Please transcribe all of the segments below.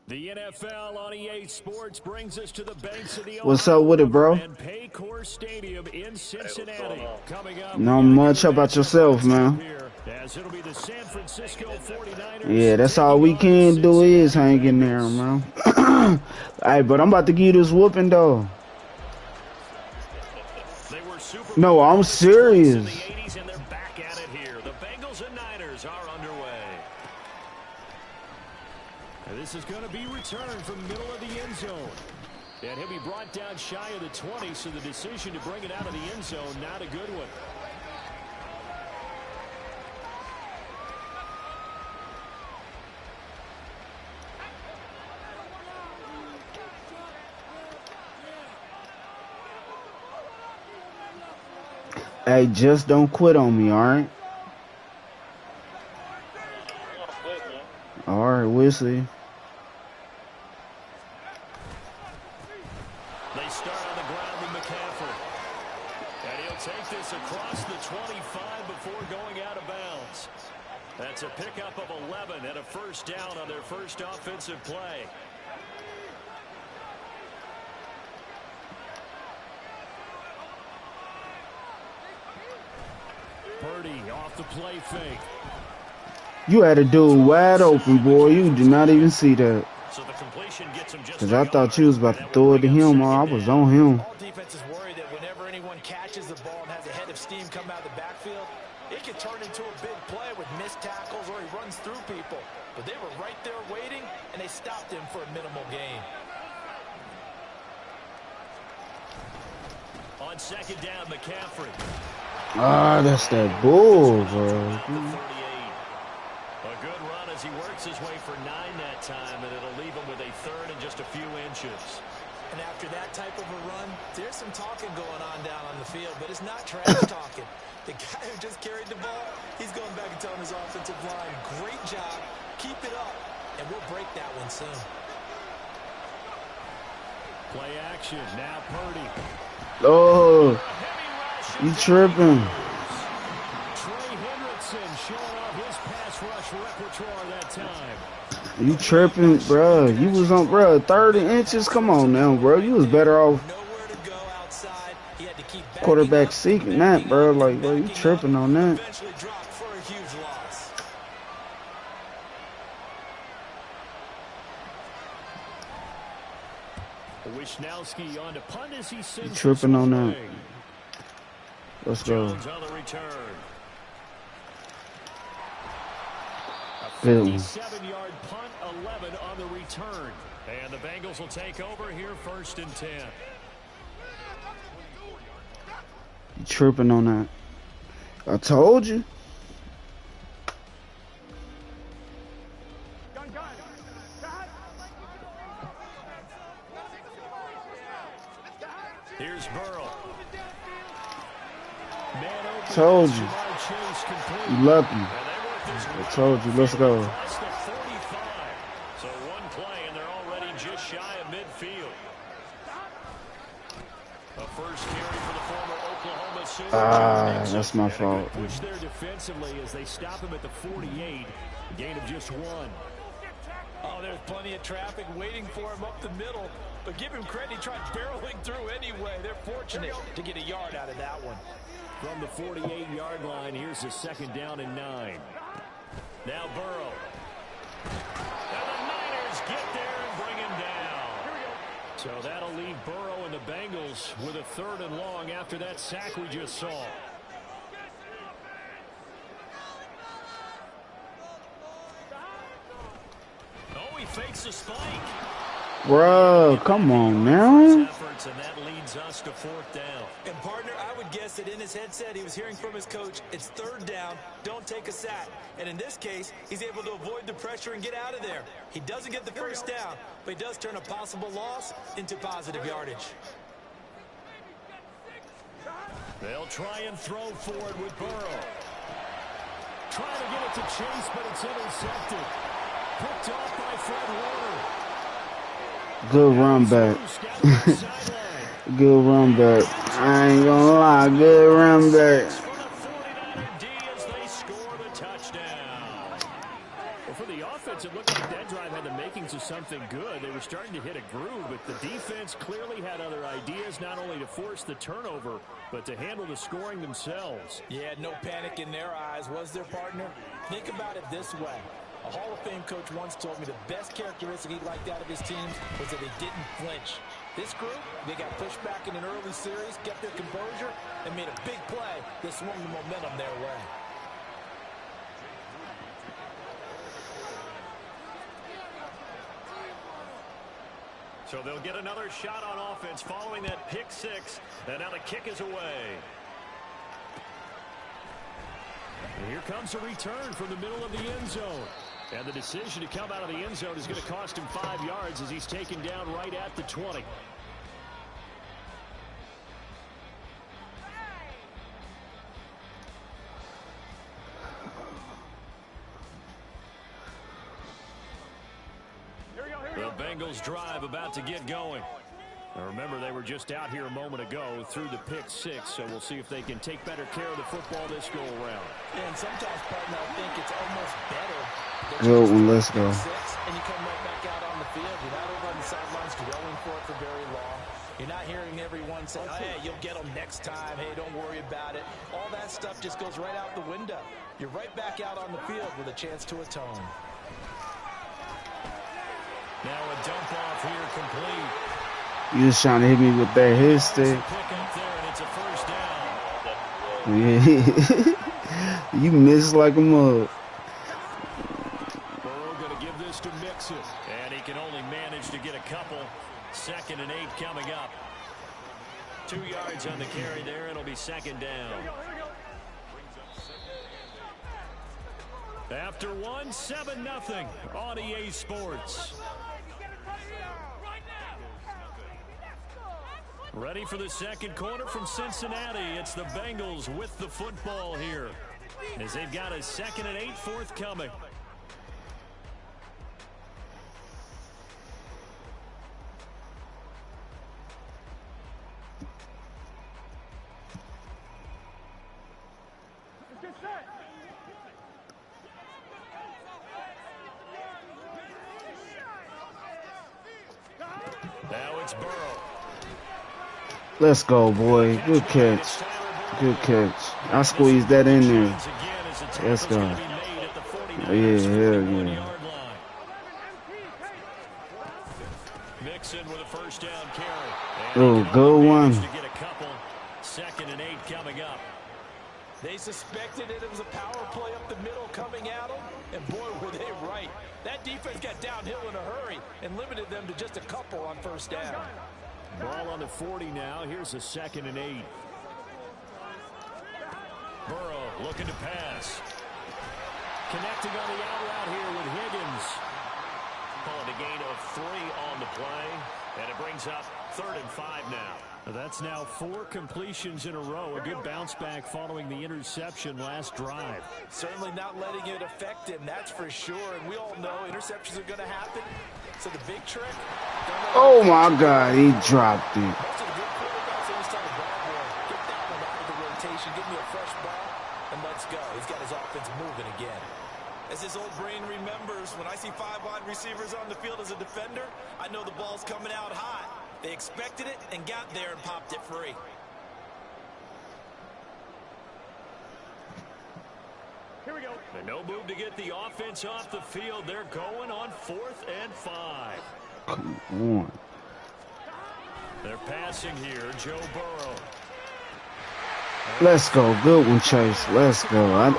The NFL on EA Sports brings us to the banks of the What's up with it, bro? Stadium in Cincinnati. Coming up, not much. How about yourself, man? As it'll be the San Francisco 49ers. Yeah, that's all we can do is hang in there, man. Hey, but I'm about to give you this whooping, though. No, I'm serious. This is going to be returned from middle of the end zone. And he'll be brought down shy of the 20, so the decision to bring it out of the end zone, not a good one. Hey, just don't quit on me, all right? All right, we'll see. They start on the ground with McCaffrey. And he'll take this across the 25 before going out of bounds. That's a pickup of 11 and a first down on their first offensive play. Purdy off the play fake. You had a dude wide open, boy. You did not even see that. Because I thought you was about to throw it to him, or I was on him. All defenses worry that whenever anyone catches the ball and has a head of steam come out of the backfield, it can turn into a big play with missed tackles or he runs through people. But they were right there waiting, and they stopped him for a minimal gain. On second down, McCaffrey. Ah, that's that bull, bro. A good run as he works his way for 9 that time, and it'll leave him with a third and just a few inches. And after that type of a run, there's some talking going on down on the field, but it's not trash talking. The guy who just carried the ball, he's going back and telling his offensive line, great job, keep it up, and we'll break that one soon. Play action, now Purdy. Oh, you tripping. You tripping, bro. You was on, bro, 30 inches. Come on now, bro. You was better off quarterback seeking that, bro. Like, bro, you tripping on that. You tripping on that. Let's go. 57-yard punt, 11 on the return. And the Bengals will take over here, 1st and 10. You tripping on that. I told you. Here's Burrow. Told you. You lucky. I told you. Let's go. So one play and they're already just shy of midfield. A first carry for the former Oklahoma Sooners. Ah, that's my fault. Push there defensively as they stop him at the 48. Gain of just 1. Oh, there's plenty of traffic waiting for him up the middle. But give him credit, he tried barreling through anyway. They're fortunate to get a yard out of that one. From the 48-yard line, here's the 2nd down and 9. Now Burrow. And the Niners get there and bring him down. So that'll leave Burrow and the Bengals with a 3rd and long after that sack we just saw. Oh, he fakes a spike. Bro, come on now. Efforts, and that leads us to 4th down. And partner, I would guess that in his headset he was hearing from his coach, it's 3rd down, don't take a sack. And in this case, he's able to avoid the pressure and get out of there. He doesn't get the first down, but he does turn a possible loss into positive yardage. They'll try and throw forward with Burrow. Trying to get it to Chase, but it's intercepted. Picked off by Fred Warner. Good run back. Good run back. I ain't gonna lie. Good run back. As they score the touchdown. Well, for the offense, it looked like that drive had the makings of something good. They were starting to hit a groove, but the defense clearly had other ideas, not only to force the turnover, but to handle the scoring themselves. Yeah, no panic in their eyes, was their partner? Think about it this way. A Hall of Fame coach once told me the best characteristic he liked out of his teams was that they didn't flinch. This group, they got pushed back in an early series, kept their composure, and made a big play that swung the momentum their way. So they'll get another shot on offense following that pick six. And now the kick is away. And here comes a return from the middle of the end zone. And the decision to come out of the end zone is going to cost him 5 yards as he's taken down right at the 20. The Bengals drive about to get going. Now remember, they were just out here a moment ago through the pick six, so we'll see if they can take better care of the football this go around. And sometimes, partner, I think it's almost better. Good one, let's go. And you come right back out on the field. You're not over on the sidelines dwelling for it for very long. You're not hearing everyone say, oh, hey, you'll get them next time. Hey, don't worry about it. All that stuff just goes right out the window. You're right back out on the field with a chance to atone. Now a dump off here complete. You was trying to hit me with that hit stick. Yeah. You missed like a mug. Burrow going to give this to Mixon. And he can only manage to get a couple. 2nd and 8 coming up. 2 yards on the carry there. It'll be 2nd down. After one, 7-0 on EA Sports. Ready for the second quarter from Cincinnati. It's the Bengals with the football here, as they've got a 2nd and 8 forthcoming. Now it's Burrow. Let's go, boy. Good catch. Good catch. I squeezed that in there. Let's go. Yeah, hell yeah. Mixon with a first down carry. Oh, good one. 2nd and 8 coming up. They suspected it was a power play up the middle coming at them, and boy, were they right. That defense got downhill in a hurry and limited them to just a couple on first down. Ball on the 40 now. Here's a 2nd and 8. Burrow looking to pass. Connecting on the out route here with Higgins. Calling a gain of 3 on the play. And it brings up 3rd and 5 now. That's now 4 completions in a row. A good bounce back following the interception last drive. Certainly not letting it affect him, that's for sure. And we all know interceptions are going to happen. So the big trick. Oh my God, he dropped it. Most of the good quarterbacks always tell the ball boy, get that one out of the rotation, give me a fresh ball, and let's go. He's got his offense moving again. As his old brain remembers, when I see 5 wide receivers on the field as a defender, I know the ball's coming out hot. They expected it and got there and popped it free. Here we go. And no move to get the offense off the field. They're going on 4th and 5. Come on. They're passing here. Joe Burrow. Let's go. Good one, Chase. Let's go.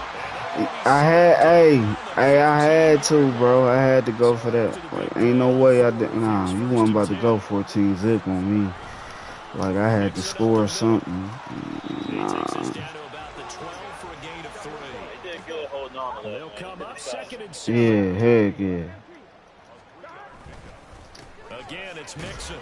I had to, bro. I had to go for that. Like, ain't no way I didn't. Nah, you weren't about to go 14-zip on me. Like, I had to score something. Nah. They'll come up 2nd and 7. Yeah, heck yeah. Again, it's Mixon.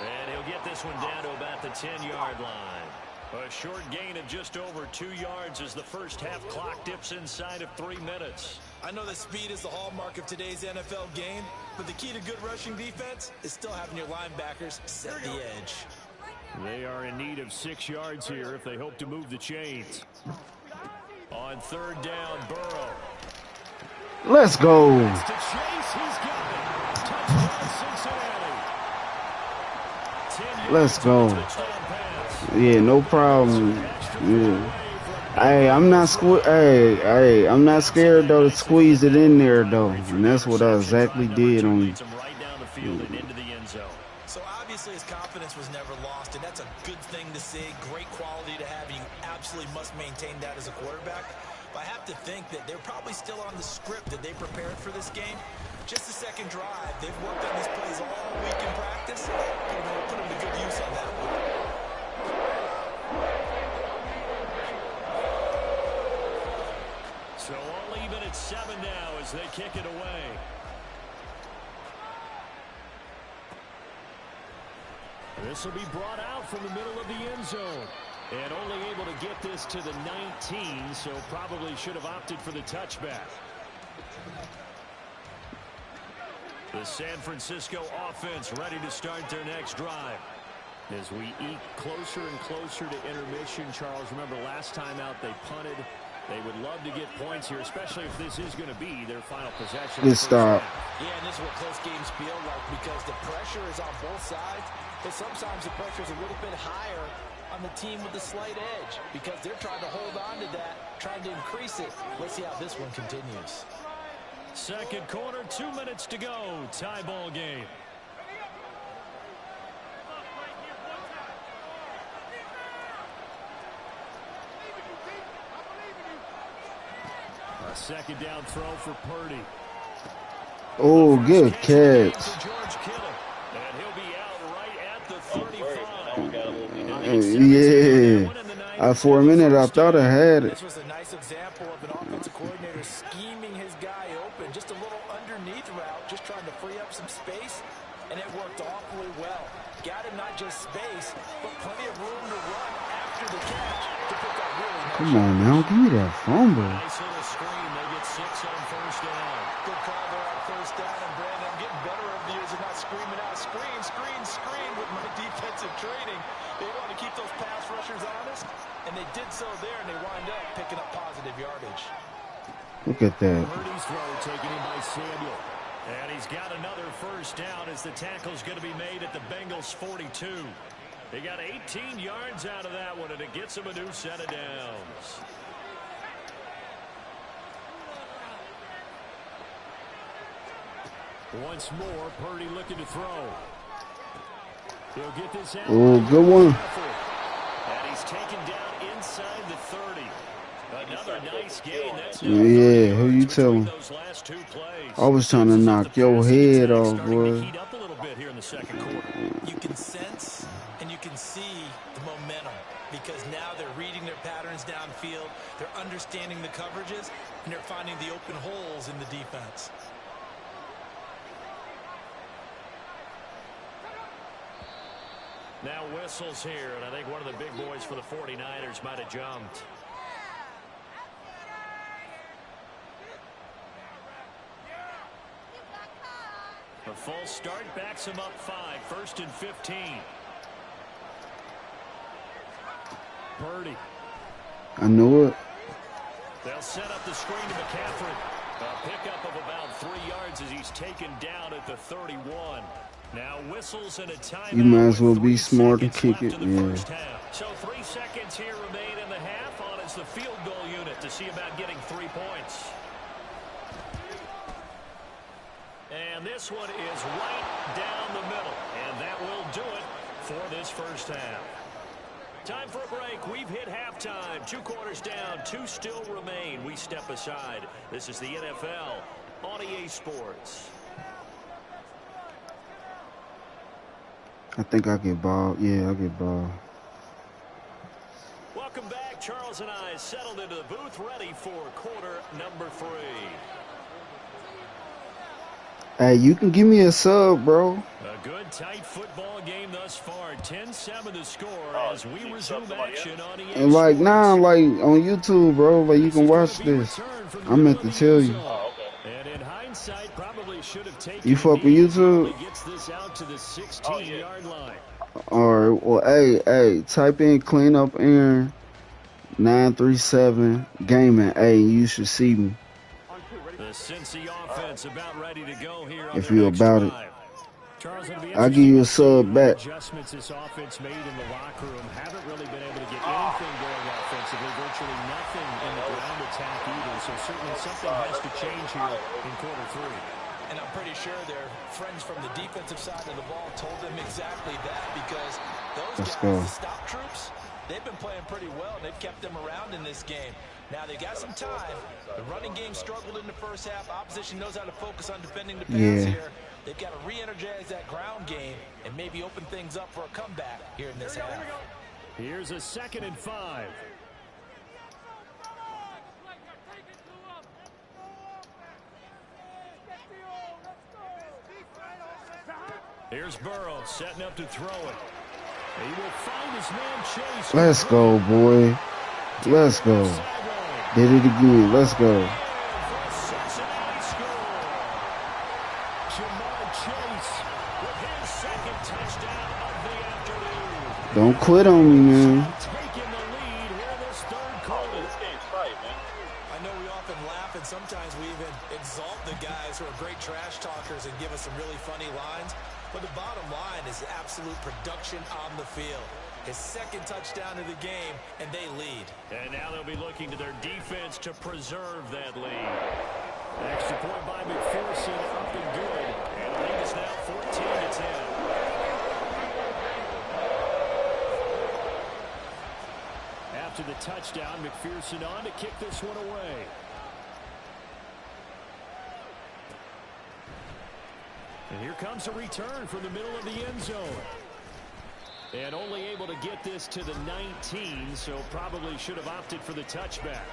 And he'll get this one down to about the 10-yard line. A short gain of just over 2 yards as the first half clock dips inside of 3 minutes. I know that speed is the hallmark of today's NFL game, but the key to good rushing defense is still having your linebackers set the edge. They are in need of 6 yards here if they hope to move the chains. On 3rd down, Burrow. Let's go. Let's go. Yeah, no problem. Yeah. Hey, I'm not I'm not scared though to squeeze it in there though, and that's what I exactly did on you. So obviously his confidence was never lost, and that's a good thing to see. Great quality to have. You absolutely must maintain that as a quarterback. But I have to think that they're probably still on the script that they prepared for this game. Just the second drive. They've worked on these plays all week in practice. Put them to good use on that one. So all even at 7 now as they kick it away. This will be brought out from the middle of the end zone. And only able to get this to the 19, so probably should have opted for the touchback. The San Francisco offense ready to start their next drive. As we eke closer and closer to intermission, Charles, remember last time out they punted. They would love to get points here, especially if this is going to be their final possession. Good start. Yeah, and this is what close games feel like because the pressure is on both sides, but sometimes the pressure is a little bit higher on the team with the slight edge because they're trying to hold on to that, trying to increase it. Let's see how this one continues. Second quarter, 2 minutes to go. Tie ball game. A second down throw for Purdy. Oh, good catch. And he'll be out right at the 35. Yeah. For a minute, I thought I had it. This was a nice example of an offensive coordinator scheming his guy open. Just a little underneath route, just trying to free up some space, and it worked awfully well. Got him not just space, but plenty of room to run after the catch to pick up really nice. Come on now, give me that fumble. Nice little screen. They get 6 on first down. Good call there on first down, and Brandon, I'm getting better over the years of not screaming out, screen, screen, screen with my defensive training. They want to keep those pass rushers honest, and they did so there, and they wind up picking up positive yardage. Look at that. Purdy's throw taken in by Samuel. And he's got another first down as the tackle's going to be made at the Bengals 42. They got 18 yards out of that one, and it gets them a new set of downs. Once more, Purdy looking to throw. He'll get this out. Oh, good one. And he's taken down inside the 30. Another nice gain. That's yeah, who you telling? I was trying to knock your head off, boy. Heat up a little bit here in the second quarter. You can sense and you can see the momentum because now they're reading their patterns downfield, they're understanding the coverages, and they're finding the open holes in the defense. Now whistles here, and I think one of the big boys for the 49ers might have jumped. A full start backs him up 5, 1st and 15. Purdy. I knew it. They'll set up the screen to McCaffrey. A pickup of about 3 yards as he's taken down at the 31. Now whistles and a timeout. You might as well be smart and kick it. Yeah. So 3 seconds here remain in the half on as the field goal unit to see about getting 3 points. And this one is right down the middle. And that will do it for this first half. Time for a break. We've hit halftime. 2 quarters down. 2 still remain. We step aside. This is the NFL on EA Sports. I think I get ball. Yeah, I get ball. Welcome back. Charles and I settled into the booth ready for quarter number 3. Hey, you can give me a sub, bro. A good, tight football game thus far. 10-7 the score as we resume action on EA And like now, like on YouTube, bro, like you can watch this. I meant to tell you. And in hindsight, probably should have taken. You fuck with YouTube? Gets this out to the 16-yard line. All right. Well, hey, type in clean up Aaron 937 gaming. Hey, you should see me. The Cincy offense about ready to go here on If their you next about it. drive. Charles, it'll be I'll give you a sub back. Adjustments this offense made in the locker room haven't really been able to get anything going offensively, virtually nothing in the ground attack either. So certainly something has to change here in quarter three. And I'm pretty sure their friends from the defensive side of the ball told them exactly that, because those guys, the stop troops, they've been playing pretty well. They've kept them around in this game. Now they got some time. The running game struggled in the first half. Opposition knows how to focus on defending the pass here. They've got to re-energize that ground game and maybe open things up for a comeback here in this half. Here's a 2nd and 5. Here's Burrow setting up to throw it. He will find his man Chase. Let's go, boy. Let's go. Did it again. Let's go. Don't quit on me, man. I know we often laugh, and sometimes we even exalt the guys who are great trash talkers and give us some really funny lines. But the bottom line is absolute production on the field. His 2nd touchdown of the game, and they lead. And now they'll be looking to their defense to preserve that lead. Extra point by McPherson, up and good. And the lead is now 14-10. After the touchdown, McPherson on to kick this one away. And here comes a return from the middle of the end zone. And only able to get this to the 19, so probably should have opted for the touchback.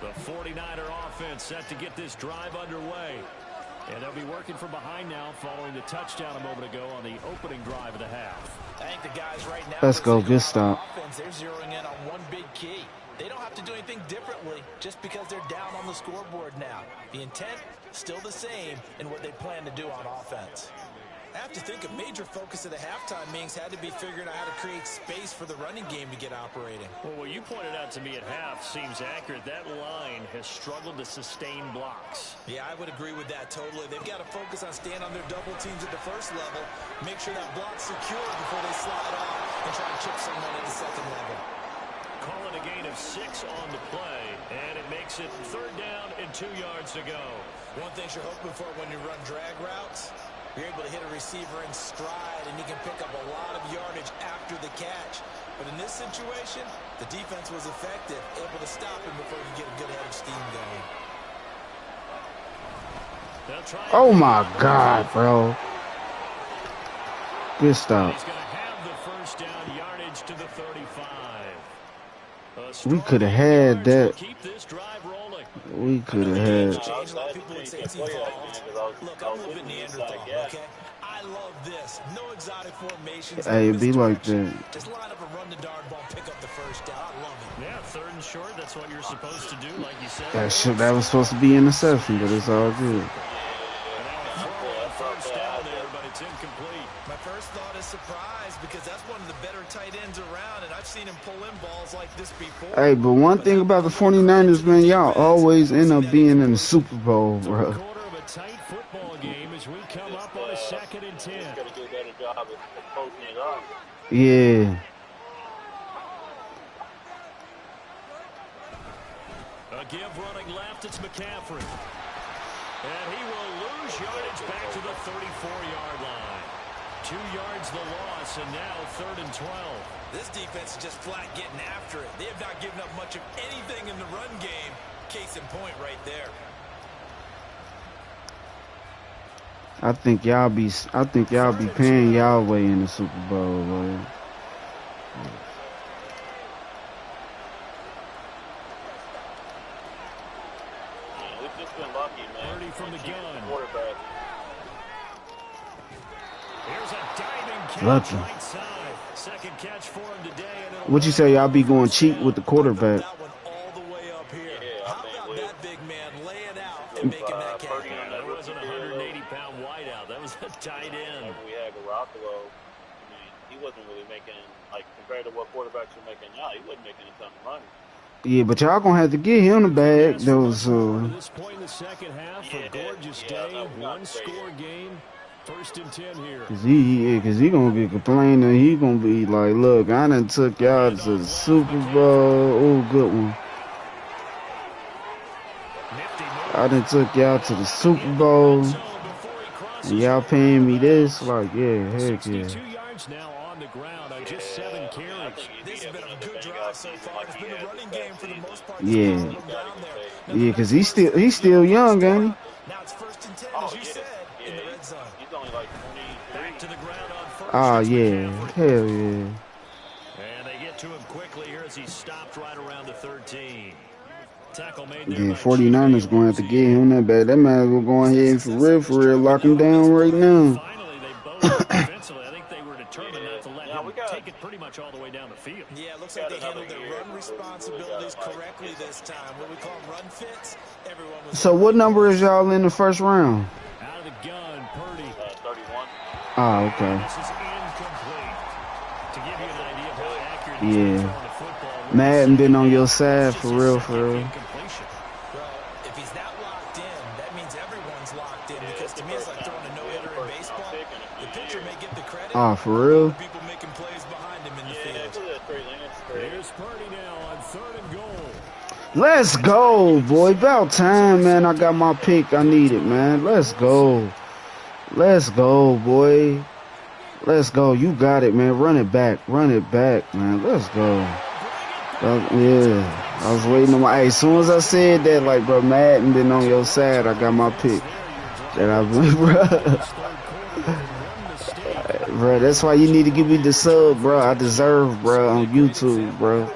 The 49er offense set to get this drive underway. And they'll be working from behind now following the touchdown a moment ago on the opening drive of the half. I think the guys right now, let's go. Good stop. Offense, they're zeroing in on one big key. They don't have to do anything differently just because they're down on the scoreboard now. The intent, still the same in what they plan to do on offense. I have to think a major focus of the halftime meetings had to be figuring out how to create space for the running game to get operating. Well, what you pointed out to me at half seems accurate. That line has struggled to sustain blocks. Yeah, I would agree with that totally. They've got to focus on staying on their double teams at the first level, make sure that block's secure before they slide off and try and chip someone at the second level. Call it a gain of 6 on the play, and it makes it 3rd down and 2 yards to go. One thing you're hoping for when you run drag routes, you're able to hit a receiver in stride, and he can pick up a lot of yardage after the catch. But in this situation, the defense was effective, able to stop him before he could get a good head of steam going. Oh, my God, bro. Good stop. He's going to have the 1st down yardage to the 35. We could have had that. Keep this drive rolling. We could have had. Look, I'm a little bit Neanderthal, okay? I love this. No exotic formations. Hey, it be like that. Just line up and run the darn ball, pick up the 1st down. I love it. Yeah, 3rd and short. That's what you're supposed to do, like you said. That was supposed to be interception, but it's all good. First down there, but it's incomplete. My first thought is surprise, because that's one of the better tight ends around, and I've seen him pull in balls like this before. Hey, but one thing about the 49ers, man, y'all always end up being in the Super Bowl, bro. Quarter of a tight football game as we come up on a 2nd and 10. Got to do a better job of posting it up. Yeah. A give running left, it's McCaffrey. And he will lose yardage back to the 34-yard line. 2 yards the loss, and now 3rd and 12. This defense is just flat getting after it. They have not given up much of anything in the run game. Case in point right there. I think y'all be paying y'all way in the Super Bowl, bro. From the gun. Here's a diving catch Lucky. right side. Second catch for him today. What you say, y'all be going cheap with the quarterback? that one all the way up here. How about that big man laying out and making that catch? That wasn't a 180-pound wideout. That was a tight end. We had Garoppolo. I mean, he wasn't really making, like, compared to what quarterbacks are making now, he wasn't making a ton of money. Yeah, but y'all gonna have to get him the bag. Those this point in the second half, a gorgeous day, one score game. 1st and 10 here. Cause he gonna be complaining. He gonna be like, look, I done took y'all to the Super Bowl. Oh, good one. I done took y'all to the Super Bowl. And y'all paying me this? Like, yeah, heck yeah. 62 yards now on the ground on just 7 carries. This has been a good drive so far. It's been a running game for the most part. Yeah. Yeah, cause he's still young, ain't he? Now it's 1st and 10, as you said, in the red zone. He's only like 23. Back to the ground on 1st. Oh, yeah. Hell yeah. And they get to him quickly here as he stopped right around the 13. Tackle made there. Yeah, 49ers going to have to get him that bad. That man will go ahead and for real, lock him down right now. Finally, they both defensively. I think they were determined not to let him take it pretty much all the way down the field. Yeah, it looks like they handled their run responsibilities correctly this time. What we call run fits. Everyone was. So what number is y'all in the first round? Out of the gun, Purdy. 31. Oh, okay. This is incomplete. To give you an idea of how accurate Yeah. the football. Madden been on your side for real, for real. Well, if he's that locked in, that means everyone's locked in. Because to me, it's like throwing a no-hitter in baseball. The pitcher may get the credit. Oh, for real? People making plays behind him in the field. Here's Purdy now on 3rd and goal. Let's go, boy. About time, man. I got my pick. I need it, man. Let's go. Let's go, boy. Let's go. You got it, man. Run it back. Run it back, man. Let's go. Yeah. I was waiting on my... Hey, as soon as I said that, like, bro, Madden been on your side, I got my pick. That I bro, that's why you need to give me the sub, bro. I deserve, bro, on YouTube, bro.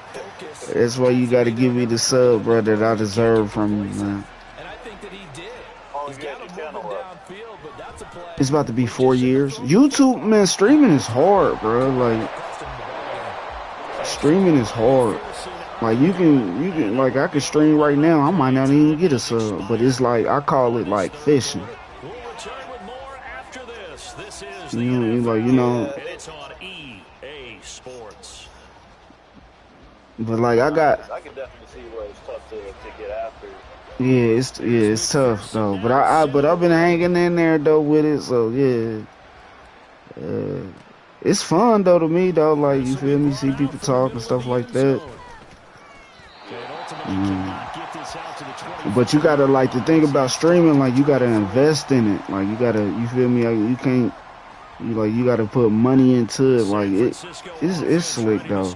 That's why you got to give me the sub, bro, that I deserve from you, man. And I think that he did. He's got him moving downfield, but that's a play. It's about to be 4 years. YouTube, man, streaming is hard, bro. Like, streaming is hard. Like, you can, like, I can stream right now. I might not even get a sub, but it's like, I call it, like, fishing. We'll return with more after this. This is You know, like, you know. and it's on EA Sports. But, like, I I can definitely see where it's tough to get after. Yeah, it's tough though. But I've been hanging in there though with it. So yeah, it's fun though to me though. Like, you feel me? See people talk and stuff like that. But you gotta, like, the thing about streaming, like, you gotta invest in it. Like, you gotta, you feel me? You can't, you gotta put money into it. Like, it's slick though.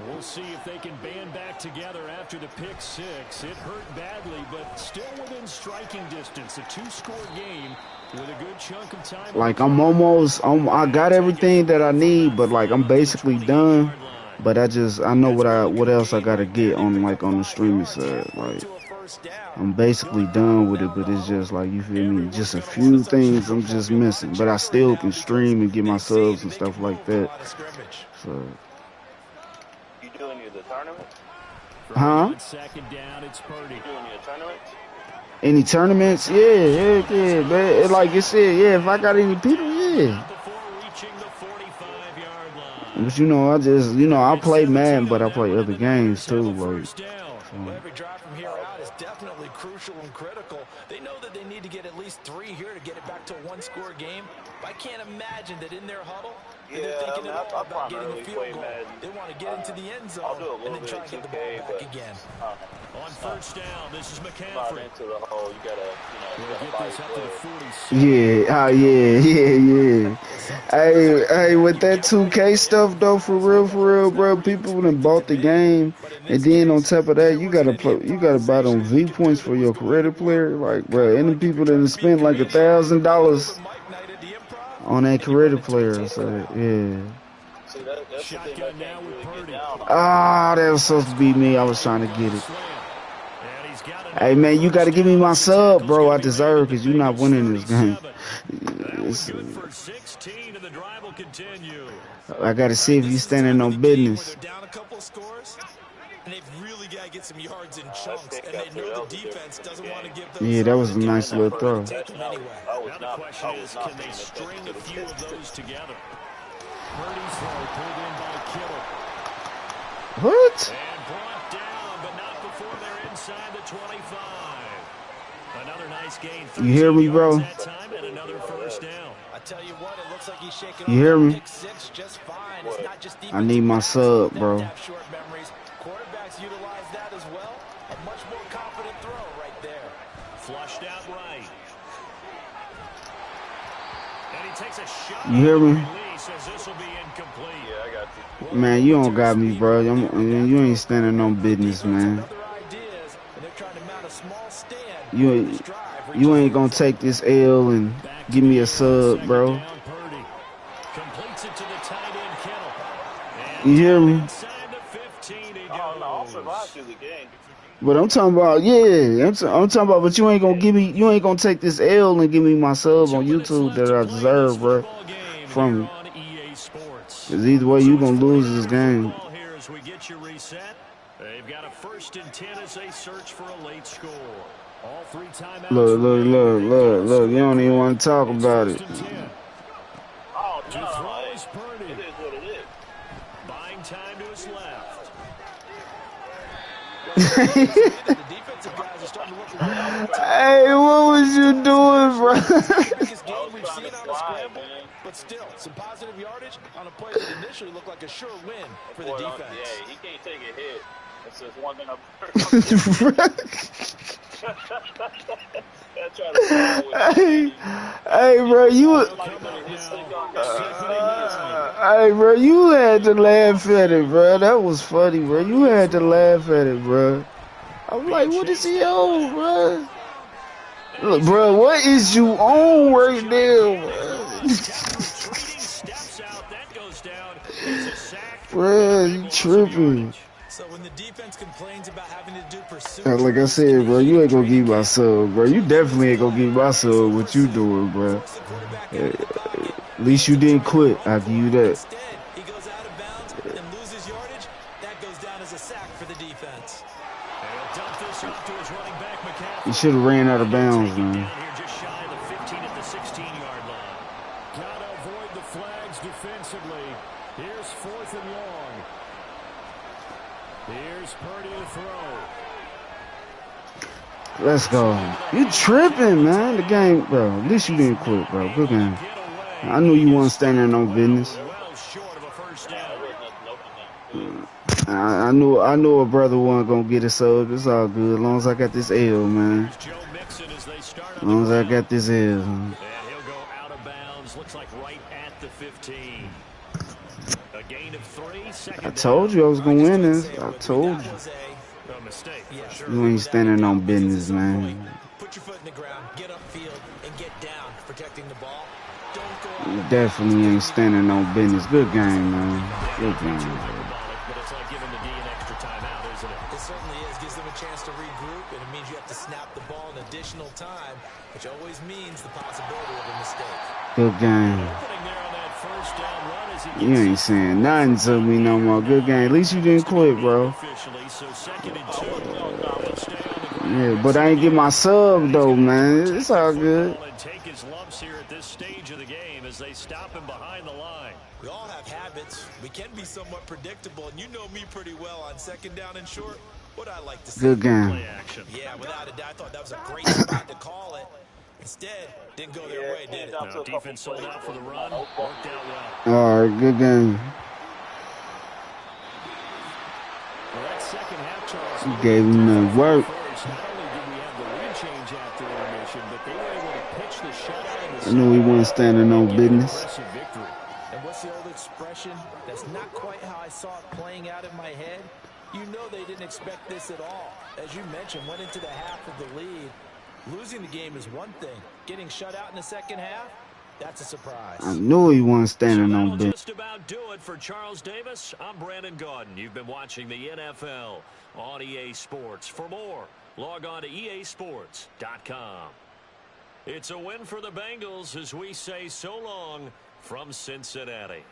We'll see if they can band back together after the pick 6. It hurt badly, but still within striking distance. A 2-score game with a good chunk of time. Like, I got everything that I need, but, like, I'm basically done. But I know what else I gotta get on, like, on the streaming side. Like, I'm basically done with it, but it's just like, you feel me? Just a few things I'm just missing, but I still can stream and get my subs and stuff like that. So. You doing any of the tournaments? Huh? Second down, it's Purdy. You doing any tournaments? Any tournaments? Yeah, man. Like you said, yeah, if I got any people, yeah. But you know, I play Madden, but I play other games too. Like, well, every drive from here out is definitely crucial and critical. They know that they need to get at least 3 here to get it back to a 1-score game. But I can't imagine that in their huddle, they're thinking about getting a field goal. They want to get into the end zone and then try to get the ball back again. On first down, this is McCaffrey. Into the hole, you gotta, Get this up to the 46. yeah, yeah. Hey, with that 2K stuff though, for real, bro, people done bought the game, and then on top of that, you gotta buy them V points for your creative player. Like, bro, any people that spend like $1,000 on that creative player, so yeah. See, that's the thing I can't really get down on. Ah, that was supposed to be me. I was trying to get it. Hey, man, you got to give me my sub, bro. I deserve, because you're not winning this game. I got to see if you standing on business. Yeah, that was a nice little throw. Now the question is, can they string a few of those together? Purdy's throw pulled in by Kittle. What? And brought down, but not before they're inside the 25. Another nice gain. You hear me, bro? That time and another first down. I tell you what, it looks like he's shaking You hear me? pick six just fine. It's not just I need my sub, bro. short memories. Quarterbacks utilize that as well. A much more confident throw right there. Flushed out right. And he takes a shot. You hear me? Says this will be incomplete. Yeah, I got you. Man, you don't got me, bro. You ain't standing on business, man. You ain't gonna take this L and give me a sub, bro. You hear me? I'll survive through the game. But I'm talking about, yeah, I'm talking about, but you ain't gonna take this L and give me my sub on YouTube that I deserve, bro, from you. Cause either way, you gonna lose this game. They've got a 1st and 10 as they search for a late score. All 3 timeouts. Look. You don't even want to talk about it. Oh, no. It is what it is. Buying time to his left. Hey, what was you doing, bro? But still, some positive yardage on a play that initially looked like a sure win for the defense. Yeah, he can't take a hit. That's just one thing I've Hey, bro, you had to laugh at it, bro. That was funny, bro. You had to laugh at it, bro. I'm like, what is he on, bro? Look, bro, what is you on right now, bro? Bro, you tripping. So when the defense complains about having to do pursuit, like I said, bro, you ain't gonna give my sub, bro. You definitely ain't gonna give my sub what you doing, bro. At least you didn't quit. I'll give you that. he goes out of bounds and loses yardage. That goes down as a sack for the defense. He should have ran out of bounds, man. Just shy of the 15 at the 16-yard line. Gotta avoid the flags defensively. Here's 4th and long. Here's Purdy to throw. Let's go. You tripping, man. The game, bro. At least you didn't quit, bro. Good game. I knew you weren't standing on business. I knew a brother wasn't gonna get a sub. It's all good. As long as I got this L, man. As long as I got this L. Man. And he'll go out of bounds. Looks like right at the 15. A gain of 3. I told you I was gonna win this. I told you. A mistake. You ain't standing on business, man. Put your foot in the ground, get upfield, and get down, protecting the ball. Don't go. You definitely ain't standing on business. Good game, man. Good game. But it's like giving the D an extra timeout, isn't it? It certainly is. Gives them a chance to regroup, and it means you have to snap the ball an additional time, which always means the possibility of a mistake. Good game. You ain't saying nothing to me no more. Good game. At least you didn't quit, bro. Yeah, but I ain't get my sub though, man. It's all good. Take his lumps here at this stage of the game as they stop him behind the line. We all have habits. We can be somewhat predictable, and you know me pretty well on 2nd down and short. What I like to see. Good game. Play action. Yeah, without a doubt, I thought that was a great spot to call it. Instead, didn't go their way, did it? No, defense sold out for the run. Worked out well. All right, good game. Well, that second half, Charles, You gave him the work. not only did we have the lead change after intermission, but they were able to pitch the shutout in the I knew he wasn't standing on business. Impressive victory. And what's the old expression? That's not quite how I saw it playing out in my head. You know they didn't expect this at all. As you mentioned, went into the half of the lead. Losing the game is one thing. Getting shut out in the second half, that's a surprise. I knew he wasn't standing on business. Just about do it for Charles Davis. I'm Brandon Gaudin. You've been watching the NFL on EA Sports. For more, log on to easports.com. It's a win for the Bengals as we say so long from Cincinnati.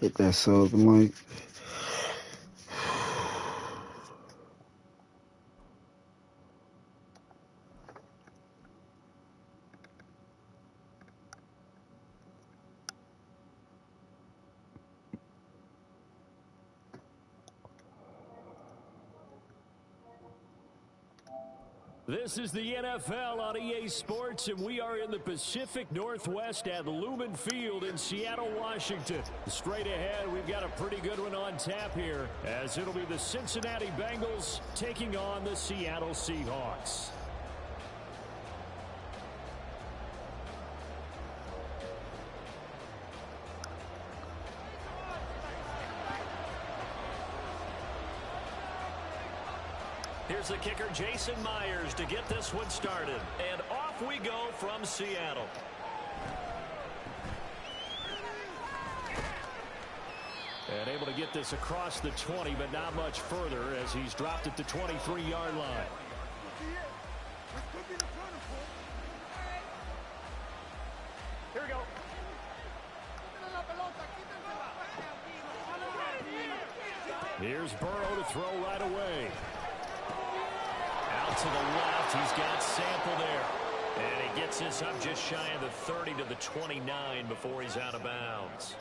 Hit that sub, Mike. This is the NFL on EA Sports, and we are in the Pacific Northwest at Lumen Field in Seattle, Washington. Straight ahead, we've got a pretty good one on tap here, as it'll be the Cincinnati Bengals taking on the Seattle Seahawks. Here's the kicker, Jason Myers, to get this one started. And off we go from Seattle. And able to get this across the 20, but not much further as he's dropped at the 23-yard line. Here we go. Here's Burrow to throw right away. Out to the left, he's got Sample there. And he gets this up just shy of the 30 to the 29 before he's out of bounds.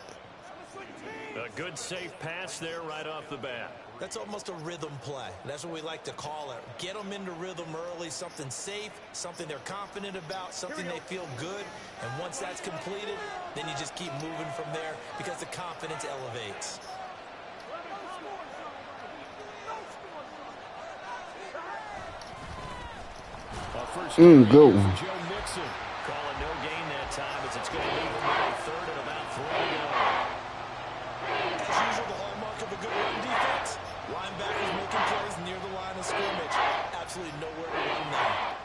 A good safe pass there right off the bat. That's almost a rhythm play. That's what we like to call it. Get them into rhythm early, something safe, something they're confident about, something they feel good. And once that's completed, then you just keep moving from there because the confidence elevates. Go. Joe Mixon calling no gain that time as it's going to leave him with a third and about 3 to go. As usual, the hallmark of a good run defense. Linebackers making plays near the line of scrimmage. Absolutely nowhere to run there.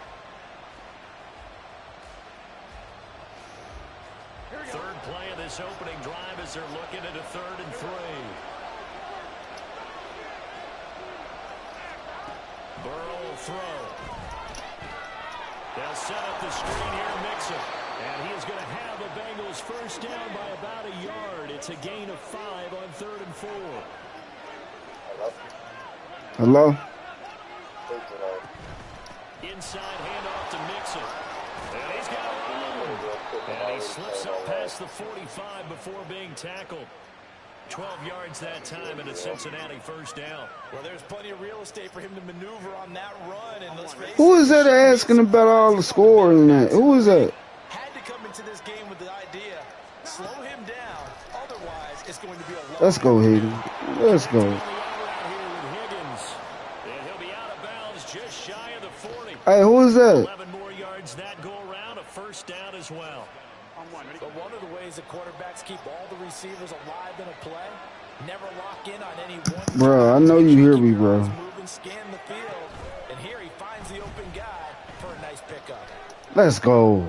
Third play of this opening drive as they're looking at a 3rd and 3. Burrow will throw. They'll set up the screen here, Mixon. And he is going to have the Bengals first down by about a yard. It's a gain of 5 on 3rd and 4. Hello? Inside handoff to Mixon. And he's got it. And he slips up past the 45 before being tackled. 12 yards that time and a Cincinnati first down. Well, there's plenty of real estate for him to maneuver on that run. And let's face Who is that asking about all the scoring and that? Who is that? Had to come into this game with the idea, slow him down. Otherwise, it's going to be a long. Let's go, Hayden. Let's go. And he'll be out of bounds just shy of the 40. Hey, who is that? 11 more yards that go around, a first down as well. But one of the ways that quarterbacks keep all the receivers alive in a play, never lock in on any one. Bro, I know you hear me, bro. Moving, scan the field, and here he finds the open guy for a nice pickup. Let's go.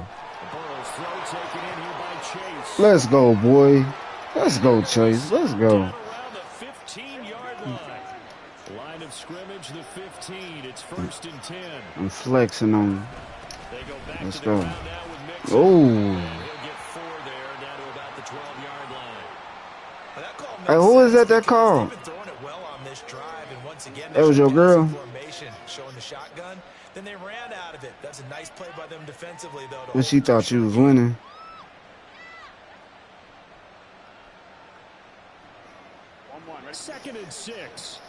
Burrow's throw taken in here by Chase. Let's go, boy. Let's go, Chase. Let's go. Down around the 15-yard line. Line of scrimmage, the 15. It's 1st and 10. I'm flexing on him. They go back Let's to go. the ground now with Mixon. Oh. Hey, who is that called? That was your girl? Showing the shotgun. Then they ran out of it. That's a nice play by them defensively, though. But she thought she was winning. Second and 6.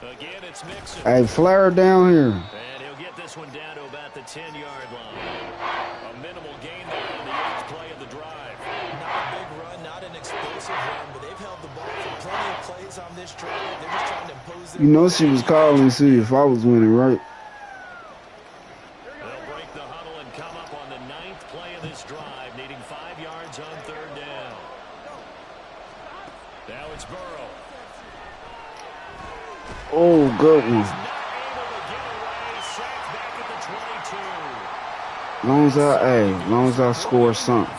Again, it's Mixon. Hey, flare down here. And he'll get this one down to about the 10-yard line. A minimal gain there on the 8th play of the drive. Not a big run, not an explosive run, but they've held the ball for plenty of plays on this drive. They're just trying to impose their. You know she was calling to see if I was winning, right? They'll break the huddle and come up on the 9th play of this drive, needing 5 yards on 3rd down. Now it's Burrow. Oh, good one. Long as I score something.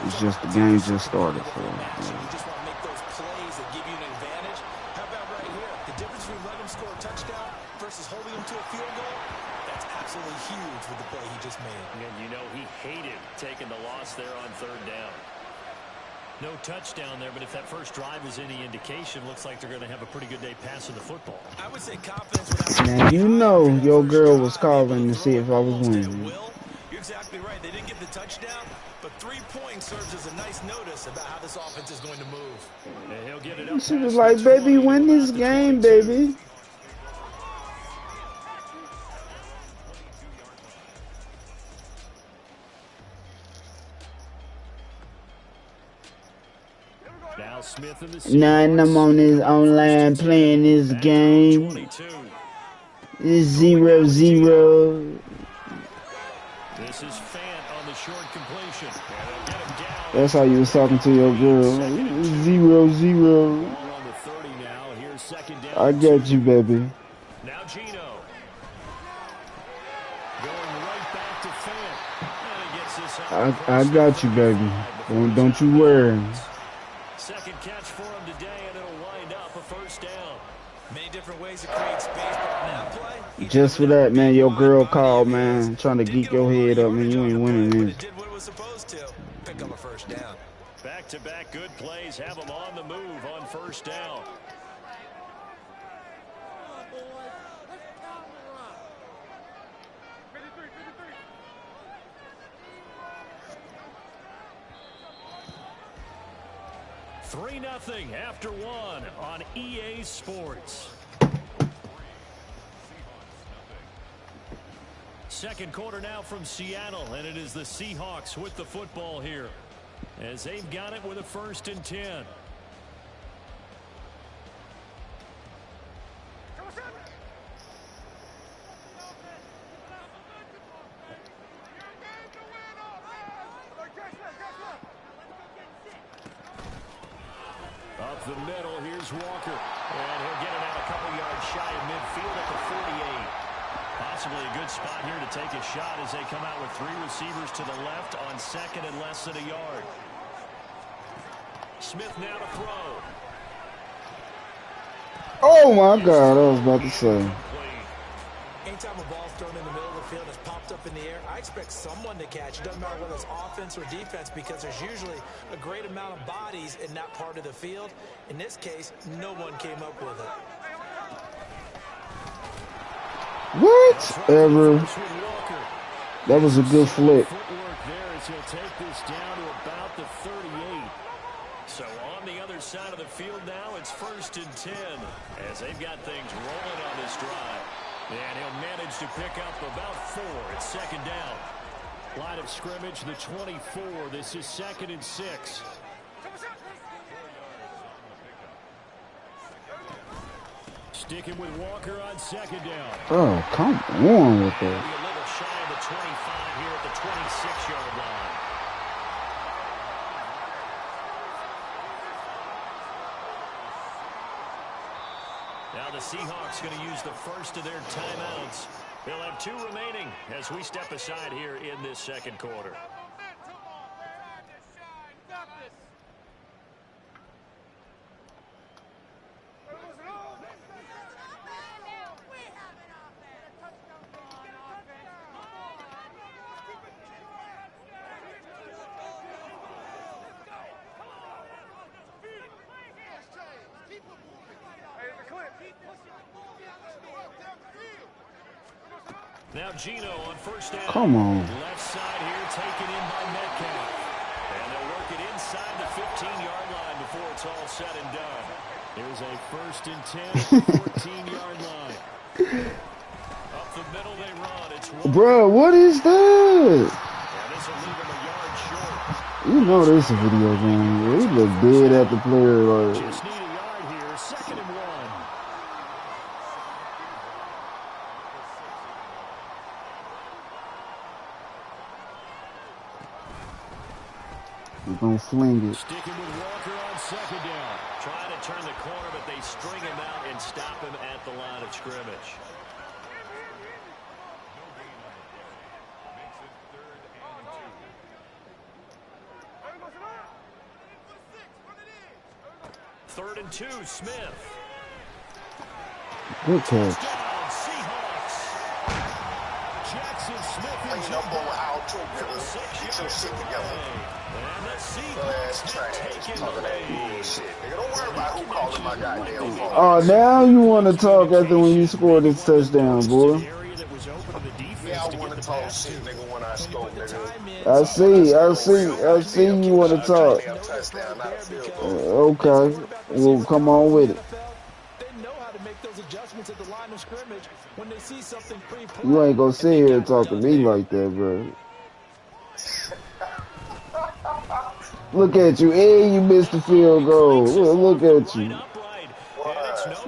It's just the game just started. So, You just want to make those plays that give you an advantage. How about right here? The difference between letting them score a touchdown versus holding him to a field goal, that's absolutely huge with the play he just made. And you know he hated taking the loss there on third down. No touchdown there, but if that first drive is any indication, looks like they're going to have a pretty good day passing the football. I would say confidence would have to be Man, you know high your first girl drive, was calling able to see if I was almost at winning. will. You're exactly right. They didn't get the touchdown, but 3 points serves as a nice notice about how this offense is going to move. And he'll get it up She was past like, the baby, 20 win to this about the game, 22. baby. Now Smith in the Nine I'm on this online playing this game. It's 0-0. This is Fant on the short completion. And they'll get him down. That's how you was talking to your girl. 0-0. Ball on the 30 now. Here's second down. I got you, baby. Now Gino. Going right back to Fant. And he gets this out. I got you, baby. Don't you worry. Second catch for him today, and it'll wind up a first down. Many different ways to create space, but on that play, Just for that, man, your girl called, man, trying to geek your head up, man. You ain't winning but this. it did what it was supposed to. Pick up a first down. Back-to-back good plays have them on the move on first down. Three 0 after one on EA Sports. Second quarter now from Seattle, and it is the Seahawks with the football here as they've got it with a 1st and 10. Up the middle, here's Walker. And he'll get it out a couple yards shy of midfield at the 48. Possibly a good spot here to take a shot as they come out with 3 receivers to the left on second and less than a yard. Smith now to throw. Oh, my God. I was about to say. Anytime a ball's thrown in the middle of the field, it's popped up in the air, I expect someone to catch. It doesn't matter whether it's offense or defense because there's usually a great amount of bodies in that part of the field. In this case, no one came up with it. Whatever. That was a good flick. Footwork there as he'll take this down to about the 38. So on the other side of the field now, it's 1st and 10 as they've got things rolling on this drive. And he'll manage to pick up about 4 at second down. Line of scrimmage, the 24. This is 2nd and 6. Sticking with Walker on second down. Oh, come on with Be a that. little shy of the 25 here at the 26-yard line. Now the Seahawks going to use the first of their timeouts. They'll have 2 remaining as we step aside here in this second quarter. Now Gino on first down. Come on. Left side here taken in by Metcalf. And they'll work it inside the 15-yard line before it's all said and done. Here's a 1st and 10 at the 14-yard line. Up the middle they run. It's Bro, what is that? And this will leave him a yard short. You know this is a video game. He look dead at the player. Like. Just need a yard here. 2nd and 1. We're going to fling it. Sticking with Walker on second down. Trying to turn the corner, but they string him out and stop him at the line of scrimmage. Third and 2, Smith. Good catch. Touchdown, Get your shit together. Your ass trash. Talking that bullshit. Nigga, don't worry about who calling my goddamn phone. Oh, now you want to talk after when you scored this touchdown, boy. Yeah, I want to talk shit, nigga, when I score, nigga. I see you want to talk. Touchdown, not a field goal. Okay, well, come on with it. They know how to make those adjustments at the line of scrimmage when they see something pre-planned. You ain't gonna sit here and talk to me like that, bro. Look at you, and you missed the field goal. Look at you.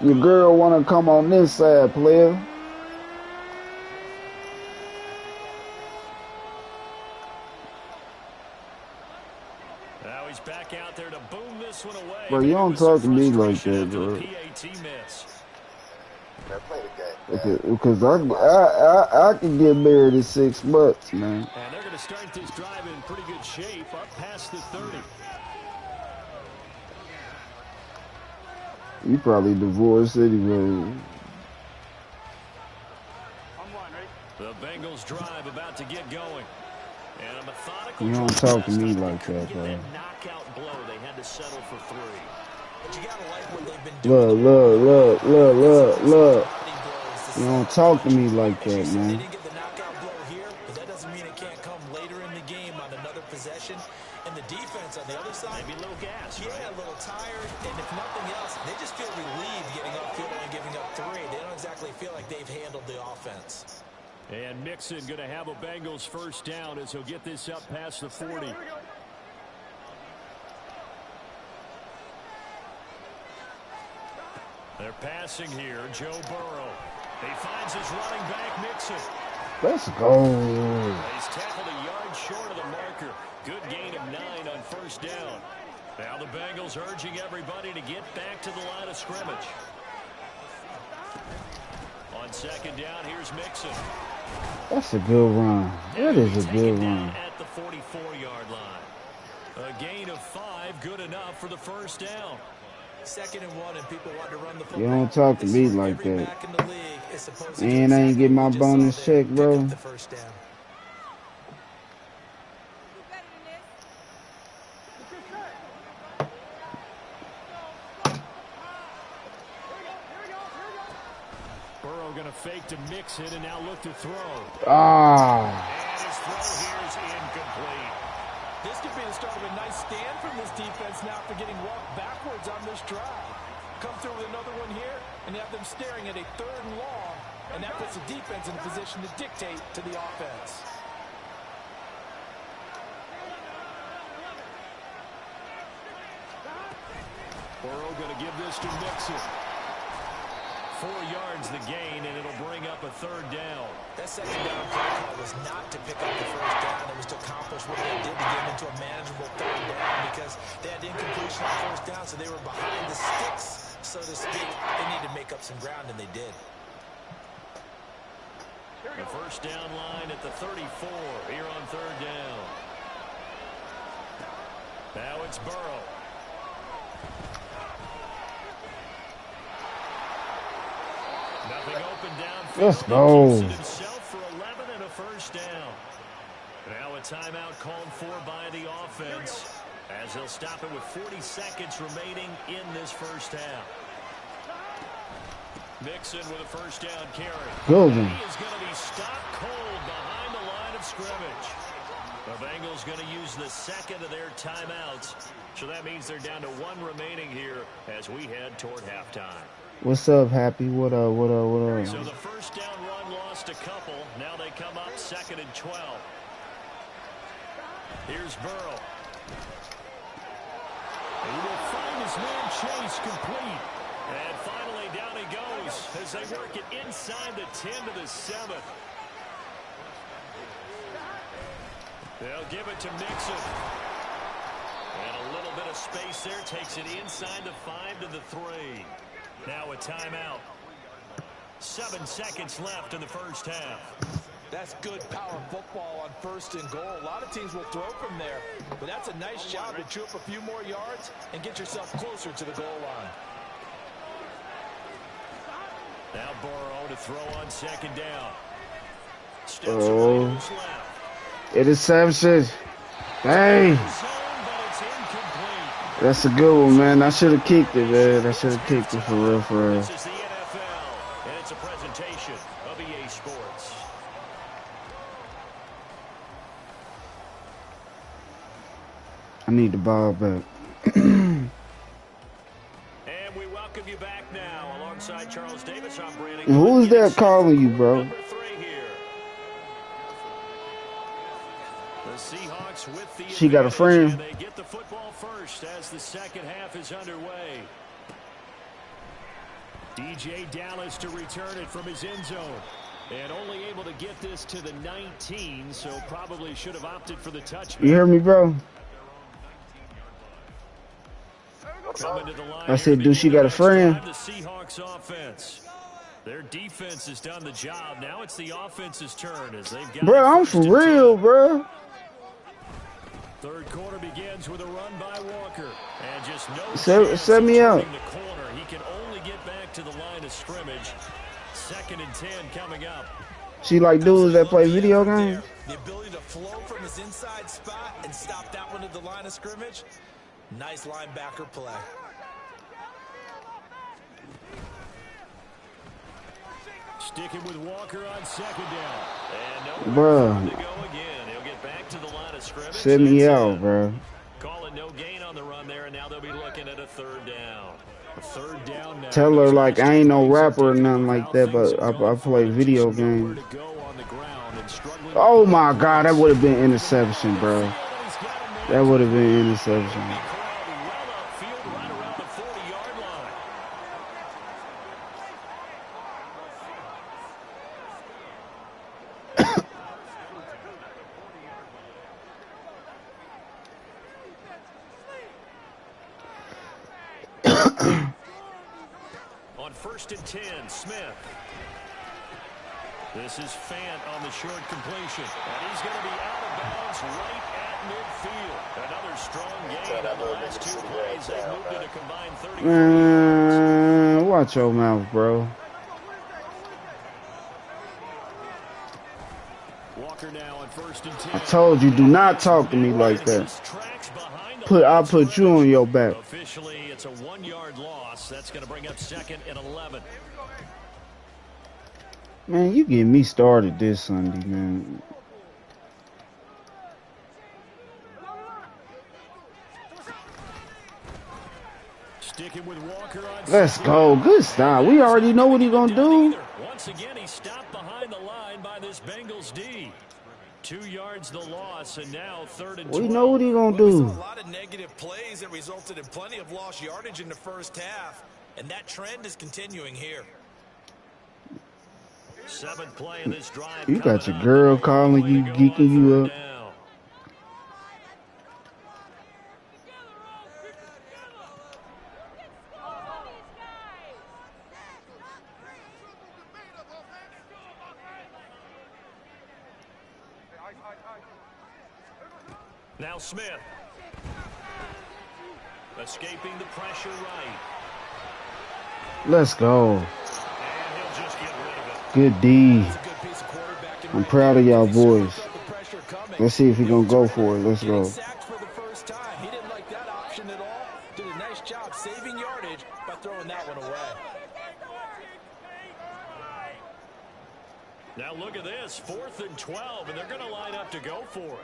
Your girl wanna come on this side, player. Now he's back out there to boom this one away. Bro, you don't talk to me like that, bro. Because I can get married in 6 months, man. And they're going to start this drive in pretty good shape up past the 30. You probably divorced anyway. The Bengals drive about to get going. And a methodical You don't talk to me like that, bro. Knockout blow. They had to settle for 3. But you gotta like what they've been doing. Look. You don't talk to me like that, They man. didn't get the knockout blow here, but that doesn't mean it can't come later in the game on another possession. And the defense on the other side, maybe a little gas, yeah, right? a little tired. And if nothing else, they just feel relieved getting upfield and giving up 3. They don't exactly feel like they've handled the offense. And Mixon going to have a Bengals first down as he'll get this up past the 40. They're passing here. Joe Burrow. He finds his running back, Mixon. Let's go. He's tackled a yard short of the marker. Good gain of 9 on first down. Now the Bengals urging everybody to get back to the line of scrimmage. On second down, here's Mixon. That's a good run. That is a good run. At the 44-yard line. A gain of 5, good enough for the first down. 2nd and 1, and people want to run the football. You don't talk to me like that. And I ain't get my bonus check, bro. Burrow going to fake to Mixon and now look to throw. Ah. And his throw here is incomplete. This could be the start of a nice stand from this defense now after getting walked backwards on this drive. Come through with another one here, and have them staring at a 3rd and long, and that puts the defense in a position to dictate to the offense. Burrow going to give this to Mixon. 4 yards the gain, and it'll bring up a 3rd down. That 2nd down play call was not to pick up the first down. It was to accomplish what they did to get into a manageable 3rd down because they had incompletion on first down, so they were behind the sticks, so to speak. They needed to make up some ground, and they did. The first down line at the 34 here on 3rd down. Now it's Burrow. Nothing open downfield. Let's go. Himself for 11 and a first down. Now a timeout called for by the offense as they'll stop it with 40 seconds remaining in this first half. Mixon with a first down carry. Good. He is going to be stopped cold behind the line of scrimmage. The Bengals going to use the 2nd of their timeouts. So that means they're down to 1 remaining here as we head toward halftime. What's up, Happy? What up? So the first down run lost a couple. Now they come up 2nd and 12. Here's Burrow. He will find his man Chase complete. And finally down he goes as they work it inside the 10 to the 7. They'll give it to Mixon. And a little bit of space there. Takes it inside the 5 to the 3. Now a timeout. 7 seconds left in the first half. That's good power football on 1st and goal. A lot of teams will throw from there, but that's a nice job to chew up a few more yards and get yourself closer to the goal line. Now Burrow to throw on 2nd down. Steps away to his left. Interception. Hey. That's a good one, man. I should have kicked it, man. I should have kicked it for real, for real. This is the NFL, and it's a presentation of EA Sports. I need the ball back. And we welcome you back now alongside Charles Davis. I'm Brandon. Who is that calling you, bro? Number 3 here. The Seahawks with the She got a friend. they get the football first as the second half is underway. DJ Dallas to return it from his end zone. And only able to get this to the 19, so probably should have opted for the touchback. You hear me, bro? I said, do she got a friend? The Seahawks offense. Their defense has done the job. Now it's the offense's turn as they've got. Bro, I'm for real, bro. Third quarter begins with a run by Walker. And just no set me out. The corner. He can only get back to the line of scrimmage. 2nd and 10 coming up. She like dudes that play video games. The ability to flow from his inside spot and stop that one at the line of scrimmage. Nice linebacker play. Sticking with Walker on 2nd down. And bro, to go again. He'll get back to the line of scrimmage. Set me out, bro. Calling no gain on the run there, and now they'll be looking at a 3rd down. A 3rd down now. Tell her like I ain't no rapper or nothing like that, but I play video games. Oh my God, that would have been interception, bro. That would have been interception. On 1st and 10, Smith. This is Fant on the short completion. And he's going to be out of bounds right at midfield. Another strong game. The last 2 plays, they've moved it a combined 30. Watch your mouth, bro. Walker now on 1st and 10. I told you, do not talk to me like that. I'll put you on your back. Officially, it's a 1-yard loss. That's going to bring up 2nd and 11. Man, you get me started this Sunday, man. Sticking with Walker on. Let's go. Good stop. We already know what he's going to do. Once again, he stopped behind the line by this Bengals D. 2 yards the loss, and now 3rd and 12. We know what he's going to do. A lot of negative plays that resulted in plenty of lost yardage in the first half, and that trend is continuing here. 7th play in this drive. You got your girl calling you, geeking you up. Now Smith. Escaping the pressure right. Let's go. And he'll just get rid of it. Good D. I'm proud of y'all boys. Let's see if he's going to go for it. Let's go. Sacked for the first time. He didn't like that option at all. Did a nice job saving yardage by throwing that one away. Now look at this. 4th and 12, and they're going to line up to go for it.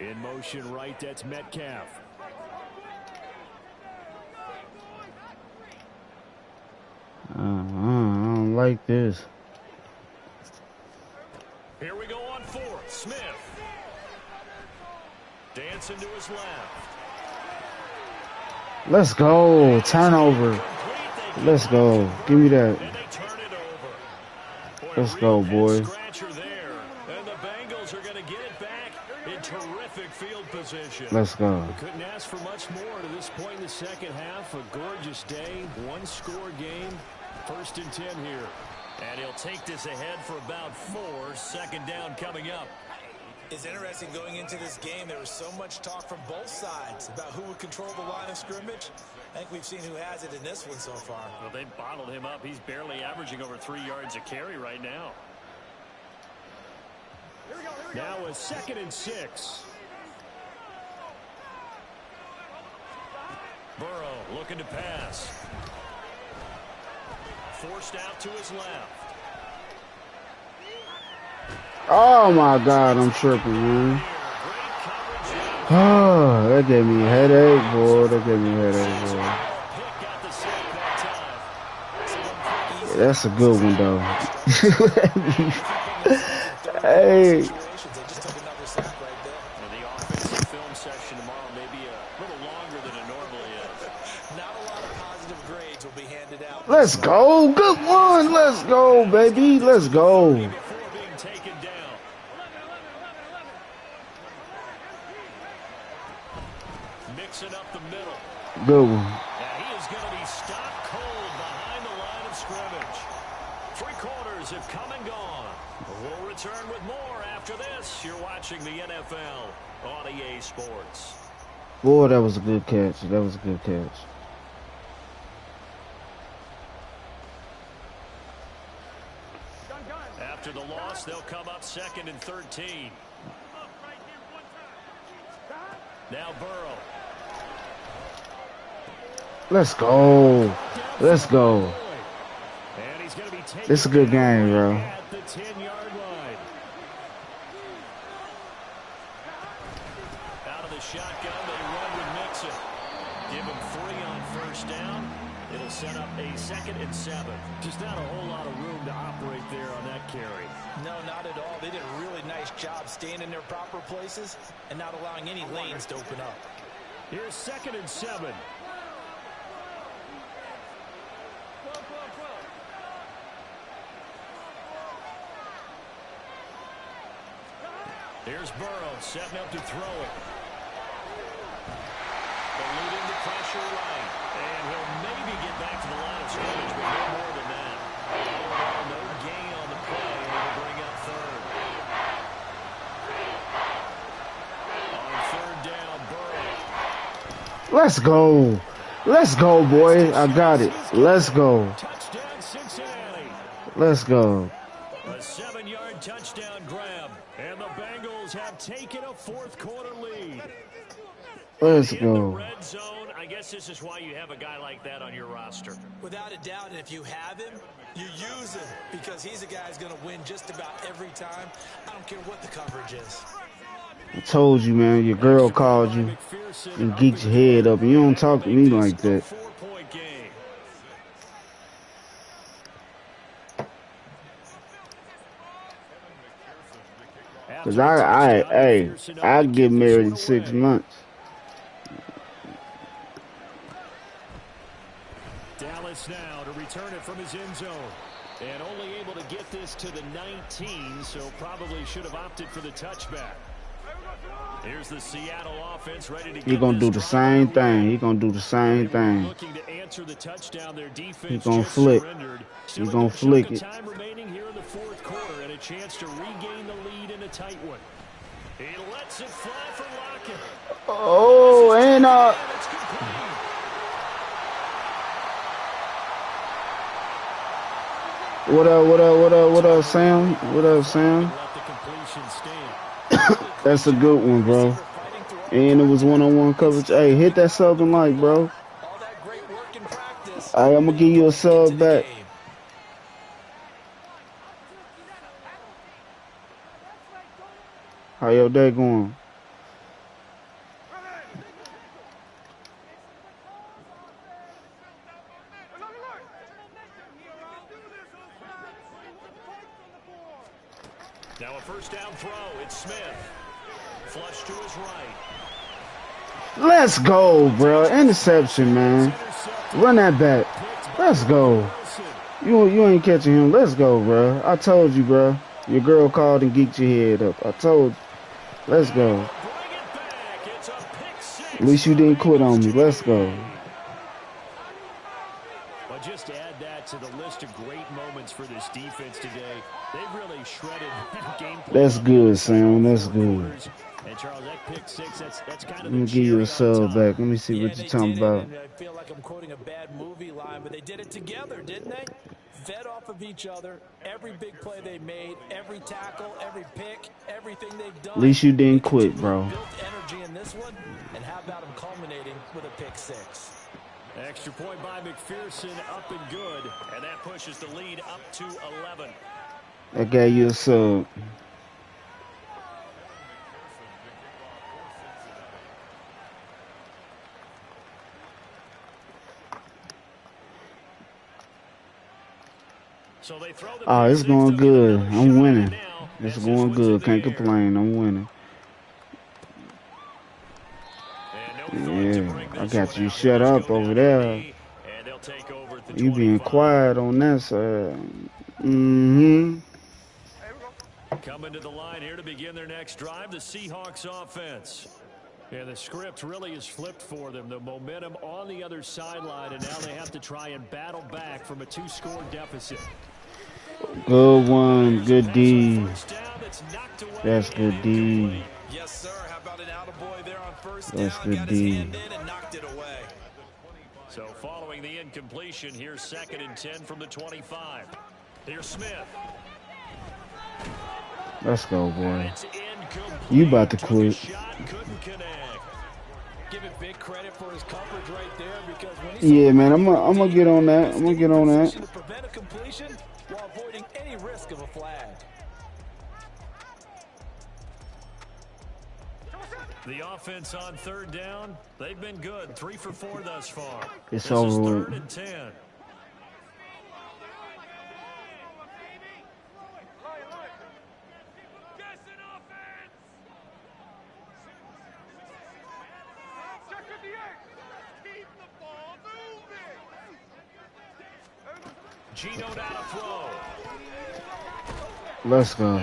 In motion right, that's Metcalf. I don't like this. Here we go on 4th. Smith. Dancing to his left. Let's go. Turnover. Let's go. Give me that. And they turn it over. Boy, Let's go, boy. Scratcher there. And the Bengals are going to get it back in terrific field position. Let's go. We couldn't ask for much more to this point in the second half. A gorgeous day, 1-score game. 1st and 10 here. And he'll take this ahead for about 4. 2nd down coming up. It's interesting going into this game. There was so much talk from both sides about who would control the line of scrimmage. I think we've seen who has it in this one so far. Well, they bottled him up. He's barely averaging over 3 yards a carry right now. Now a 2nd and 6. Burrow looking to pass. Forced out to his left. Oh my God, I'm tripping, man. Oh, that gave me a headache, boy. That gave me a headache, boy. Yeah, that's a good one, though. Hey. The offensive film section tomorrow may be a little longer than it normally is. Not a lot of positive grades will be handed out. Let's go. Good one. Let's go, baby. Let's go. Mixing up the middle. Good one. Now he is going to be stopped cold behind the line of scrimmage. 3 quarters have come and gone. We'll return with more after this. You're watching the NFL on EA Sports. Boy, that was a good catch. That was a good catch. After the loss, they'll come up 2nd and 13. Now Burrow. Let's go. Let's go. This is a good game, bro. At the 10-yard line. Out of the shotgun, they run with Mixon. Give him 3 on 1st down. It'll set up a 2nd and 7. Just not a whole lot of room to operate there on that carry. No, not at all. They did a really nice job staying in their proper places and not allowing any lanes to open up. Here's 2nd and 7. Here's Burrow setting up to throw it. Eluding the pressure right. And he'll maybe get back to the line of scrimmage, but no more than that. No gain on the play, and it'll bring up 3rd. On 3rd down, Burrow. Let's go. Let's go, boy. I got it. Let's go. Touchdown, Cincinnati. Let's go. A 7-yard touchdown grab. And the Bengals have taken a 4th quarter lead. Let's In the go. red zone, I guess this is why you have a guy like that on your roster. Without a doubt, and if you have him, you use him because he's a guy who's going to win just about every time. I don't care what the coverage is. I told you, man. Your girl called you and geeked your head up. And you don't talk to me like that. 4-point game. Cause I get married in 6 months. Dallas now to return it from his end zone. And only able to get this to the 19, so probably should have opted for the touchback. Here's the Seattle offense ready to He gonna do the same thing. He gonna do the same thing. Looking to answer the touchdown. Their defense He gonna flick. He gonna flick it. Time remaining here in the 4th quarter and a chance to regain the lead in a tight one. He lets it fly for Lockett. Oh, and what up, Sam? What up, Sam? Let the completion stand. That's a good one, bro. And it was one-on-one coverage. Hey, hit that sub and like, bro. All that great work in practice. All right, I'm gonna give you a sub back. How your day going? Now a 1st down throw. It's Smith. Flush to his right. Let's go, bro. Interception, man. Run that back. Let's go. You ain't catching him. Let's go, bro. I told you, bro. Your girl called and geeked your head up. I told you. Let's go. At least you didn't quit on me. Let's go. A just add that to the list of great moments for this defense today. They've really shredded that game plan. That's good, Sam. That's good. And Charles, that pick six, that's kind of Let me the give you a cherry on sub top. back. Let me see what you're talking about. And I feel like I'm quoting a bad movie line, but they did it together, didn't they? Fed off of each other. Every big play they made, every tackle, every pick, everything they've done. At least you didn't quit, bro. Built energy in this one, and how about them culminating with a pick six? Extra point by McPherson, up and good. And that pushes the lead up to 11. I gave you a sub. So they throw the Oh, it's going good. I'm winning. It's going good. Can't complain. I'm winning. Yeah, I got you shut up over there. You being quiet on that side. Coming to the line here to begin their next drive, the Seahawks offense. And the script really is flipped for them. The momentum on the other sideline, and now they have to try and battle back from a 2-score deficit. Good one. Good D. That's good D. Yes, sir. How about an attaboy there on first That's down? good Got his D. hand in and knocked it away. So following the incompletion, here's 2nd and 10 from the 25. Here's Smith. Let's go, boy. You about to quit. Give it big credit for his coverage right there, because when Yeah, man, I'm gonna get on that. I'm gonna get on that. to prevent a completion while avoiding any risk of a flag. The offense on 3rd down, they've been good. 3 for 4 thus far. It's This over is with. 3rd and 10. Gino down a throw. Let's go.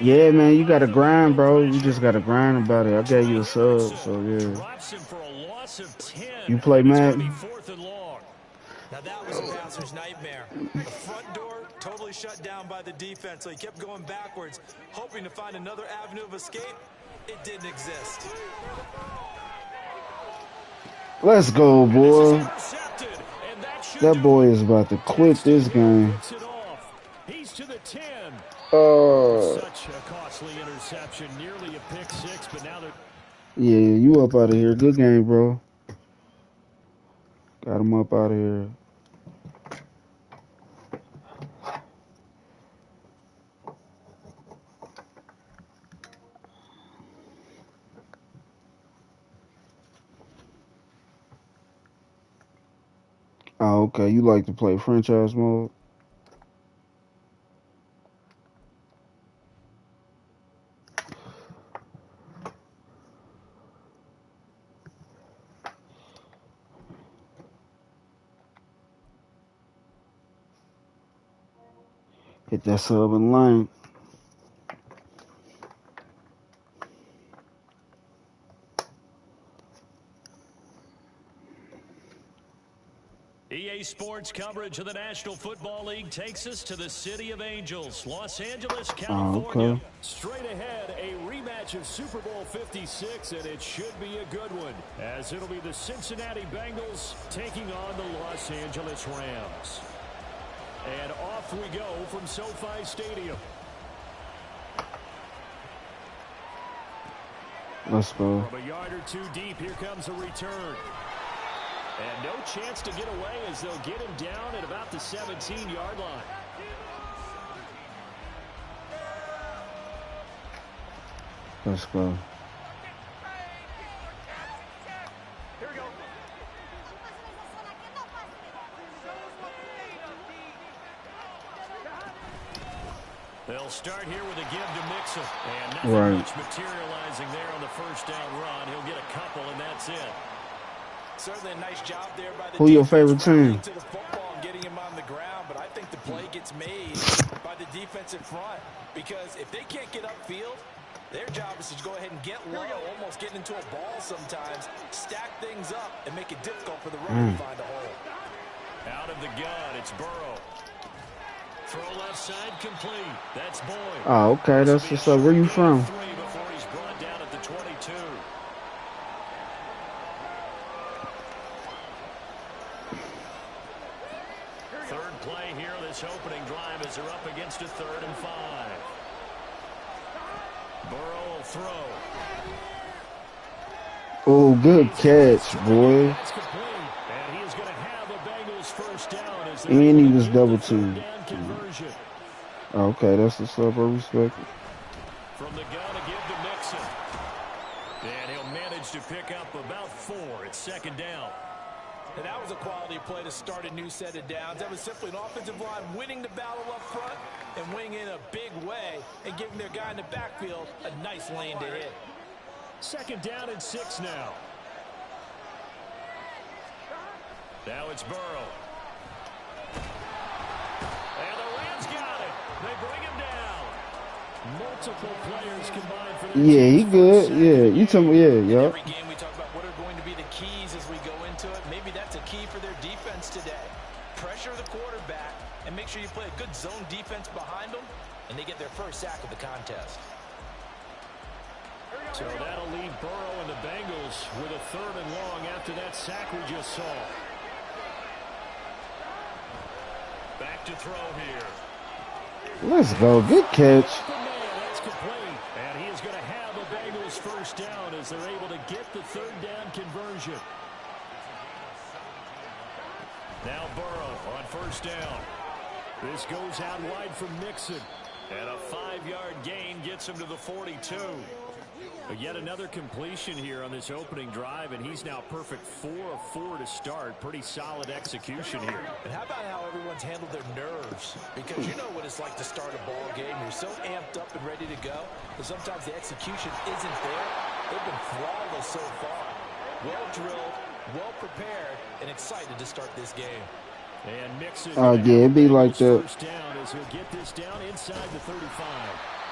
Yeah, man, you gotta grind, bro. You just gotta grind about it. I gave you a sub, so yeah. You play Madden? Now that was a bouncer's nightmare. The front door totally shut down by the defense, so he kept going backwards, hoping to find another avenue of escape. It didn't exist. Let's go, boy. That boy is about to quit this game. He's to the 10. Such a costly interception, nearly a pick six, but now they're... Yeah, you up out of here. Good game, bro. Got him up out of here. Oh, okay. You like to play franchise mode? Hit that sub and line. EA Sports coverage of the National Football League takes us to the City of Angels, Los Angeles, California. Okay. Straight ahead, a rematch of Super Bowl 56, and it should be a good one, as it'll be the Cincinnati Bengals taking on the Los Angeles Rams. And off we go from SoFi Stadium. Let's go. From a yard or two deep, here comes a return. And no chance to get away, as they'll get him down at about the 17-yard line. Let's go. Here we go. They'll start here with a give to Mixon. And nothing much materializing there on the first down run. He'll get a couple, and that's it. Certainly a nice job there by the Who your favorite team? to the football and getting him on the ground, but I think the play gets made by the defensive front, because if they can't get upfield, their job is to go ahead and get low, almost get into a ball sometimes, stack things up, and make it difficult for the runner to find a hole. Out of the gun, it's Burrow. Throw left side complete. That's Boyd. Oh, okay. That's what's up. Where you from? Before he's brought down at the 22. Third play here, this opening drive as they're up against a 3rd and 5. Burrow will throw. Oh, good catch, boy. That's complete. And he is going to have a Bengals first down as And he was double teamed. conversion. Okay, that's the stuff I respect. From the gun to give to Mixon. And he'll manage to pick up about 4. It's 2nd down. And that was a quality play to start a new set of downs. That was simply an offensive line winning the battle up front and winning in a big way and giving their guy in the backfield a nice lane to hit. 2nd down and 6 now. Now it's Burrow. And the Rams got it. They bring him down. Multiple players combined for their Yeah, he good. Yeah, you tell me. Yeah, yeah. Every game we talk about what are going to be the keys as we go into it. Maybe that's a key for their defense today. Pressure the quarterback and make sure you play a good zone defense behind them, and they get their first sack of the contest. So that'll leave Burrow and the Bengals with a 3rd and long after that sack we just saw. Back to throw here. Let's go. Good catch. That's complete. And he is going to have a Bengals first down as they're able to get the 3rd down conversion. Now Burrow on 1st down. This goes out wide from Mixon. And a 5-yard gain gets him to the 42. But yet another completion here on this opening drive, and he's now perfect 4 of 4 to start. Pretty solid execution here. And how about how everyone's handled their nerves? Because you know what it's like to start a ball game. You're so amped up and ready to go, but sometimes the execution isn't there. They've been flawless so far. Well drilled, well prepared, and excited to start this game. And Mixon. Yeah, it'd be like that. First down as he'll get this down inside the 35.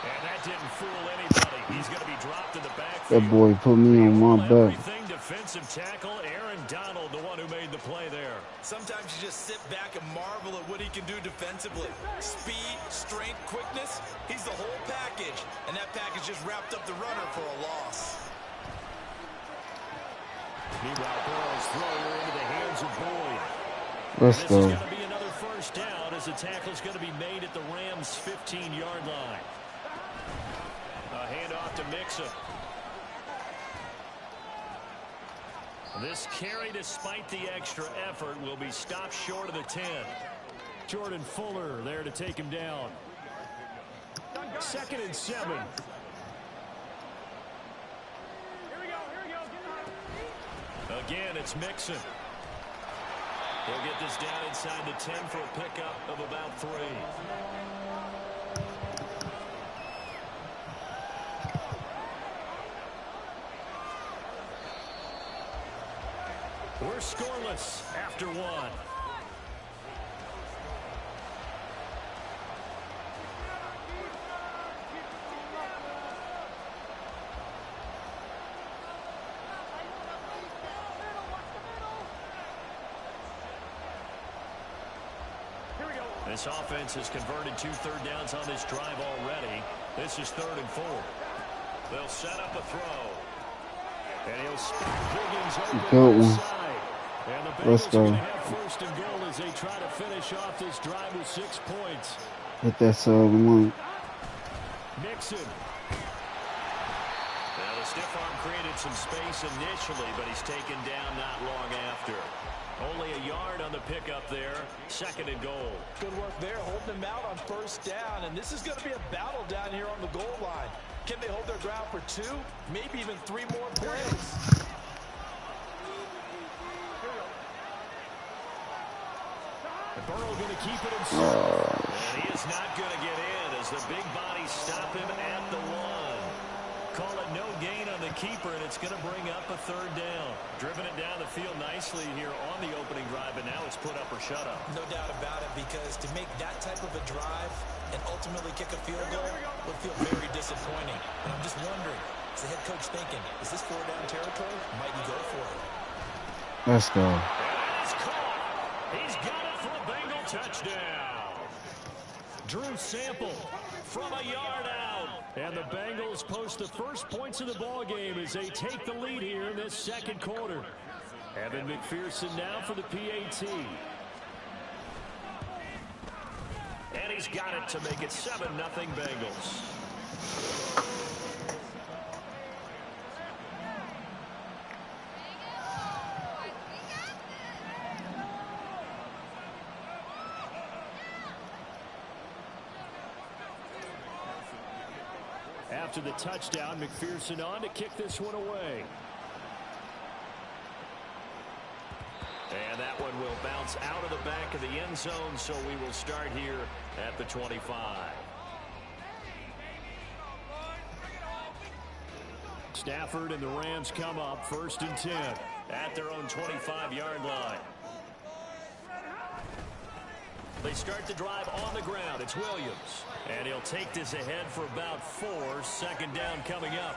And that didn't fool anybody. He's going to be dropped in the backfield. That boy put me on my back. Everything defensive tackle. Aaron Donald, the one who made the play there. Sometimes you just sit back and marvel at what he can do defensively. Speed, strength, quickness. He's the whole package. And that package just wrapped up the runner for a loss. Meanwhile, Burrow's throw into the hands of Boyd. Let's go. This is going to be another first down as the tackle is going to be made at the Rams' 15-yard line. A handoff to Mixon. This carry, despite the extra effort, will be stopped short of the 10. Jordan Fuller there to take him down. 2nd and 7. Again, it's Mixon. He'll get this down inside the 10 for a pickup of about 3. We're scoreless after 1. This offense has converted 2 third downs on this drive already. This is 3rd and 4. They'll set up a throw. And he'll spot Higgins open on the side. And the Bengals are going to have 1st and goal as they try to finish off this drive with 6 points. Hit that sub-1. Mixon. Now the stiff arm created some space initially, but he's taken down not long after. Only a yard on the pickup there. 2nd and goal. Good work there, holding them out on 1st down. And this is going to be a battle down here on the goal line. Can they hold their ground for 2, maybe even 3 more plays? And Burrow going to keep it himself. And he is not going to get in as the big bodies stop him at the 1. Call it no gain on the keeper, and it's going to bring up a 3rd down. Driven it down the field nicely here on the opening drive, and now it's put up or shut up. No doubt about it, because to make that type of a drive and ultimately kick a field goal would feel very disappointing. And I'm just wondering, is the head coach thinking, is this 4-down territory? Might he go for it? Let's go. And it's caught. He's got it. touchdown. Drew Sample from a yard out. And the Bengals post the first points of the ball game as they take the lead here in this second quarter. Evan McPherson now for the PAT. And he's got it to make it 7-0 Bengals. After the touchdown, McPherson on to kick this one away. And that one will bounce out of the back of the end zone, so we will start here at the 25. Stafford and the Rams come up 1st and 10 at their own 25-yard line. They start the drive on the ground. It's Williams. And he'll take this ahead for about 4. 2nd down coming up.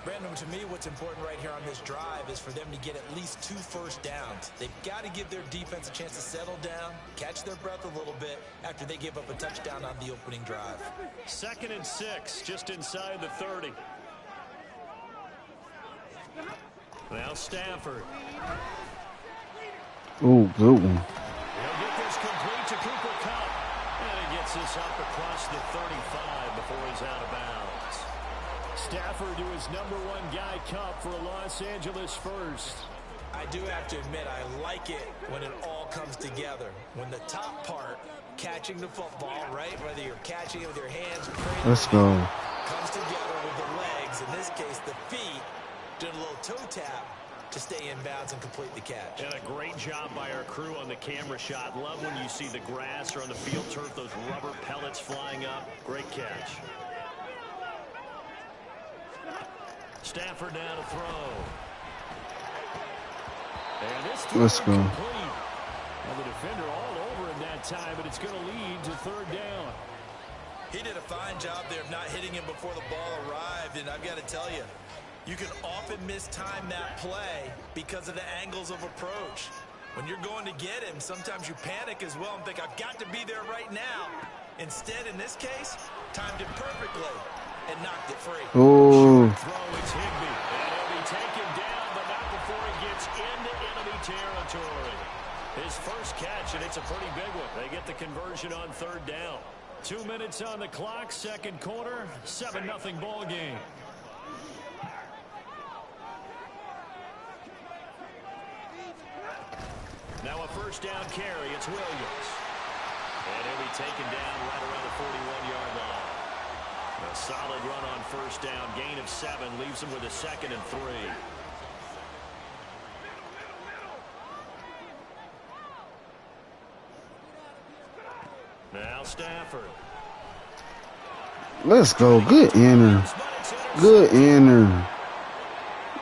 Brandon, to me, what's important right here on this drive is for them to get at least 2 first downs. They've got to give their defense a chance to settle down, catch their breath a little bit after they give up a touchdown on the opening drive. 2nd and 6, just inside the 30. Now Stafford. Ooh, good one. He'll get this complete to Cooper Kupp. And he gets this up across the 35 before he's out of bounds. Stafford to his #1 guy, Kupp, for a Los Angeles first. I do have to admit, I like it when it all comes together. When the top part, catching the football, right, whether you're catching it with your hands or let's go, comes together with the legs, in this case the feet, doing a little toe tap to stay in bounds and complete the catch. And a great job by our crew on the camera shot. Love when you see the grass or on the field turf, those rubber pellets flying up. Great catch. Stafford now to throw. And this let's go. Complete. Well, the defender all over in that time, but it's going to lead to 3rd down. He did a fine job there of not hitting him before the ball arrived, and I've got to tell you, you can often mistime that play because of the angles of approach. When you're going to get him, sometimes you panic as well and think, I've got to be there right now. Instead, in this case, timed it perfectly and knocked it free. Ooh. Throw, it's Higbee. And he'll be taken down, but not before he gets into enemy territory. His first catch, and it's a pretty big one. They get the conversion on 3rd down. 2 minutes on the clock, 2nd quarter, 7-0 ball game. Now a 1st down carry, it's Williams. And he'll be taken down right around the 41-yard line. A solid run on 1st down, gain of 7, leaves him with a 2nd and 3. Now Stafford. Let's go. Good inner. Good inner.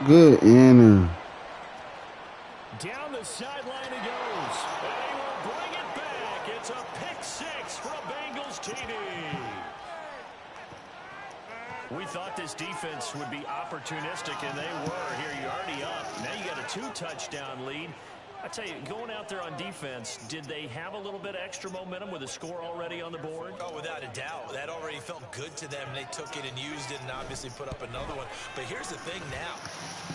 Good inner. Down the sideline he goes. And he will bring it back. It's a pick-6 for a Bengals TD. We thought this defense would be opportunistic, and they were. Here, you're already up. Now you got a 2-touchdown lead. I tell you, going out there on defense, did they have a little bit of extra momentum with a score already on the board? Oh, without a doubt. That already felt good to them. They took it and used it and obviously put up another one. But here's the thing now.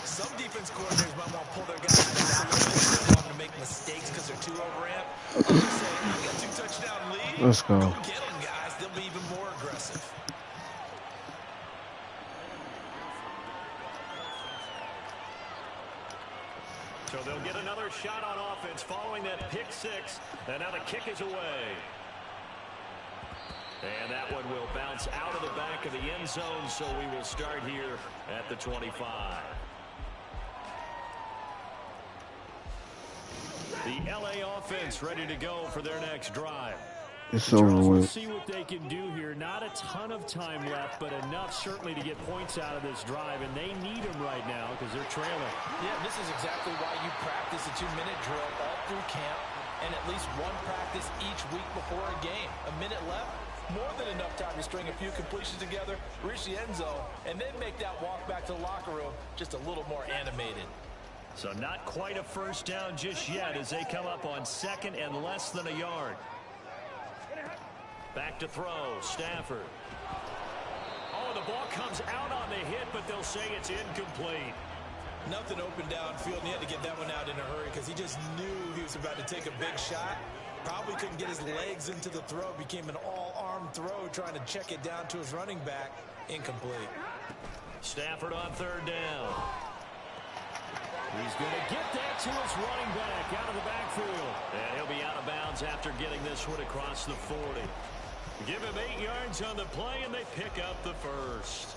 Some defense coordinators might want to pull their guys back a little bit. They don't want them to make mistakes because they're too overamped. I'll just say, you got 2-touchdown lead. Let's go. Go get them, guys. They'll be even more aggressive. So they'll get another shot on offense following that pick-6. And now the kick is away. And that one will bounce out of the back of the end zone, so we will start here at the 25. The LA offense ready to go for their next drive. It's over with. Let's see what they can do here. Not a ton of time left, but enough certainly to get points out of this drive, and they need them right now because they're trailing. Yeah, this is exactly why you practice a 2-minute drill all through camp and at least one practice each week before a game. A minute left, more than enough time to string a few completions together, reach the end zone, and then make that walk back to the locker room just a little more animated. So not quite a first down just yet as they come up on 2nd and less than a yard. Back to throw, Stafford. Oh, the ball comes out on the hit, but they'll say it's incomplete. Nothing open downfield, and he had to get that one out in a hurry because he just knew he was about to take a big shot. Probably couldn't get his legs into the throw. Became an all-arm throw trying to check it down to his running back. Incomplete. Stafford on 3rd down. He's going to get that to his running back out of the backfield. And he'll be out of bounds after getting this one across the 40. Give him 8 yards on the play, and they pick up the first.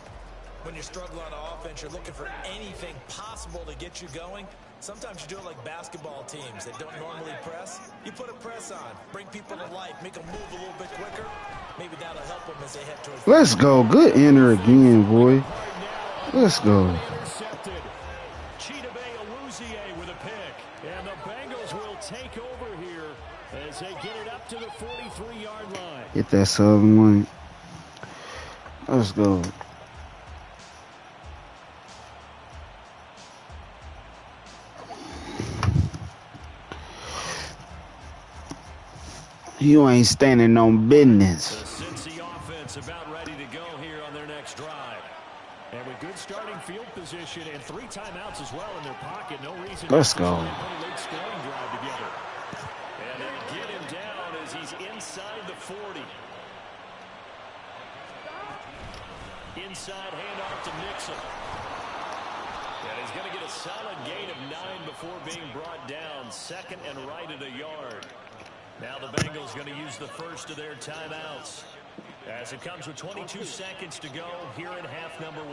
When you're struggling on offense, you're looking for anything possible to get you going. Sometimes you do it like basketball teams that don't normally press. You put a press on, bring people to life, make them move a little bit quicker. Maybe that'll help them as they head towards. Let's go. Good enter again, boy. Let's go. With a pick, and the Bengals will take over here as they get it up to the 43-yard line. Get that Southern money. Let's go. You ain't standing on business. The Cincy offense about ready to go here on their next drive. And with good starting field position and 3 timeouts as well in their pocket, no reason. Let's go. To put a late scoring drive together. And they get him down as he's inside the 40. Inside handoff to Nixon. And he's going to get a solid gain of 9 before being brought down. 2nd and right at a yard. Now the Bengals going to use the first of their timeouts. As it comes with 22 seconds to go here in half number 1.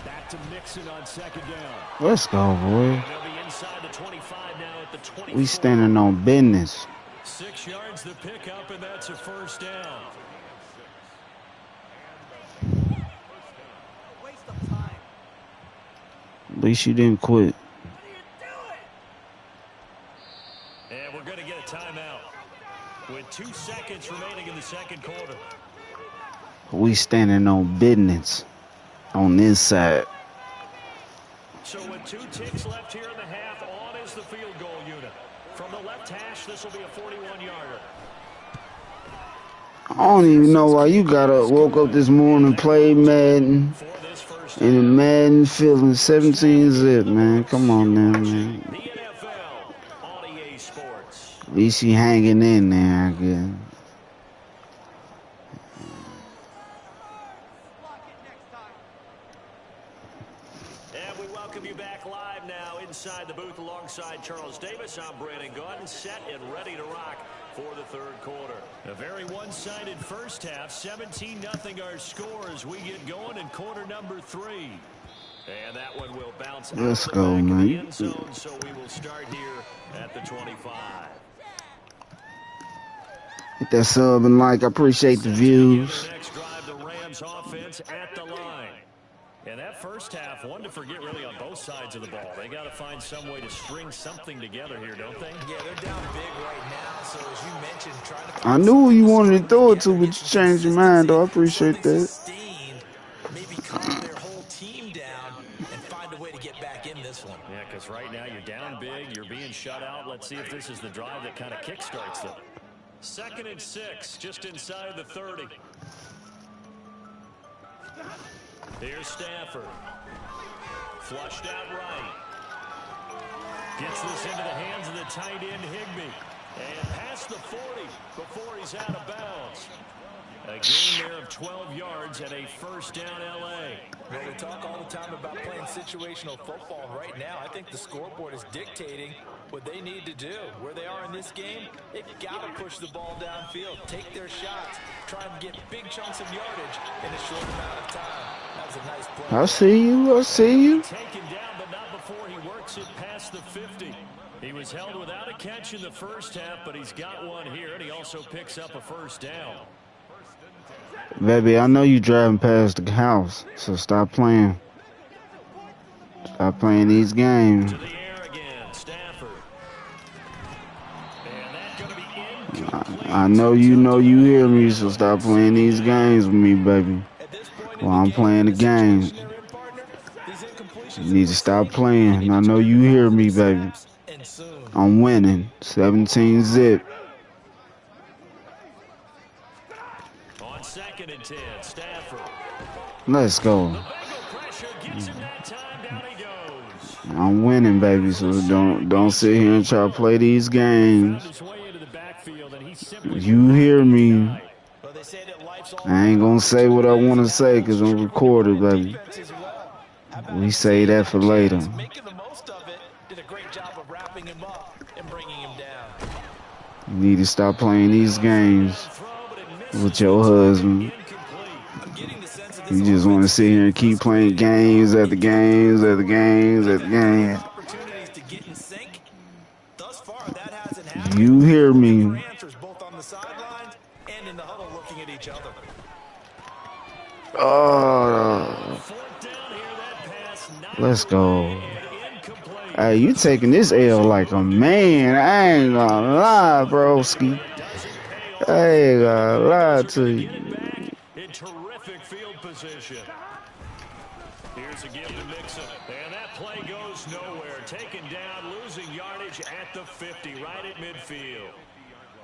Back to Nixon on 2nd down. Let's go, boy. They'll be inside the 25 now at the 24. We standing on business. 6 yards the pickup, and that's a first down. At least you didn't quit. And we're going to get a timeout with 2 seconds remaining in the 2nd quarter. We standing on business on this side. So with 2 ticks left here in the half, on is the field goal unit. From the left hash, this will be a 41-yarder. I don't even know why you woke up this morning, played Madden, and in Madden feeling 17-zip, man. Come on now, man. The NFL on EA Sports. At least you hanging in there, I guess. And we welcome you back live now inside the booth alongside Charles Davis. I'm Brandon Gordon, set and ready to rock for the 3rd quarter. A very one-sided first half, 17-0 our score as we get going in quarter number 3. And that one will bounce Let's out go, the back man. of the end zone, so we will start here at the 25. Hit that sub and like. I appreciate the views. Next drive, the Rams offense at the line. And that first half, one to forget really on both sides of the ball. They got to find some way to string something together here, don't they? Yeah, they're down big right now. So as you mentioned, trying to I knew who you wanted to throw it to, but you changed your mind, though. I appreciate that. Maybe calm their whole team down and find a way to get back in this one. Yeah, because right now you're down big, you're being shut out. Let's see if this is the drive that kind of kickstarts them. 2nd and 6, just inside the 30. Here's Stafford. Flushed out right. Gets this into the hands of the tight end, Higbee. And past the 40 before he's out of bounds. A gain there of 12 yards and a first down L.A. Well, we talk all the time about playing situational football. Right now, I think the scoreboard is dictating what they need to do. Where they are in this game, they've got to push the ball downfield, take their shots, try and get big chunks of yardage in a short amount of time. That was a nice play. I see you. I see you. Taken down, but not before he works it past the 50. He was held without a catch in the first half, but he's got one here, and he also picks up a first down. Baby, I know you driving past the house, so stop playing. Stop playing these games. To the air again, Stafford. And that's going to be incomplete. I know you hear me, so stop playing these games with me, baby. While I'm playing the game. You need to stop playing. I know you hear me, baby. I'm winning. 17 zip. On 2nd and 10, Stafford. Let's go. The Bengal pressure gets him that time. Down he goes. I'm winning, baby. So don't sit here and try to play these games. You hear me? I ain't gonna say what I want to say because I'm recorded, baby. We say that for later. You need to stop playing these games with your husband. You just want to sit here and keep playing games after games after games after games. You hear me? Oh, let's go. Hey, you taking this L like a man. I ain't gonna lie, broski. I ain't gonna lie to you. In terrific field position. Here's a give to Mixon. And that play goes nowhere. Taken down, losing yardage at the 50, right at midfield.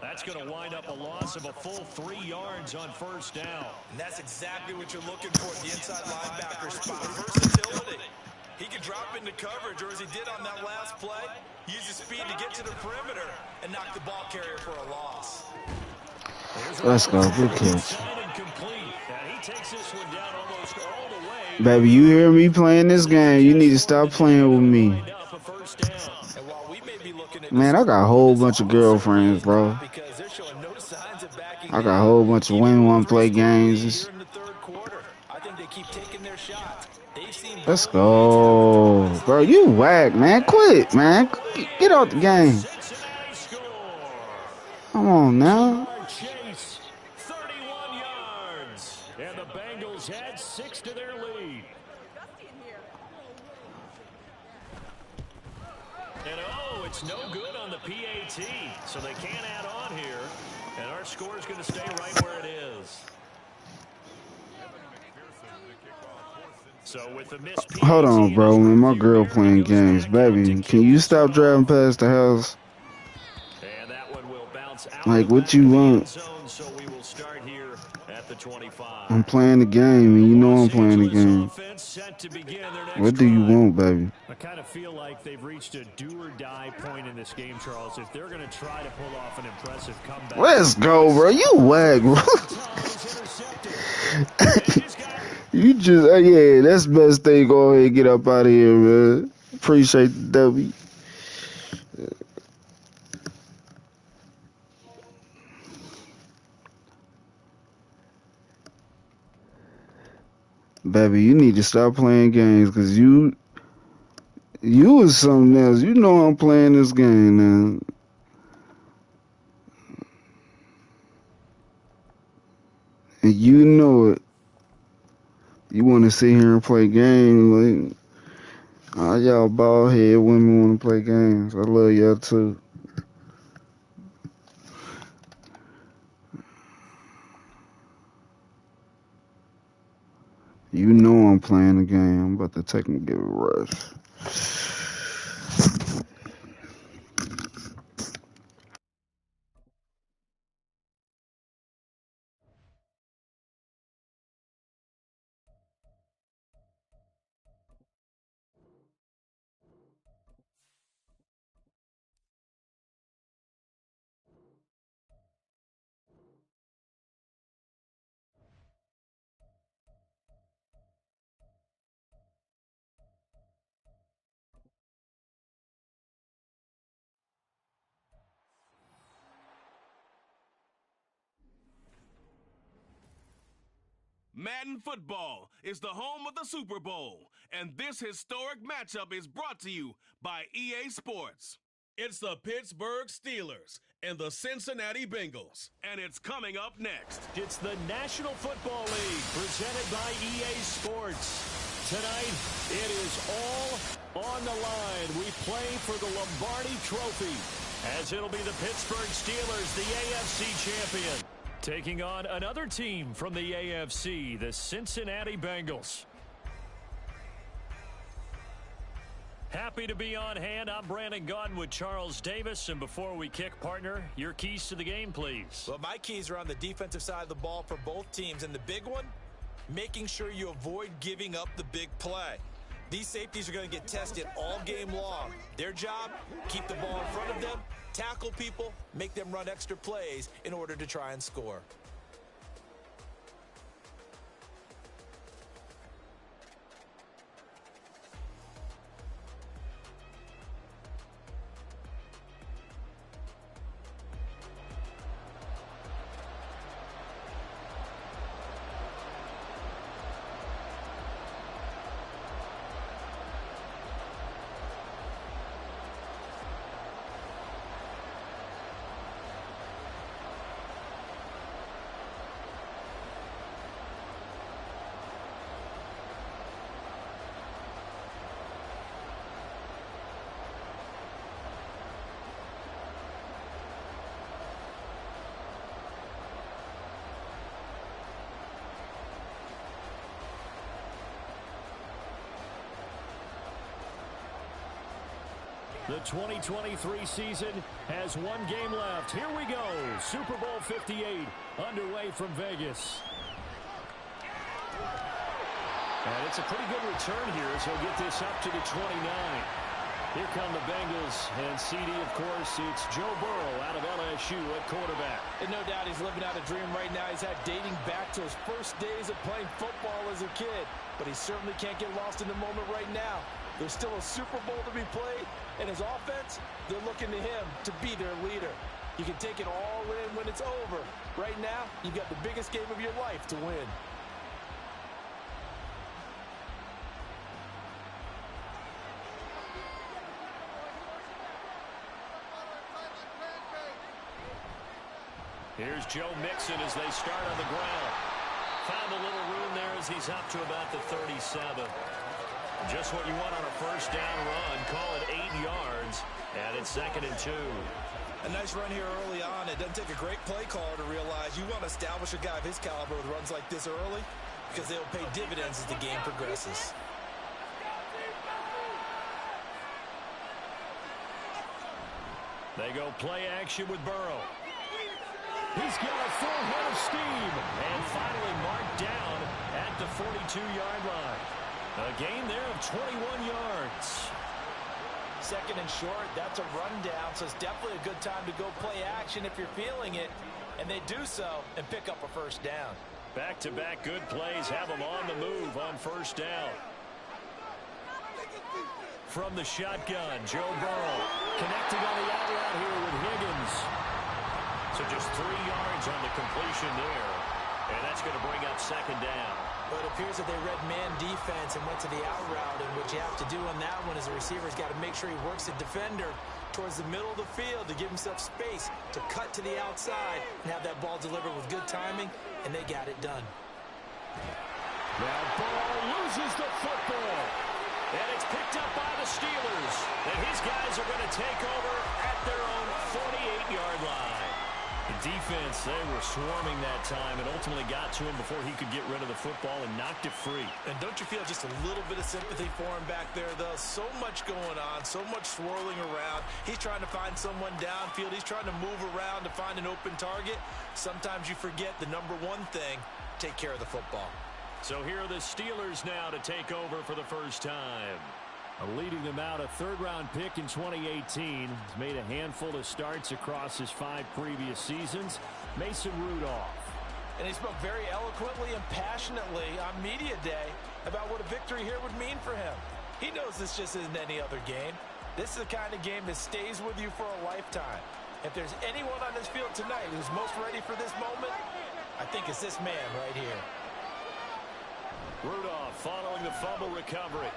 That's going to wind up a loss of a full 3 yards on first down. And that's exactly what you're looking for at the inside linebacker spot. Versatility. He can drop into coverage, or as he did on that last play, use his speed to get to the perimeter and knock the ball carrier for a loss. Let's go. Good catch. Baby, you hear me playing this game? You need to stop playing with me. Man, I got a whole bunch of girlfriends, bro. I got a whole bunch of women want to play games. Let's go. Bro, you whack, man. Quit, man. Get out the game. Come on now. 31 yards. And the Bengals add 6 to their lead. And it's no good on the PAT. So they can't add on here. And our score is going to stay right where it is. So with the missed PAT, hold on, bro. Man, my girl playing games. Baby, can you stop driving past the house? And that one will bounce out like, what you want? Zone, so we will start here at the 25. I'm playing the game, and you know I'm playing the game. What do you want, baby? I kind of feel like they've reached a do-or-die point in this game, Charles. If they're going to try to pull off an impressive comeback. Let's go, bro. You wag, bro. You just, yeah, that's the best thing. Go ahead and get up out of here, man. Appreciate the W. Baby, you need to stop playing games because you was something else. You know I'm playing this game now. And you know it. You want to sit here and play games. Like, all y'all bald head women want to play games. I love y'all too. You know I'm playing the game. I'm about to take and give it a rush. Madden football is the home of the Super Bowl, and this historic matchup is brought to you by EA Sports. It's the Pittsburgh Steelers and the Cincinnati Bengals, and it's coming up next. It's the National Football League presented by EA Sports. Tonight, it is all on the line. We play for the Lombardi Trophy, as it'll be the Pittsburgh Steelers, the AFC champion, taking on another team from the AFC, the Cincinnati Bengals. Happy to be on hand. I'm Brandon Gaudin with Charles Davis. And before we kick, partner, your keys to the game, please. Well, my keys are on the defensive side of the ball for both teams. And the big one, making sure you avoid giving up the big play. These safeties are going to get tested all game long. Their job, keep the ball in front of them, tackle people, make them run extra plays in order to try and score. The 2023 season has one game left. Here we go. Super Bowl 58 underway from Vegas. And it's a pretty good return here as he'll get this up to the 29. Here come the Bengals, and CD, of course, it's Joe Burrow out of LSU at quarterback. And no doubt he's living out a dream right now. He's had dating back to his first days of playing football as a kid. But he certainly can't get lost in the moment right now. There's still a Super Bowl to be played, and his offense, they're looking to him to be their leader. You can take it all in when it's over. Right now, you've got the biggest game of your life to win. Here's Joe Mixon as they start on the ground. Found a little room there as he's up to about the 37. Just what you want on a first down run. Call it 8 yards, and it's 2nd and 2. A nice run here early on. It doesn't take a great play caller to realize you want to establish a guy of his caliber with runs like this early because they'll pay dividends as the game progresses. They go play action with Burrow. He's got a full head of steam and finally marked down at the 42-yard line. A gain there of 21 yards. 2nd and short, that's a rundown, so it's definitely a good time to go play action if you're feeling it. And they do so and pick up a first down. Back-to-back good plays have them on the move on first down. From the shotgun, Joe Burrow connecting on the out route here with Higgins. So just 3 yards on the completion there. And that's going to bring up 2nd down. But it appears that they read man defense and went to the out route. And what you have to do on that one is the receiver's got to make sure he works the defender towards the middle of the field to give himself space to cut to the outside and have that ball delivered with good timing, and they got it done. Now Burrow loses the football. And it's picked up by the Steelers. And his guys are going to take over at their own 48-yard line. The defense, they were swarming that time and ultimately got to him before he could get rid of the football and knocked it free. And don't you feel just a little bit of sympathy for him back there, though? So much going on, so much swirling around. He's trying to find someone downfield. He's trying to move around to find an open target. Sometimes you forget the number one thing, take care of the football. So here are the Steelers now to take over for the first time. Leading them out, a third-round pick in 2018. He's made a handful of starts across his 5 previous seasons. Mason Rudolph. And he spoke very eloquently and passionately on media day about what a victory here would mean for him. He knows this just isn't any other game. This is the kind of game that stays with you for a lifetime. If there's anyone on this field tonight who's most ready for this moment, I think it's this man right here. Rudolph following the fumble recovery.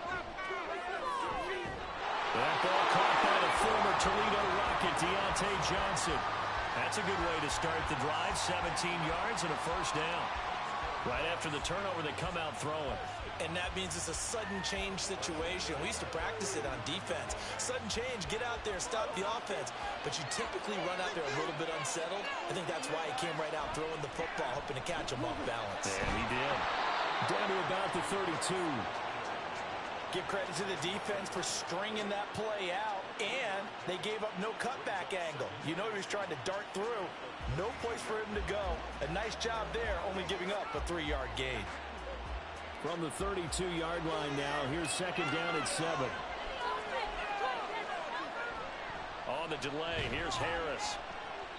That ball caught by the former Toledo Rocket, Deontay Johnson. That's a good way to start the drive. 17 yards and a first down. Right after the turnover, they come out throwing. And that means it's a sudden change situation. We used to practice it on defense. Sudden change, get out there, stop the offense. But you typically run out there a little bit unsettled. I think that's why he came right out throwing the football, hoping to catch him off balance. And he did. Down to about the 32. Give credit to the defense for stringing that play out, and they gave up no cutback angle. You know he was trying to dart through. No place for him to go. A nice job there, only giving up a 3-yard gain. From the 32-yard line now, here's second down at 7. On the delay, here's Harris.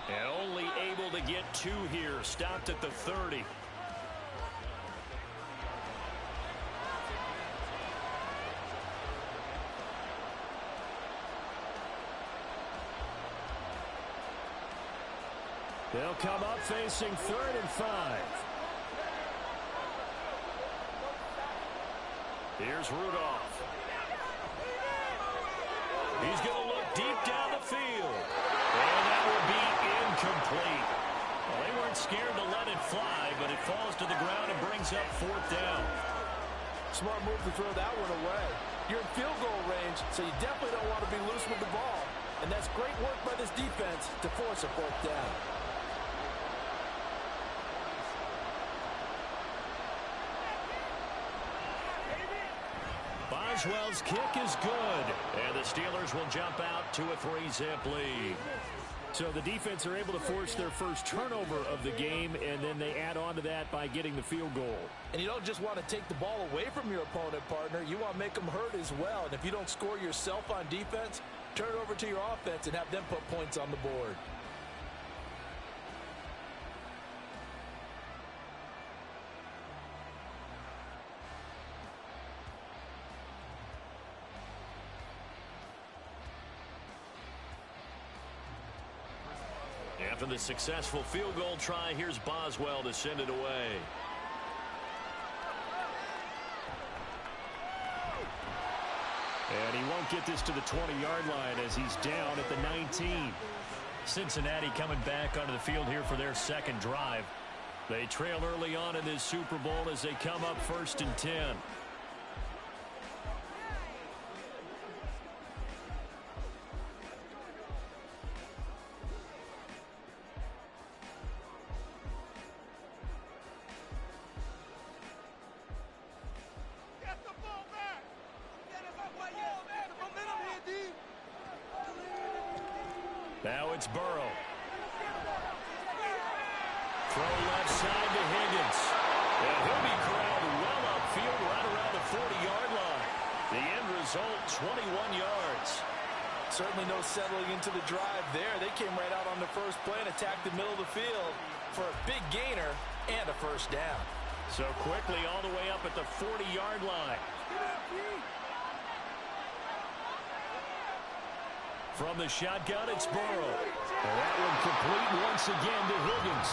And only able to get 2 here, stopped at the 30. They'll come up facing 3rd and 5. Here's Rudolph. He's going to look deep down the field. And that will be incomplete. Well, they weren't scared to let it fly, but it falls to the ground and brings up 4th down. Smart move to throw that one away. You're in field goal range, so you definitely don't want to be loose with the ball. And that's great work by this defense to force a 4th down. Boswell's kick is good, and the Steelers will jump out to a 3-zip lead. So the defense are able to force their first turnover of the game, and then they add on to that by getting the field goal. And you don't just want to take the ball away from your opponent, partner. You want to make them hurt as well. And if you don't score yourself on defense, turn it over to your offense and have them put points on the board. After the successful field goal try, here's Boswell to send it away. And he won't get this to the 20-yard line as he's down at the 19. Cincinnati coming back onto the field here for their second drive. They trail early on in this Super Bowl as they come up 1st and 10. Now it's Burrow. Throw left side to Higgins. And he'll be corralled well upfield right around the 40-yard line. The end result, 21 yards. Certainly no settling into the drive there. They came right out on the first play and attacked the middle of the field for a big gainer and a 1st down. So quickly all the way up at the 40-yard line. From the shotgun, it's Burrow. And that one complete once again to Higgins.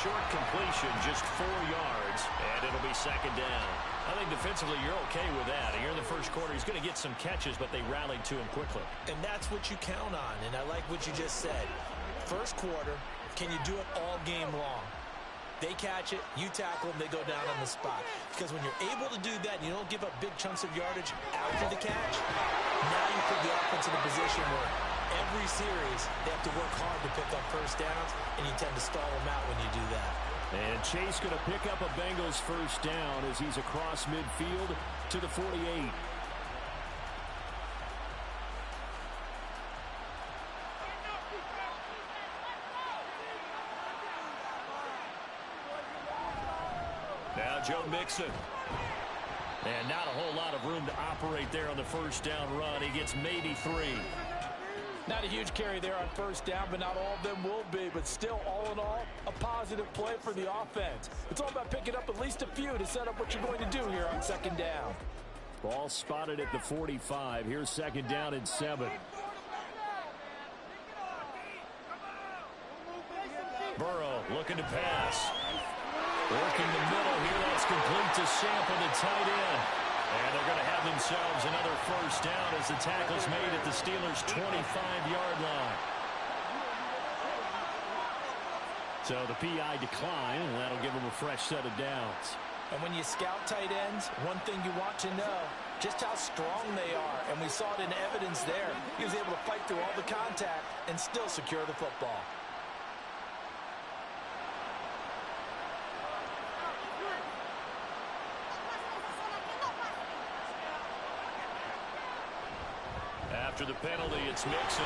Short completion, just 4 yards, and it'll be second down. I think defensively you're okay with that. Here in the first quarter, he's going to get some catches, but they rallied to him quickly. And that's what you count on, and I like what you just said. First quarter, can you do it all game long? They catch it, you tackle them, they go down on the spot. Because when you're able to do that, you don't give up big chunks of yardage after the catch, now you put the offense in a position where every series they have to work hard to pick up 1st downs, and you tend to stall them out when you do that. And Chase going to pick up a Bengals 1st down as he's across midfield to the 48. Now Joe Mixon. And not a whole lot of room to operate there on the 1st down run. He gets maybe 3. Not a huge carry there on 1st down, but not all of them will be. But still, all in all, a positive play for the offense. It's all about picking up at least a few to set up what you're going to do here on 2nd down. Ball spotted at the 45. Here's 2nd down and 7. Burrow looking to pass. Working the middle here. That's complete to Sample, the tight end. And they're going to have themselves another 1st down as the tackle's made at the Steelers' 25-yard line. So the PI decline, and that'll give them a fresh set of downs. And when you scout tight ends, one thing you want to know, just how strong they are. And we saw it in evidence there. He was able to fight through all the contact and still secure the football. After the penalty, it's Mixon.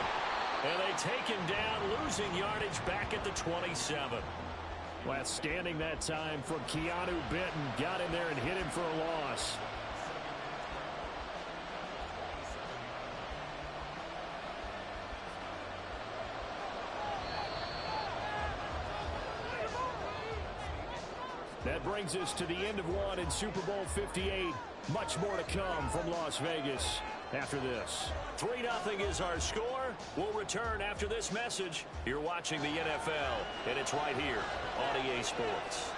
And they take him down, losing yardage back at the 27. Withstanding that time from Keanu Benton. Got in there and hit him for a loss. That brings us to the end of one in Super Bowl 58. Much more to come from Las Vegas after this. 3-0 is our score. We'll return after this message. You're watching the NFL, and it's right here on EA Sports.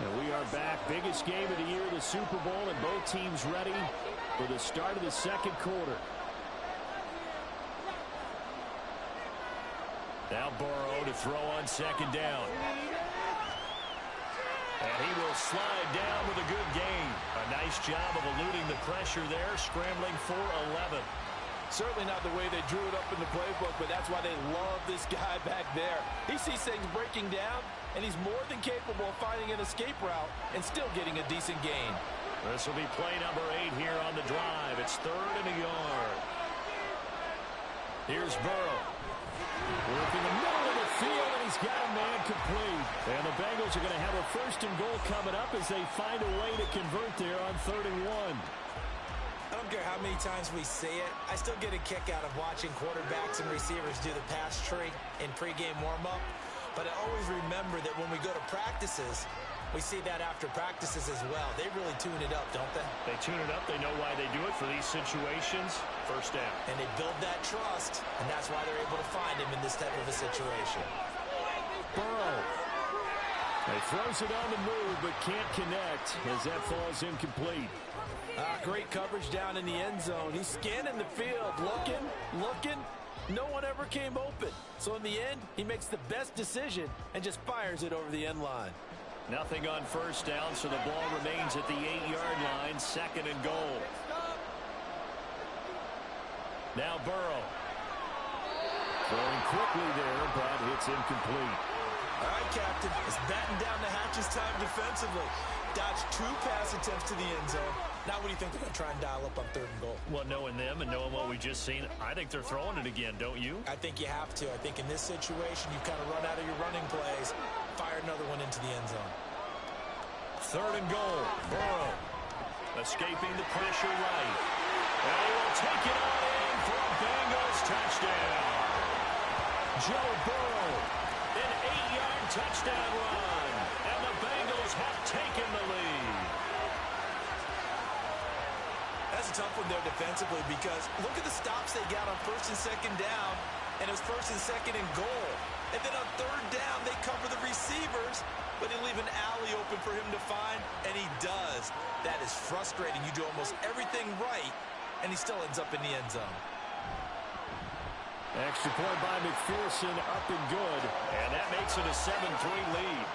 And we are back. Biggest game of the year, the Super Bowl, and both teams ready for the start of the second quarter. Now Burrow to throw on second down. And he will slide down with a good gain. A nice job of eluding the pressure there, scrambling for 11. Certainly not the way they drew it up in the playbook, but that's why they love this guy back there. He sees things breaking down, and he's more than capable of finding an escape route and still getting a decent gain. This will be play number 8 here on the drive. It's 3rd and a yard. Here's Burrow. Working the middle of the field, and he's got a man complete. And the Bengals are going to have a 1st and goal coming up as they find a way to convert there on 3rd and 1. I don't care how many times we say it, I still get a kick out of watching quarterbacks and receivers do the pass tree in pregame warm-up. But I always remember that when we go to practices, we see that after practices as well. They really tune it up, don't they? They tune it up. They know why they do it for these situations. 1st down. And they build that trust, and that's why they're able to find him in this type of a situation. Burrow. He throws it on the move, but can't connect as that falls incomplete. Great coverage down in the end zone. He's scanning the field, looking. No one ever came open. So in the end, he makes the best decision and just fires it over the end line. Nothing on 1st down, so the ball remains at the 8-yard line, 2nd and goal. Now Burrow. Throwing quickly there, but it's incomplete. All right, Captain. It's batten down the hatches time defensively. Dodged 2 pass attempts to the end zone. Now what do you think they're going to try and dial up on 3rd and goal? Well, knowing them and knowing what we just seen, I think they're throwing it again, don't you? I think you have to. I think in this situation, you've kind of run out of your running plays. Fire another one into the end zone. 3rd and goal. Burrow escaping the pressure right. And he will take it on in for a Bengals touchdown. Joe Burrow, an 8-yard touchdown run. And the Bengals have taken the lead. That's a tough one there defensively because look at the stops they got on 1st and 2nd down, and it was 1st and 2nd and goal. And then on 3rd down, they cover the receivers, but they leave an alley open for him to find, and he does. That is frustrating. You do almost everything right, and he still ends up in the end zone. Extra point by McPherson, up and good, and that makes it a 7-3 lead.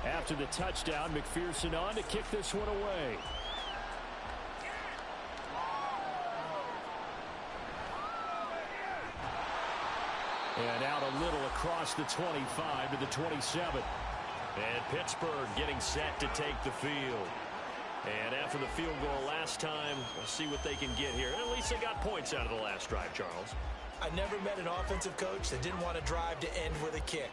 After the touchdown, McPherson on to kick this one away. And out a little across the 25 to the 27. And Pittsburgh getting set to take the field. And after the field goal last time, we'll see what they can get here. At least they got points out of the last drive, Charles. I never met an offensive coach that didn't want to drive to end with a kick.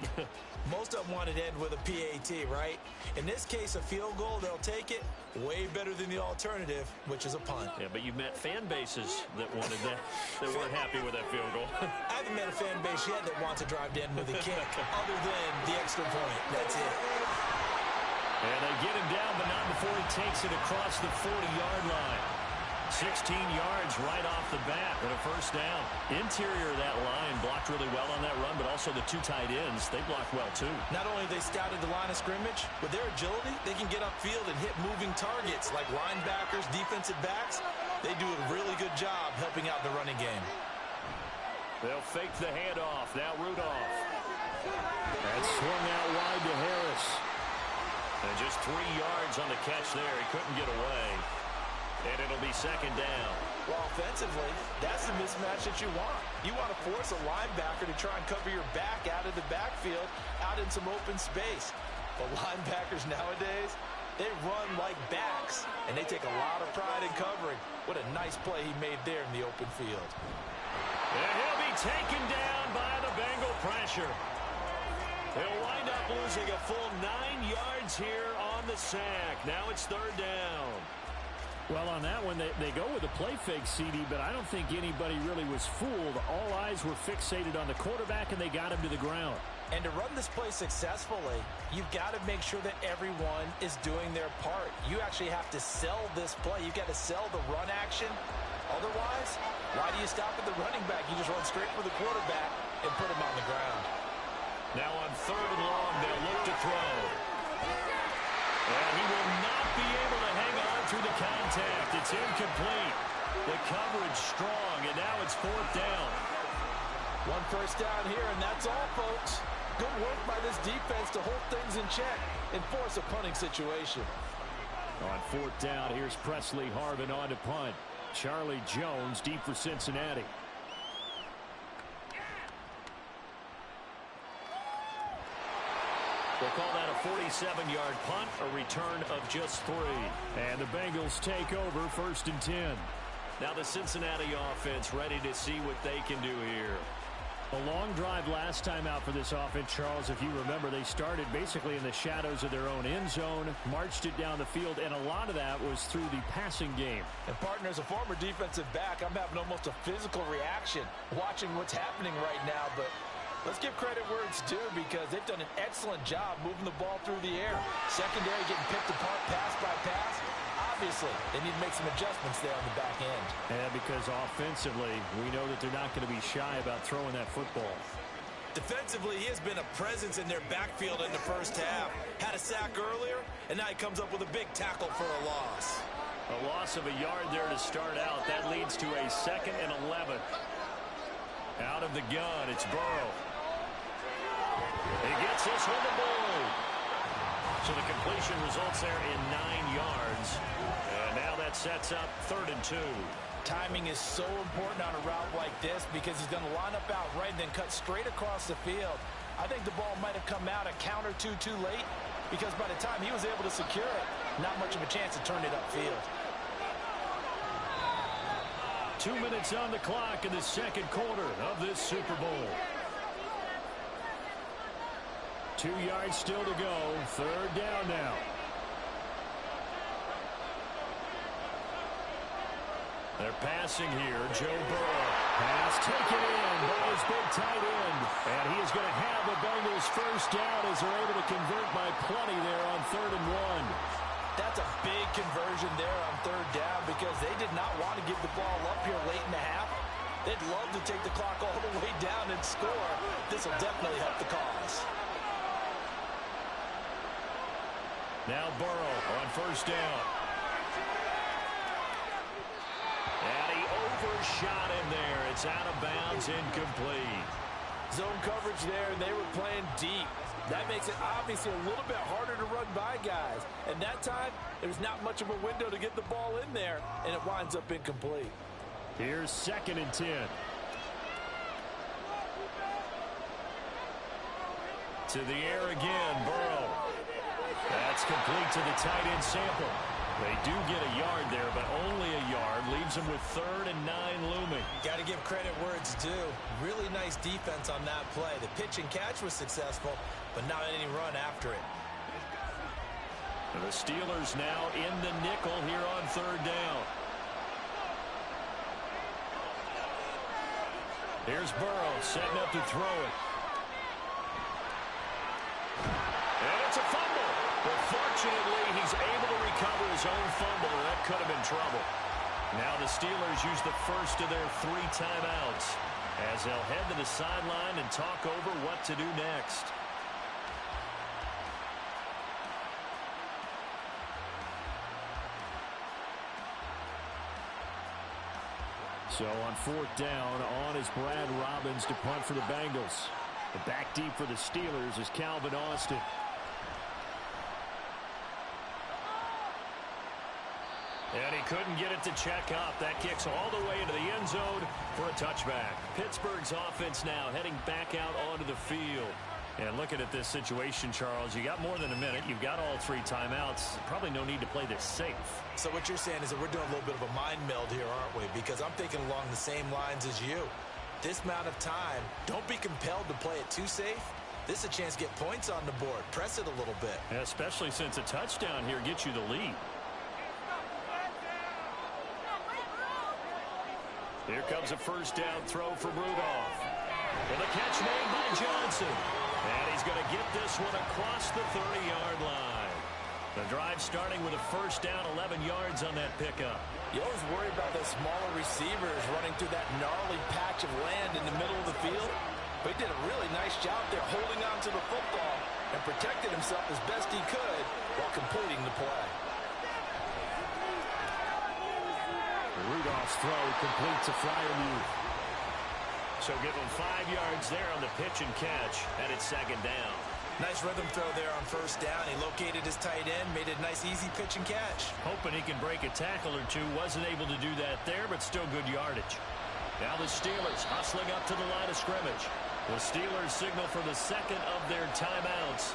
Most of them wanted to end with a PAT, right? In this case, a field goal, they'll take it. Way better than the alternative, which is a punt. Yeah, but you met fan bases that wanted that, that weren't happy with that field goal. I haven't met a fan base yet that wants to drive to end with a kick, other than the extra point. That's it. And they get him down, but not before he takes it across the 40-yard line. 16 yards right off the bat with a 1st down. Interior of that line blocked really well on that run, but also the 2 tight ends, they blocked well too. Not only have they scouted the line of scrimmage, with their agility, they can get upfield and hit moving targets like linebackers, defensive backs. They do a really good job helping out the running game. They'll fake the handoff. Now Rudolph. That's swung out wide to Harris. And just 3 yards on the catch there. He couldn't get away. And it'll be second down. Well, offensively, that's the mismatch that you want. You want to force a linebacker to try and cover your back out of the backfield, out in some open space. But linebackers nowadays, they run like backs, and they take a lot of pride in covering. What a nice play he made there in the open field. And he'll be taken down by the Bengal pressure. They'll wind up losing a full 9 yards here on the sack. Now it's third down. Well, on that one, they go with a play fake, CD, but I don't think anybody really was fooled. All eyes were fixated on the quarterback, and they got him to the ground. And to run this play successfully, you've got to make sure that everyone is doing their part. You actually have to sell this play. You've got to sell the run action. Otherwise, why do you stop at the running back? You just run straight for the quarterback and put him on the ground. Now on third and long, they'll look to throw. And he will not be able to hang on through the contact. It's incomplete. The coverage strong, and now it's fourth down. One first down here, and that's all, folks. Good work by this defense to hold things in check and force a punting situation. On fourth down, here's Presley Harvin on to punt. Charlie Jones deep for Cincinnati. We'll call that a 47-yard punt, a return of just 3. And the Bengals take over first and 10. Now the Cincinnati offense ready to see what they can do here. A long drive last time out for this offense, Charles. If you remember, they started basically in the shadows of their own end zone, marched it down the field, and a lot of that was through the passing game. And, partner, as a former defensive back, I'm having almost a physical reaction watching what's happening right now, but let's give credit where it's due because they've done an excellent job moving the ball through the air. Secondary getting picked apart pass by pass. Obviously, they need to make some adjustments there on the back end. And because offensively, we know that they're not going to be shy about throwing that football. Defensively, he has been a presence in their backfield in the first half. Had a sack earlier, and now he comes up with a big tackle for a loss. A loss of a yard there to start out. That leads to a 2nd and 11. Out of the gun, it's Burrow. He gets this one to Boyd. So the completion results there in 9 yards. And now that sets up 3rd and 2. Timing is so important on a route like this because he's going to line up out right and then cut straight across the field. I think the ball might have come out a count or two too late because by the time he was able to secure it, not much of a chance to turn it upfield. 2 minutes on the clock in the second quarter of this Super Bowl. 2 yards still to go. Third down now. They're passing here. Joe Burrow. Pass taken in by his big tight end. And he is going to have the Bengals first down as they're able to convert by plenty there on 3rd and 1. That's a big conversion there on 3rd down because they did not want to give the ball up here late in the half. They'd love to take the clock all the way down and score. This will definitely help the cause. Now Burrow on first down. And he overshot him there. It's out of bounds, incomplete. Zone coverage there, and they were playing deep. That makes it obviously a little bit harder to run by guys. And that time, there's not much of a window to get the ball in there, and it winds up incomplete. Here's 2nd and 10. To the air again, Burrow. That's complete to the tight end Sample. They do get a yard there, but only a yard. Leaves them with 3rd and 9 looming. Got to give credit where it's due. Really nice defense on that play. The pitch and catch was successful, but not any run after it. The Steelers now in the nickel here on 3rd down. Here's Burrow setting up to throw it. And it's a fumble. But fortunately, he's able to recover his own fumble, or that could have been trouble. Now the Steelers use the first of their 3 timeouts as they'll head to the sideline and talk over what to do next. So on 4th down, on is Brad Robbins to punt for the Bengals. The back deep for the Steelers is Calvin Austin. And he couldn't get it to check up. That kicks all the way into the end zone for a touchback. Pittsburgh's offense now heading back out onto the field. And looking at this situation, Charles, you got more than a minute. You've got all 3 timeouts. Probably no need to play this safe. So what you're saying is that we're doing a little bit of a mind meld here, aren't we? Because I'm thinking along the same lines as you. This amount of time, don't be compelled to play it too safe. This is a chance to get points on the board. Press it a little bit. Yeah, especially since a touchdown here gets you the lead. Here comes a 1st down throw from Rudolph. And the catch made by Johnson. And he's going to get this one across the 30-yard line. The drive starting with a 1st down, 11 yards on that pickup. You always worry about those smaller receivers running through that gnarly patch of land in the middle of the field. But he did a really nice job there holding on to the football and protected himself as best he could while completing the play. Rudolph's throw completes a Freiermuth. So give him 5 yards there on the pitch and catch, and it's 2nd down. Nice rhythm throw there on 1st down. He located his tight end, made it a nice, easy pitch and catch. Hoping he can break a tackle or two. Wasn't able to do that there, but still good yardage. Now the Steelers hustling up to the line of scrimmage. The Steelers signal for the 2nd of their timeouts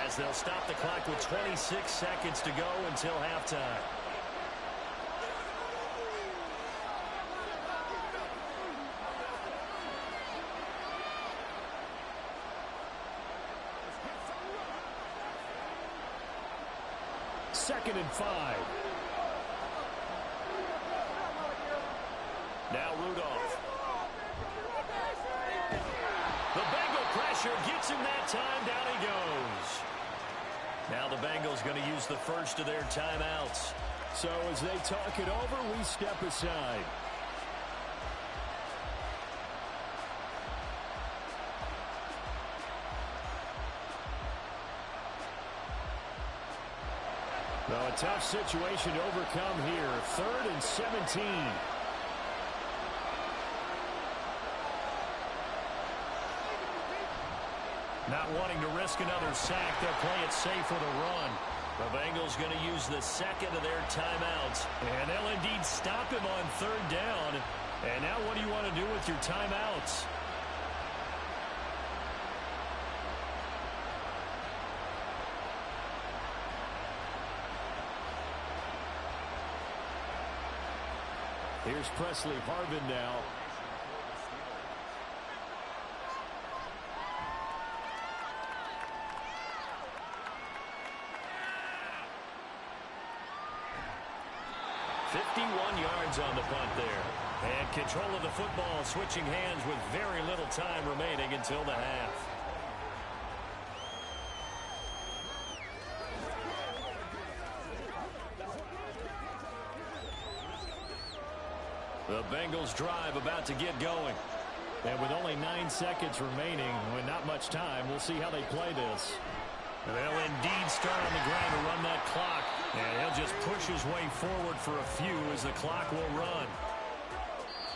as they'll stop the clock with 26 seconds to go until halftime. Second and 5. Now Rudolph. The Bengal pressure gets him that time. Down he goes. Now the Bengals going to use the 1st of their timeouts. So as they talk it over, we step aside. Well, a tough situation to overcome here. 3rd and 17. Not wanting to risk another sack, they'll play it safe with a run. The Bengals going to use the 2nd of their timeouts. And they'll indeed stop him on 3rd down. And now what do you want to do with your timeouts? Here's Presley Harvin now. Yards on the punt there. And control of the football, switching hands with very little time remaining until the half. The Bengals drive about to get going. And with only 9 seconds remaining, with not much time, we'll see how they play this. They'll indeed start on the ground to run that clock. And he'll just push his way forward for a few as the clock will run.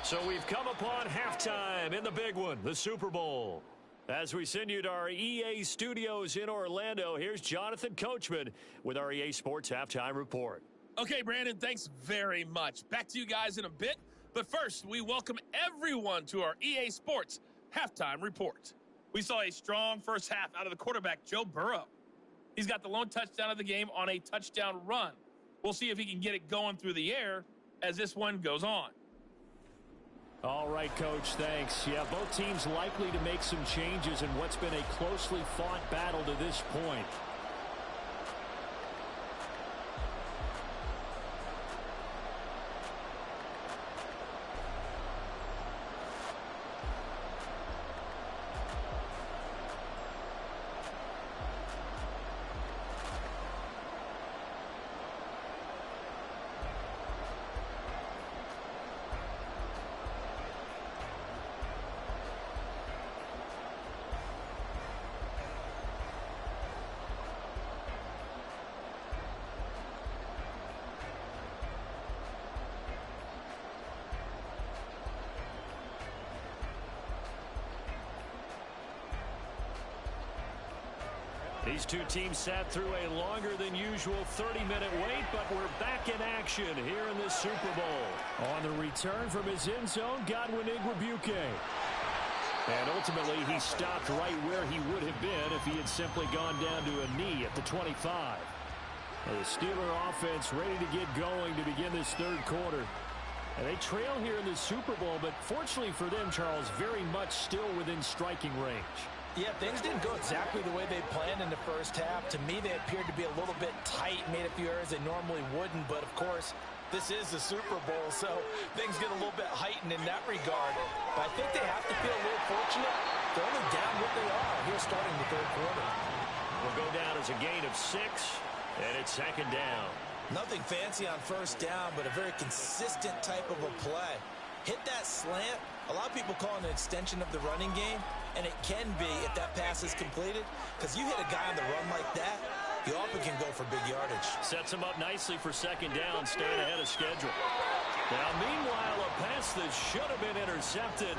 So we've come upon halftime in the big one, the Super Bowl. As we send you to our EA studios in Orlando, here's Jonathan Coachman with our EA Sports Halftime Report. Okay, Brandon, thanks very much. Back to you guys in a bit. But first, we welcome everyone to our EA Sports Halftime Report. We saw a strong first half out of the quarterback, Joe Burrow. He's got the lone touchdown of the game on a touchdown run. We'll see if he can get it going through the air as this one goes on. All right, Coach, thanks. Yeah, both teams likely to make some changes in what's been a closely fought battle to this point. These two teams sat through a longer than usual 30-minute wait, but we're back in action here in this Super Bowl. On the return from his end zone, Godwin Igwebuike. And ultimately, he stopped right where he would have been if he had simply gone down to a knee at the 25. The Steeler offense ready to get going to begin this third quarter. And they trail here in the Super Bowl, but fortunately for them, Charles, very much still within striking range. Yeah, things didn't go exactly the way they planned in the first half. To me, they appeared to be a little bit tight, made a few errors they normally wouldn't. But, of course, this is the Super Bowl, so things get a little bit heightened in that regard. But I think they have to feel a little fortunate. They're only down what they are here starting the third quarter. Will go down as a gain of 6, and it's second down. Nothing fancy on first down, but a very consistent type of a play. Hit that slant. A lot of people call it an extension of the running game, and it can be if that pass is completed, because you hit a guy on the run like that, you often can go for big yardage. Sets him up nicely for second down, staying ahead of schedule. Now, meanwhile, a pass that should have been intercepted,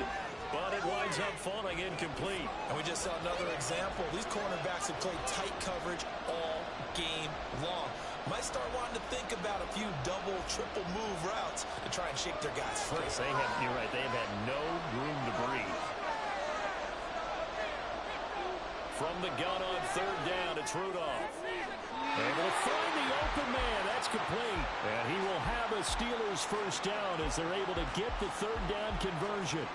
but it winds up falling incomplete. And we just saw another example. These cornerbacks have played tight coverage all game long. Might start wanting to think about a few double, triple move routes to try and shake their guys free. You're right, they have had no room to breathe. From the gun on third down, it's Rudolph. Able to find the open man. That's complete. And he will have a Steelers first down as they're able to get the third down conversion.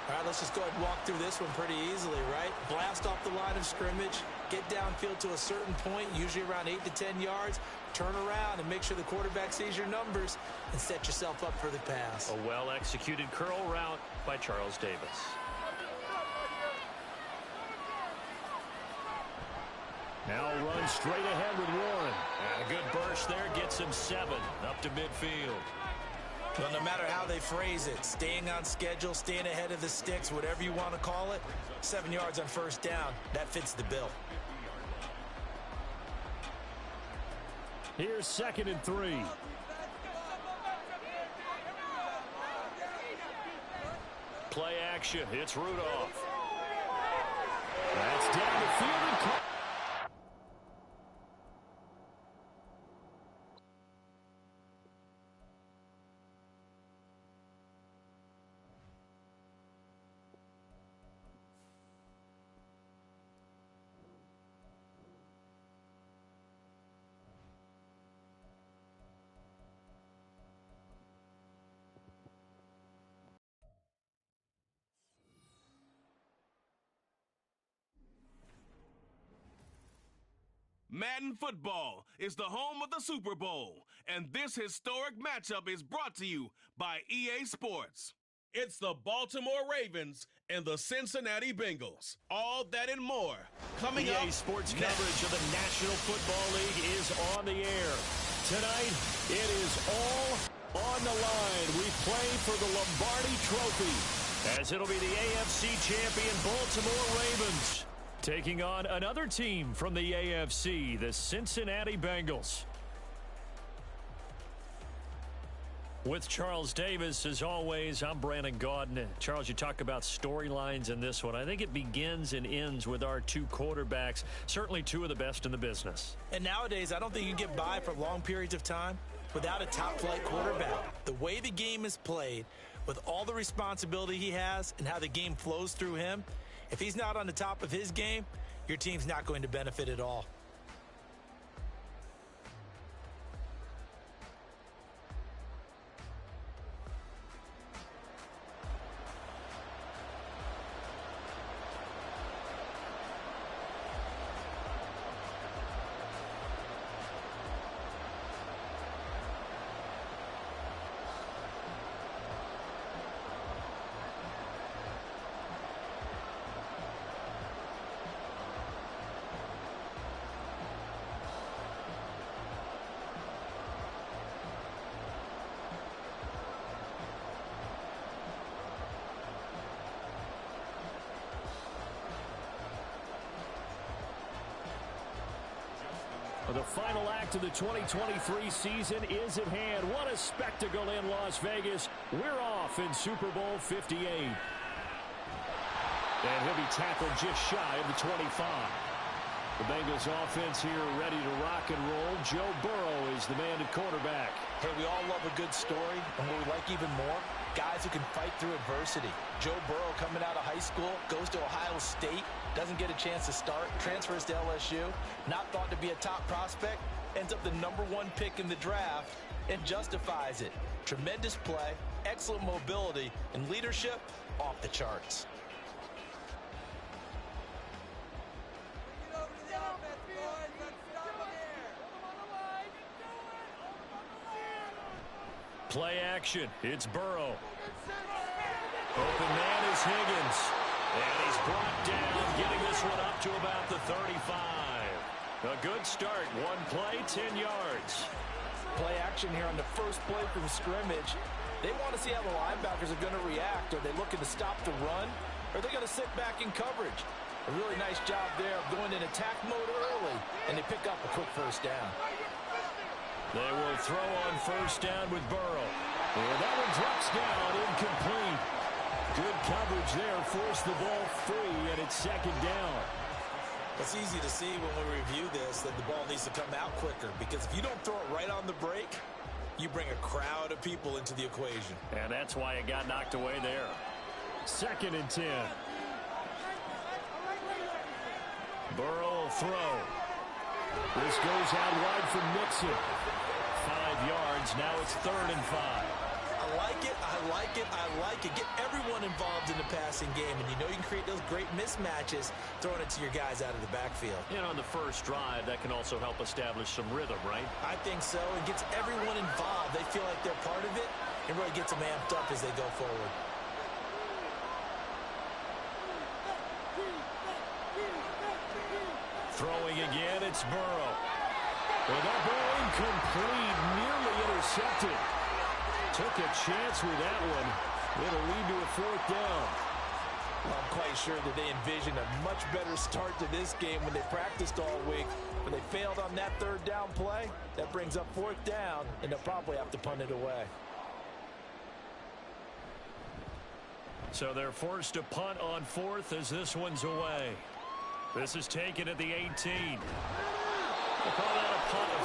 All right, let's just go ahead and walk through this one pretty easily, right? Blast off the line of scrimmage, get downfield to a certain point, usually around 8 to 10 yards, turn around and make sure the quarterback sees your numbers and set yourself up for the pass. A well-executed curl route by Charles Davis. Now run straight ahead with Warren. And a good burst there gets him 7 up to midfield. Well, no matter how they phrase it, staying on schedule, staying ahead of the sticks, whatever you want to call it, 7 yards on first down, that fits the bill. Here's 2nd and 3. Play action. It's Rudolph. That's down the field and caught. Madden football is the home of the Super Bowl, and this historic matchup is brought to you by EA Sports. It's the Baltimore Ravens and the Cincinnati Bengals. All that and more coming up. EA Sports coverage of the National Football League is on the air. Tonight, it is all on the line. We play for the Lombardi Trophy, as it'll be the AFC champion Baltimore Ravens taking on another team from the AFC, the Cincinnati Bengals. With Charles Davis, as always, I'm Brandon Gaudin. Charles, you talk about storylines in this one. I think it begins and ends with our two quarterbacks, certainly two of the best in the business. And nowadays, I don't think you can get by for long periods of time without a top-flight quarterback. The way the game is played, with all the responsibility he has and how the game flows through him, if he's not on the top of his game, your team's not going to benefit at all. The final act of the 2023 season is at hand. What a spectacle in Las Vegas. We're off in Super Bowl 58. And he'll be tackled just shy of the 25. The Bengals offense here ready to rock and roll. Joe Burrow is the man at quarterback. Hey, we all love a good story, and what we like even more, guys who can fight through adversity. Joe Burrow coming out of high school, goes to Ohio State, doesn't get a chance to start, transfers to LSU, not thought to be a top prospect, ends up the #1 pick in the draft, and justifies it. Tremendous play, excellent mobility, and leadership off the charts. Play action. It's Burrow. Open man is Higgins. And he's brought down, getting this one up to about the 35. A good start. One play, 10 yards. Play action here on the first play from scrimmage. They want to see how the linebackers are going to react. Are they looking to stop the run? Or are they going to sit back in coverage? A really nice job there of going in attack mode early. And they pick up a quick first down. They will throw on first down with Burrow. And that one drops down, incomplete. Good coverage there, forced the ball free, and it's second down. It's easy to see when we review this that the ball needs to come out quicker, because if you don't throw it right on the break, you bring a crowd of people into the equation. And that's why it got knocked away there. 2nd and 10. Burrow will throw. This goes out wide for Mixon. 5 yards. Now it's 3rd and 5. I like it. I like it. I like it. Get everyone involved in the passing game, and you know you can create those great mismatches throwing it to your guys out of the backfield. And on the first drive, that can also help establish some rhythm, right? I think so. It gets everyone involved. They feel like they're part of it. It really gets them amped up as they go forward. Throwing again, it's Burrow. And that ball incomplete, nearly intercepted. Took a chance with that one. It'll lead to a 4th down. Well, I'm quite sure that they envisioned a much better start to this game when they practiced all week. But they failed on that 3rd down play. That brings up 4th down, and they'll probably have to punt it away. So they're forced to punt on 4th as this one's away. This is taken at the 18. We'll call that a punt of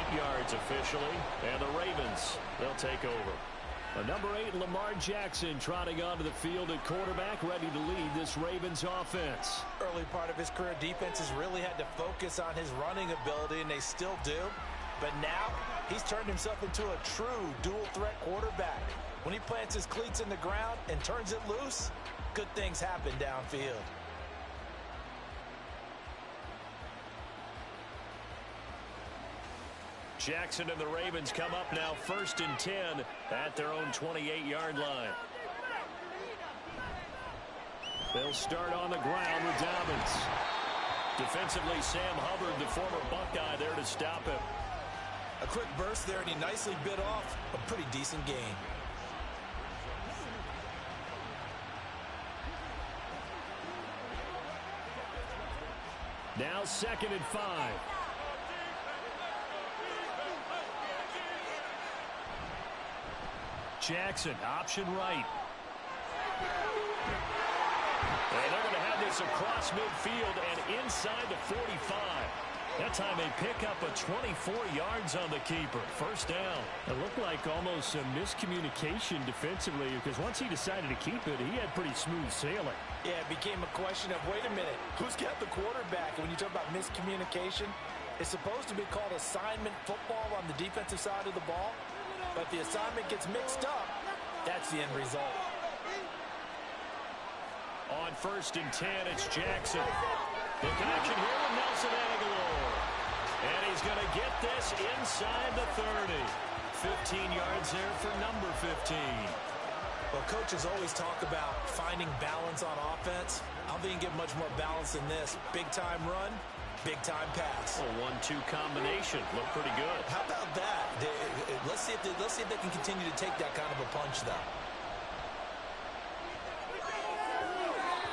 38 yards officially. And the Ravens, they'll take over. Number 8, Lamar Jackson, trotting onto the field at quarterback, ready to lead this Ravens offense. Early part of his career, defenses really had to focus on his running ability, and they still do. But now, he's turned himself into a true dual-threat quarterback. When he plants his cleats in the ground and turns it loose, good things happen downfield. Jackson and the Ravens come up now 1st and 10 at their own 28-yard line. They'll start on the ground with Dobbins. Defensively, Sam Hubbard, the former Buckeye, there to stop him. A quick burst there, and he nicely bit off a pretty decent gain. Now 2nd and 5. Jackson, option right. And they're going to have this across midfield and inside the 45. That time they pick up a 24 yards on the keeper. First down. It looked like almost a miscommunication defensively, because once he decided to keep it, he had pretty smooth sailing. Yeah, it became a question of, wait a minute, who's got the quarterback? And when you talk about miscommunication, it's supposed to be called assignment football on the defensive side of the ball. But if the assignment gets mixed up, that's the end result. On 1st and 10, it's Jackson. The connection here with Nelson Aguilar. And he's going to get this inside the 30. 15 yards there for number 15. Well, coaches always talk about finding balance on offense. I don't think you can get much more balance than this. Big-time run, big-time pass. A 1-2 combination. Looked pretty good. How about that? Let's see if they can continue to take that kind of a punch, though.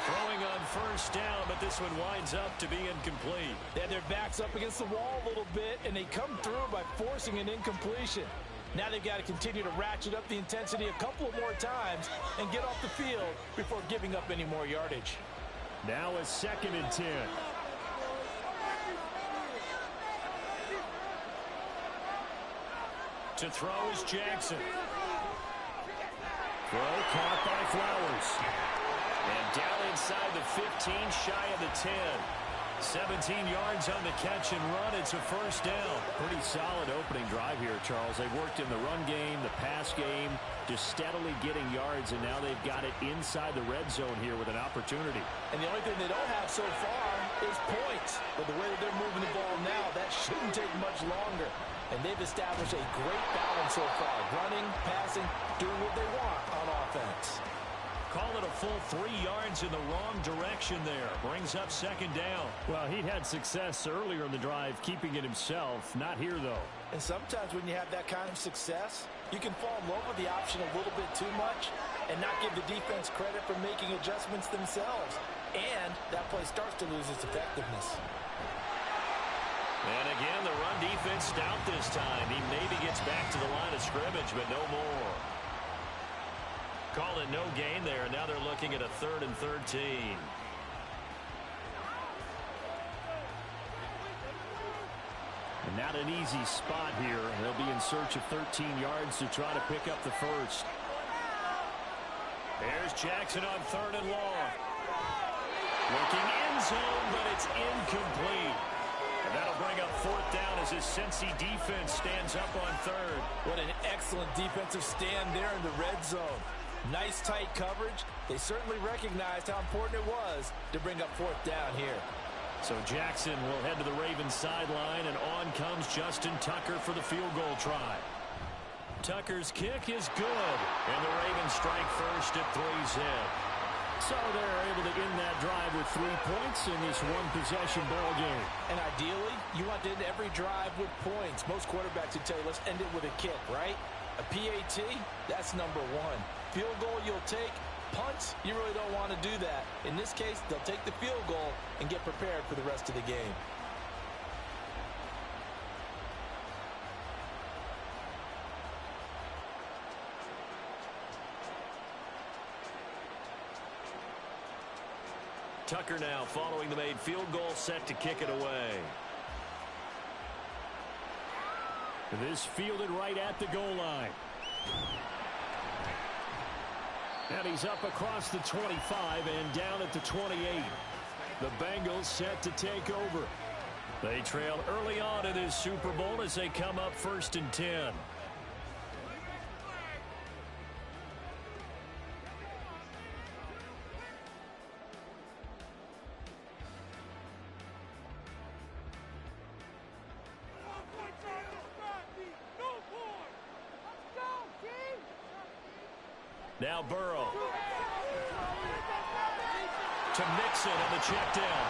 Throwing on first down, but this one winds up to be incomplete. They had their backs up against the wall a little bit, and they come through by forcing an incompletion. Now they've got to continue to ratchet up the intensity a couple more times and get off the field before giving up any more yardage. Now a 2nd and 10. To throw is Jackson. Throw caught by Flowers. And down inside the 15, shy of the 10. 17 yards on the catch and run. It's a first down. Pretty solid opening drive here, Charles. They worked in the run game, the pass game, just steadily getting yards, and now they've got it inside the red zone here with an opportunity. And the only thing they don't have so far is points. But the way that they're moving the ball now, that shouldn't take much longer. And they've established a great balance so far. Running, passing, doing what they want on offense. Call it a full 3 yards in the wrong direction there. Brings up second down. Well, he'd had success earlier in the drive keeping it himself. Not here, though. And sometimes when you have that kind of success, you can fall in love with the option a little bit too much and not give the defense credit for making adjustments themselves. And that play starts to lose its effectiveness. And again, the run defense stout this time. He maybe gets back to the line of scrimmage, but no more. Call it no gain there. Now they're looking at a 3rd and 13. And not an easy spot here. They'll be in search of 13 yards to try to pick up the first. There's Jackson on 3rd and long. Looking end zone, but it's incomplete. And that'll bring up 4th down as his Cincy defense stands up on 3rd. What an excellent defensive stand there in the red zone. Nice tight coverage. They certainly recognized how important it was to bring up 4th down here. So Jackson will head to the Ravens sideline, and on comes Justin Tucker for the field goal try. Tucker's kick is good, and the Ravens strike first at 3 zip. So they're able to end that drive with 3 points in this one-possession ball game. And ideally, you want to end every drive with points. Most quarterbacks would tell you, let's end it with a kick, right? A PAT, that's number 1. Field goal you'll take. Punts, you really don't want to do that. In this case, they'll take the field goal and get prepared for the rest of the game. Tucker now following the made field goal, set to kick it away. This fielded right at the goal line. And he's up across the 25 and down at the 28. The Bengals set to take over. They trail early on in this Super Bowl as they come up 1st and 10. Now Burrow. To Mixon on the check down.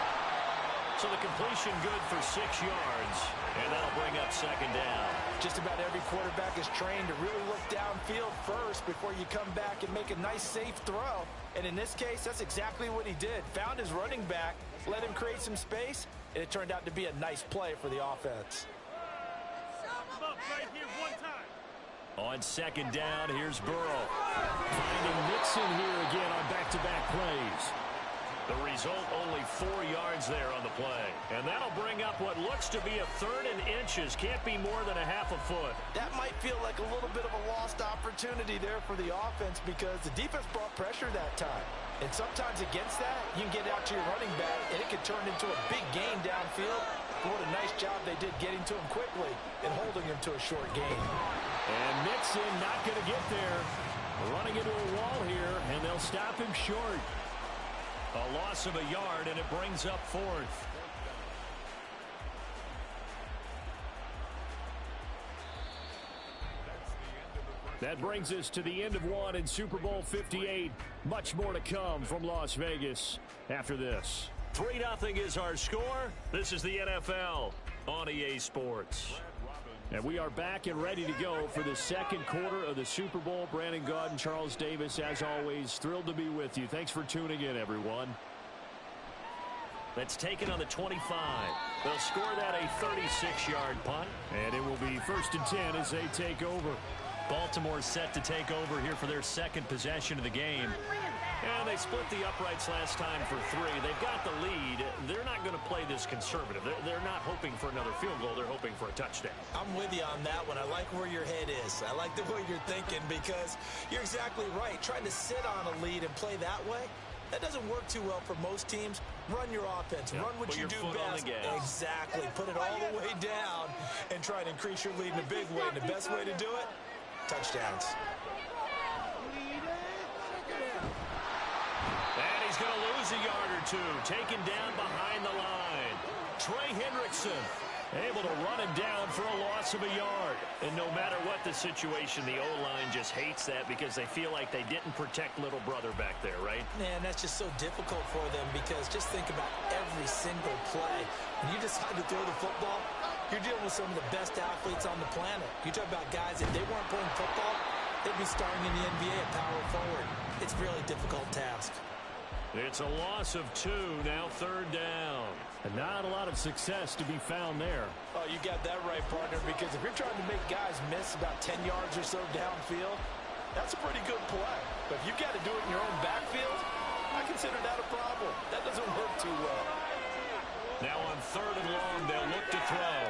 So the completion good for 6 yards. And that'll bring up second down. Just about every quarterback is trained to really look downfield first before you come back and make a nice, safe throw. And in this case, that's exactly what he did. Found his running back, let him create some space, and it turned out to be a nice play for the offense. Right here, one time. On second down, here's Burrow. Finding Mixon here again on back-to-back plays. The result, only 4 yards there on the play. And that'll bring up what looks to be a 3rd and inches. Can't be more than a half a foot. That might feel like a little bit of a lost opportunity there for the offense because the defense brought pressure that time. And sometimes against that, you can get out to your running back, and it can turn into a big gain downfield. What a nice job they did getting to him quickly and holding him to a short gain. And Mixon not going to get there. Running into a wall here, and they'll stop him short. A loss of a yard, and it brings up 4th. That brings us to the end of one in Super Bowl 58. Much more to come from Las Vegas after this. 3-0 is our score. This is the NFL on EA Sports. And we are back and ready to go for the second quarter of the Super Bowl. Brandon Gaud and Charles Davis, as always, thrilled to be with you. Thanks for tuning in, everyone. That's taken on the 25. They'll score that a 36-yard punt. And it will be 1st and 10 as they take over. Baltimore set to take over here for their second possession of the game. And they split the uprights last time for 3. They've got the lead. They're not going to play this conservative. They're not hoping for another field goal. They're hoping for a touchdown. I'm with you on that one. I like where your head is. I like the way you're thinking because you're exactly right. Trying to sit on a lead and play that way, that doesn't work too well for most teams. Run your offense. Run what you do best. Exactly. Put it all the way down and try and increase your lead in a big way. And the best way to do it, touchdowns. And he's going to lose a yard or two. Taken down behind the line. Trey Hendrickson able to run him down for a loss of a yard. And no matter what the situation, the O-line just hates that because they feel like they didn't protect little brother back there, right? Man, that's just so difficult for them because just think about every single play. When you decide to throw the football, you're dealing with some of the best athletes on the planet. You talk about guys, if they weren't playing football, they'd be starting in the NBA at power forward. It's a really difficult task. It's a loss of 2, now 3rd down. And not a lot of success to be found there. Oh, you got that right, partner, because if you're trying to make guys miss about 10 yards or so downfield, that's a pretty good play. But if you've got to do it in your own backfield, I consider that a problem. That doesn't work too well. Now on 3rd and long, they'll look to throw.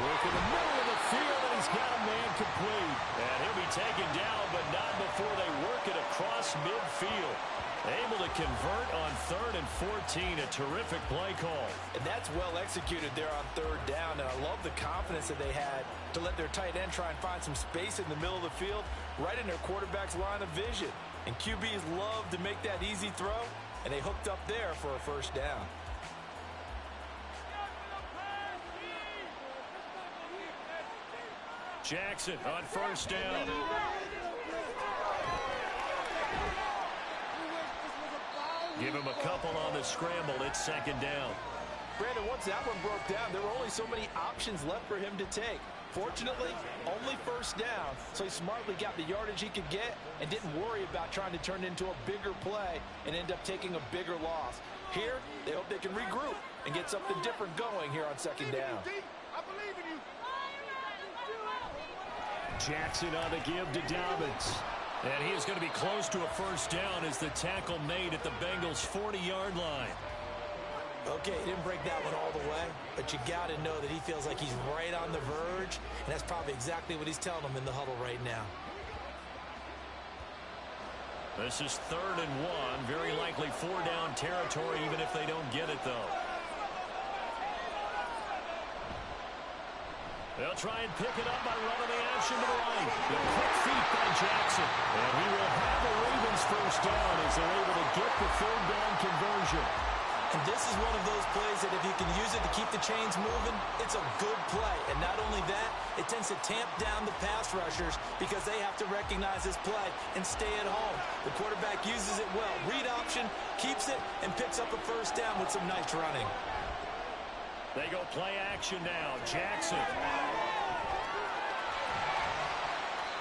Work in the middle of the field, and he's got a man complete. And he'll be taken down, but not before they work it across midfield. Able to convert on 3rd and 14. A terrific play call. And that's well executed there on 3rd down. And I love the confidence that they had to let their tight end try and find some space in the middle of the field, right in their quarterback's line of vision. And QBs love to make that easy throw, and they hooked up there for a 1st down. Jackson on 1st down. Give him a couple on the scramble. It's 2nd down. Brandon, once that one broke down, there were only so many options left for him to take. Fortunately, only 1st down, so he smartly got the yardage he could get and didn't worry about trying to turn it into a bigger play and end up taking a bigger loss. Here, they hope they can regroup and get something different going here on 2nd down. Jackson on the give to Dobbins. And he is going to be close to a 1st down as the tackle made at the Bengals' 40-yard line. Okay, he didn't break that one all the way, but you got to know that he feels like he's right on the verge, and that's probably exactly what he's telling them in the huddle right now. This is 3rd and 1, very likely 4-down territory even if they don't get it, though. They'll try and pick it up by running the action to the right. The quick feet by Jackson. And he will have the Ravens 1st down as they're able to get the 3rd down conversion. And this is one of those plays that if you can use it to keep the chains moving, it's a good play. And not only that, it tends to tamp down the pass rushers because they have to recognize this play and stay at home. The quarterback uses it well. Read option, keeps it, and picks up a 1st down with some nice running. They go play action now. Jackson.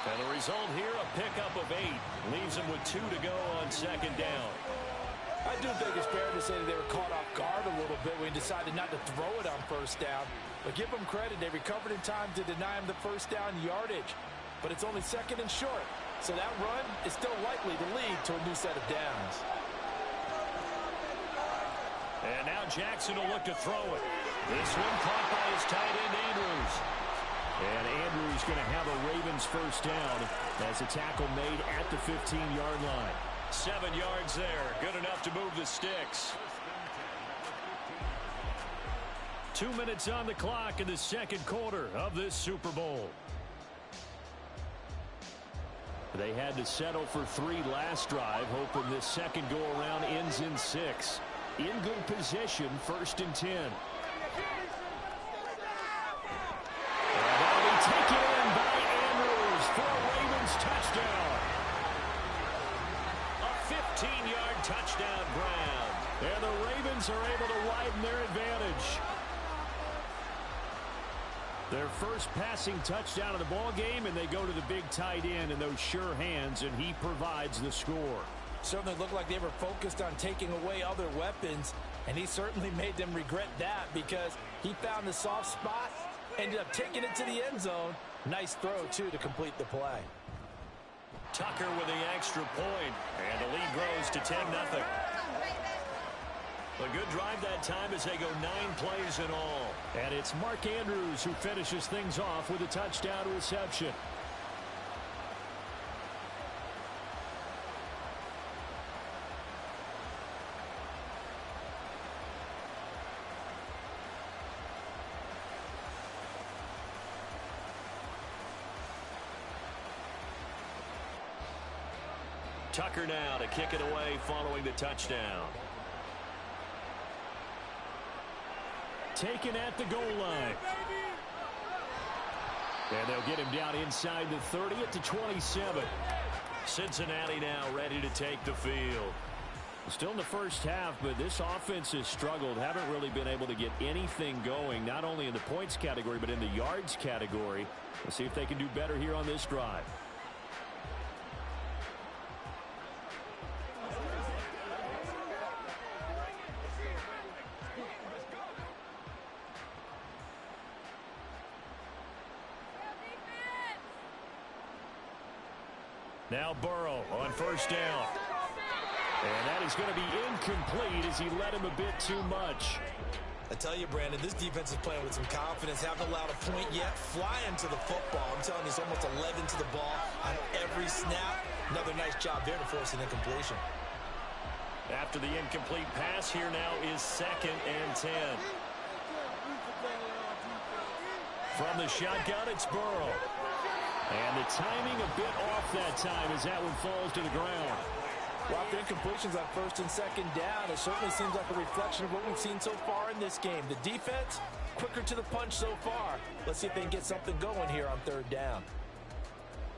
And the result here, a pickup of 8. Leaves him with 2 to go on 2nd down. I do think it's fair to say that they were caught off guard a little bit when he decided not to throw it on 1st down. But give them credit. They recovered in time to deny him the 1st down yardage. But it's only 2nd and short. So that run is still likely to lead to a new set of downs. And now Jackson will look to throw it. This one caught by his tight end, Andrews. And Andrews going to have a Ravens 1st down as a tackle made at the 15-yard line. 7 yards there. Good enough to move the sticks. 2 minutes on the clock in the 2nd quarter of this Super Bowl. They had to settle for 3 last drive, hoping this second go-around ends in 6. In good position, 1st and 10. And that'll be taken in by Andrews for a Ravens touchdown. A 15-yard touchdown grab. And the Ravens are able to widen their advantage. Their first passing touchdown of the ball game, and they go to the big tight end in those sure hands, and he provides the score. Certainly looked like they were focused on taking away other weapons, and he certainly made them regret that because he found the soft spot, ended up taking it to the end zone. Nice throw, too, to complete the play. Tucker with the extra point, and the lead grows to 10-0. A good drive that time as they go 9 plays in all. And it's Mark Andrews who finishes things off with a touchdown reception. Tucker now to kick it away following the touchdown. Taken at the goal line. And they'll get him down inside the 30 at the 27. Cincinnati now ready to take the field. Still in the first half, but this offense has struggled. Haven't really been able to get anything going, not only in the points category, but in the yards category. We'll see if they can do better here on this drive. Now Burrow on first down. And that is going to be incomplete as he led him a bit too much. I tell you, Brandon, this defense is playing with some confidence. Haven't allowed a point yet. Flying to the football. I'm telling you, it's almost 11 to the ball on every snap. Another nice job there to force an incompletion. After the incomplete pass, here now is 2nd and 10. From the shotgun, it's Burrow. And the timing a bit off that time as that one falls to the ground. Well, after incompletions on 1st and 2nd down, it certainly seems like a reflection of what we've seen so far in this game. The defense, quicker to the punch so far. Let's see if they can get something going here on 3rd down.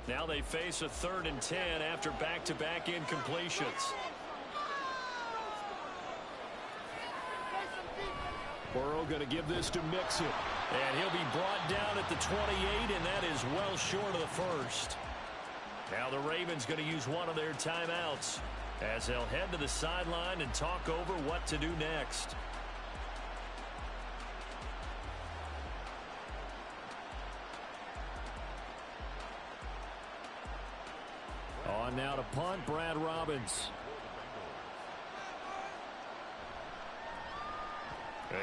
Now they face a 3rd and 10 after back-to-back incompletions. Burrow going to give this to Mixon. And he'll be brought down at the 28, and that is well short of the 1st. Now the Ravens going to use one of their timeouts as they'll head to the sideline and talk over what to do next. On now to punt, Brad Robbins.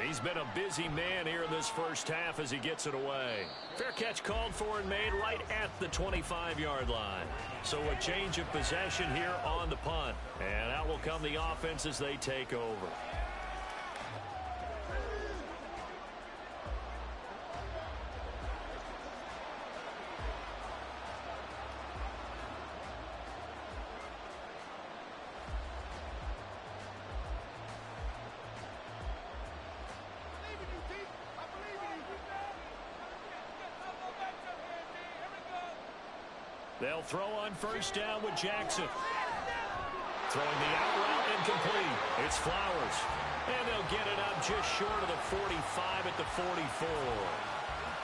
He's been a busy man here in this first half as he gets it away. Fair catch called for and made right at the 25-yard line. So a change of possession here on the punt. And out will come the offense as they take over. They'll throw on first down with Jackson. Throwing the out route incomplete. It's Flowers. And they'll get it up just short of the 45 at the 44.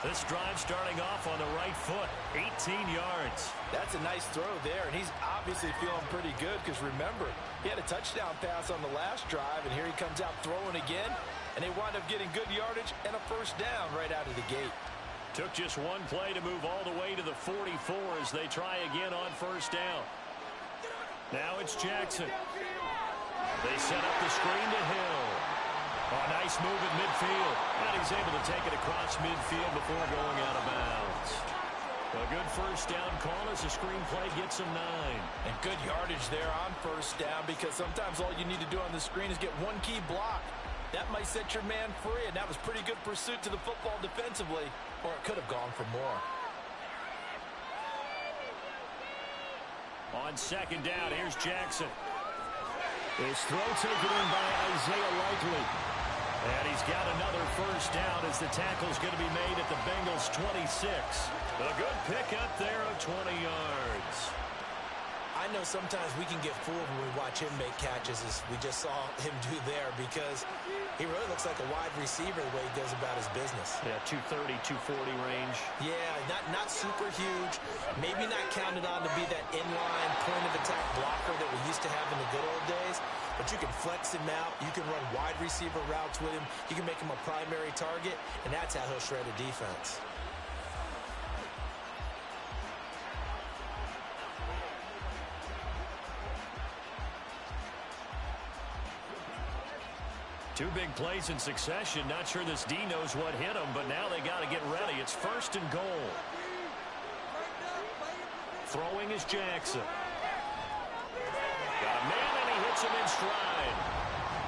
This drive starting off on the right foot. 18 yards. That's a nice throw there, and he's obviously feeling pretty good because remember, he had a touchdown pass on the last drive, and here he comes out throwing again, and they wind up getting good yardage and a first down right out of the gate. Took just one play to move all the way to the 44 as they try again on first down. Now it's Jackson. They set up the screen to Hill. Oh, nice move at midfield. And he's able to take it across midfield before going out of bounds. A good first down call as the screen play gets him 9. And good yardage there on first down because sometimes all you need to do on the screen is get one key block. That might set your man free, and that was pretty good pursuit to the football defensively, or it could have gone for more. On second down, here's Jackson. His throw taken in by Isaiah Likely. And he's got another first down as the tackle's going to be made at the Bengals' 26. A good pickup there of 20 yards. I know sometimes we can get fooled when we watch him make catches, as we just saw him do there, because he really looks like a wide receiver the way he goes about his business. Yeah, 230, 240 range. Yeah, not super huge. Maybe not counted on to be that inline point-of-attack blocker that we used to have in the good old days, but you can flex him out. You can run wide receiver routes with him. You can make him a primary target, and that's how he'll shred a defense. Two big plays in succession. Not sure this D knows what hit him, but now they got to get ready. It's 1st and goal. Throwing is Jackson. Got a man, and he hits him in stride.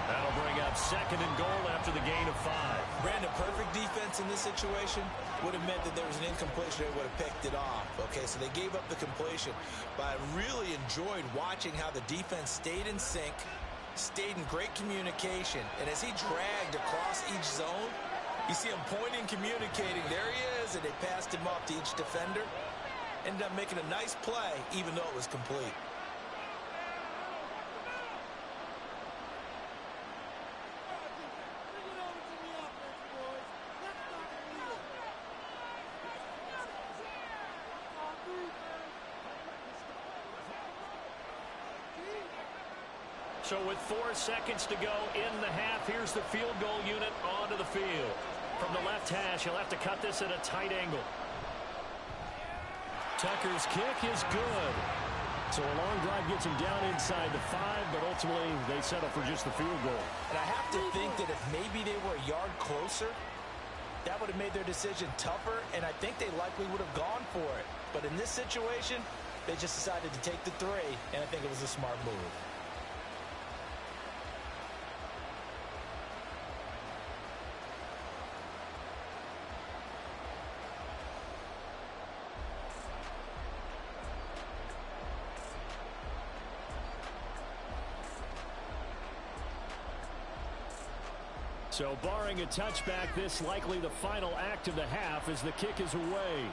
That'll bring up 2nd and goal after the gain of 5. Brandon, perfect defense in this situation would have meant that there was an incompletion. They would have picked it off. Okay, so they gave up the completion. But I really enjoyed watching how the defense stayed in sync, stayed in great communication. And as he dragged across each zone, you see him pointing, communicating. There he is, and they passed him off to each defender. Ended up making a nice play, even though it was complete. So with 4 seconds to go in the half, here's the field goal unit onto the field. From the left hash, he'll have to cut this at a tight angle. Tucker's kick is good. So a long drive gets him down inside the 5, but ultimately they settle for just the field goal. And I have to think that if maybe they were a yard closer, that would have made their decision tougher, and I think they likely would have gone for it. But in this situation, they just decided to take the 3, and I think it was a smart move. So barring a touchback, this likely the final act of the half as the kick is away.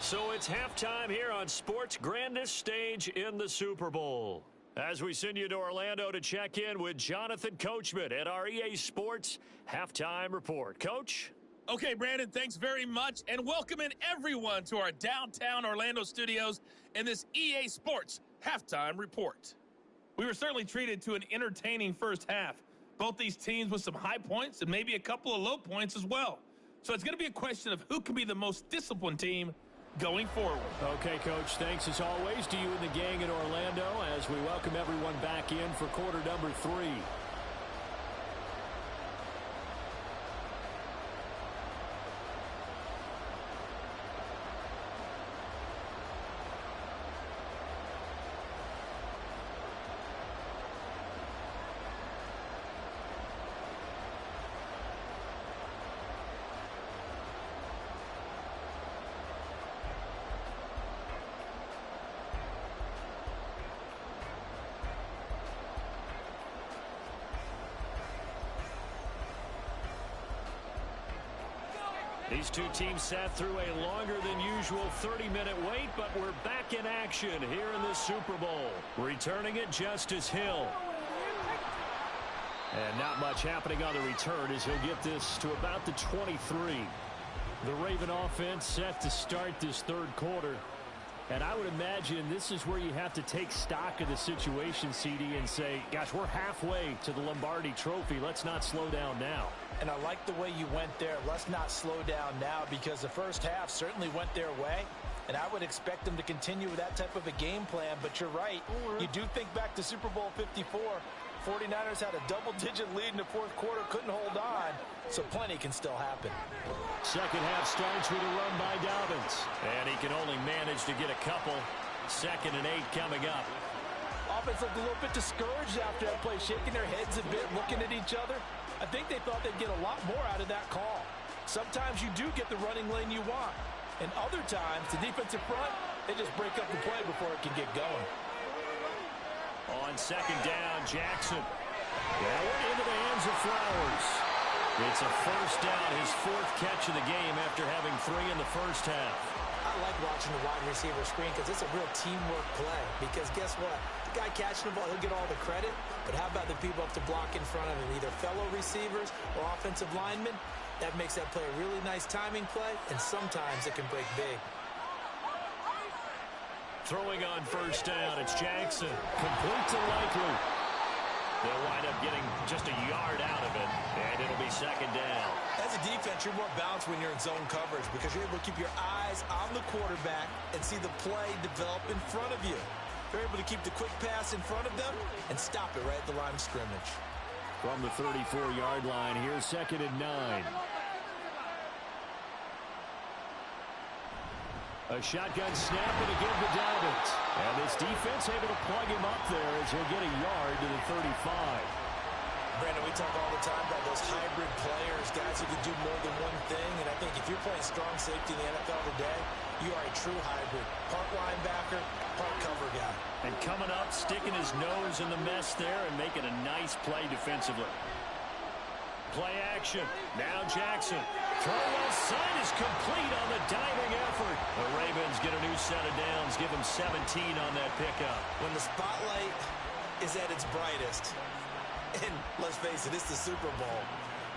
So it's halftime here on sports' grandest stage in the Super Bowl. As we send you to Orlando to check in with Jonathan Coachman at our EA Sports Halftime Report. Coach? Okay, Brandon, thanks very much, and welcome in everyone to our downtown Orlando studios in this EA Sports Halftime Report. We were certainly treated to an entertaining first half. Both these teams with some high points and maybe a couple of low points as well. So it's going to be a question of who can be the most disciplined team going forward. Okay, Coach, thanks as always to you and the gang in Orlando as we welcome everyone back in for quarter number 3. These two teams sat through a longer than usual 30-minute wait, but we're back in action here in the Super Bowl. Returning it, Justice Hill. And not much happening on the return as he'll get this to about the 23. The Raven offense set to start this third quarter. And I would imagine this is where you have to take stock of the situation, CD, and say, gosh, we're halfway to the Lombardi Trophy. Let's not slow down now. And I like the way you went there. Let's not slow down now, because the first half certainly went their way. And I would expect them to continue with that type of a game plan. But you're right. You do think back to Super Bowl 54. 49ers had a double-digit lead in the fourth quarter, couldn't hold on. So plenty can still happen. Second half starts with a run by Dobbins. And he can only manage to get a couple. 2nd and 8 coming up. Offense looked a little bit discouraged after that play, shaking their heads a bit, looking at each other. I think they thought they'd get a lot more out of that call. Sometimes you do get the running lane you want. And other times, the defensive front, they just break up the play before it can get going. On second down, Jackson. Yeah, into the hands of Flowers. It's a first down, his 4th catch of the game after having 3 in the first half. I like watching the wide receiver screen because it's a real teamwork play. Because guess what? The guy catching the ball, he'll get all the credit. But how about the people up to block in front of him, either fellow receivers or offensive linemen? That makes that play a really nice timing play, and sometimes it can break big. Throwing on first down, it's Jackson. Complete to Likely. They'll wind up getting just a yard out of it, and it'll be second down. As a defense, you're more balanced when you're in zone coverage because you're able to keep your eyes on the quarterback and see the play develop in front of you. You're able to keep the quick pass in front of them and stop it right at the line of scrimmage. From the 34-yard line, here's second and 9. A shotgun snap and again to Dobbins. And this defense able to plug him up there as he'll get a yard to the 35. Brandon, we talk all the time about those hybrid players, guys who can do more than one thing. And I think if you're playing strong safety in the NFL today, you are a true hybrid. Part linebacker, part cover guy. And coming up, sticking his nose in the mess there and making a nice play defensively. Play action. Now Jackson. Throw left side is complete on the diving effort. The Ravens get a new set of downs. Give them 17 on that pickup. When the spotlight is at its brightest, and let's face it, it's the Super Bowl,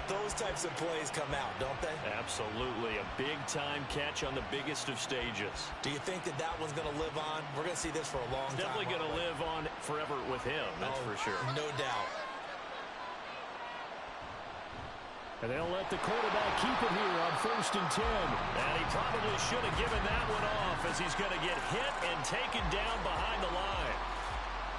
those types of plays come out, don't they? Absolutely. A big-time catch on the biggest of stages. Do you think that one's going to live on? We're going to see this for a long time. Definitely going to live on forever with him, that's for sure. No doubt. And they'll let the quarterback keep it here on 1st and 10. And he probably should have given that one off as he's going to get hit and taken down behind the line.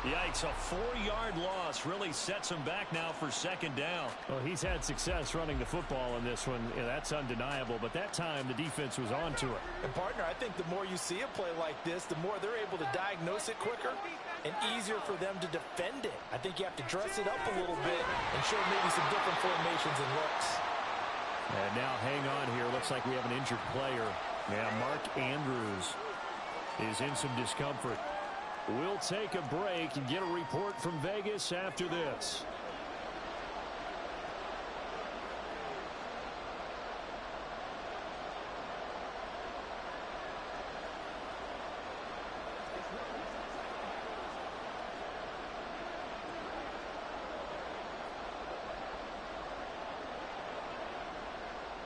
Yikes, a 4-yard loss really sets him back now for second down. Well, he's had success running the football in this one. Yeah, that's undeniable, but that time the defense was on to it. And, partner, I think the more you see a play like this, the more they're able to diagnose it quicker and easier for them to defend it. I think you have to dress it up a little bit and show maybe some different formations and looks. And now hang on here. Looks like we have an injured player. Yeah, Mark Andrews is in some discomfort. We'll take a break and get a report from Vegas after this.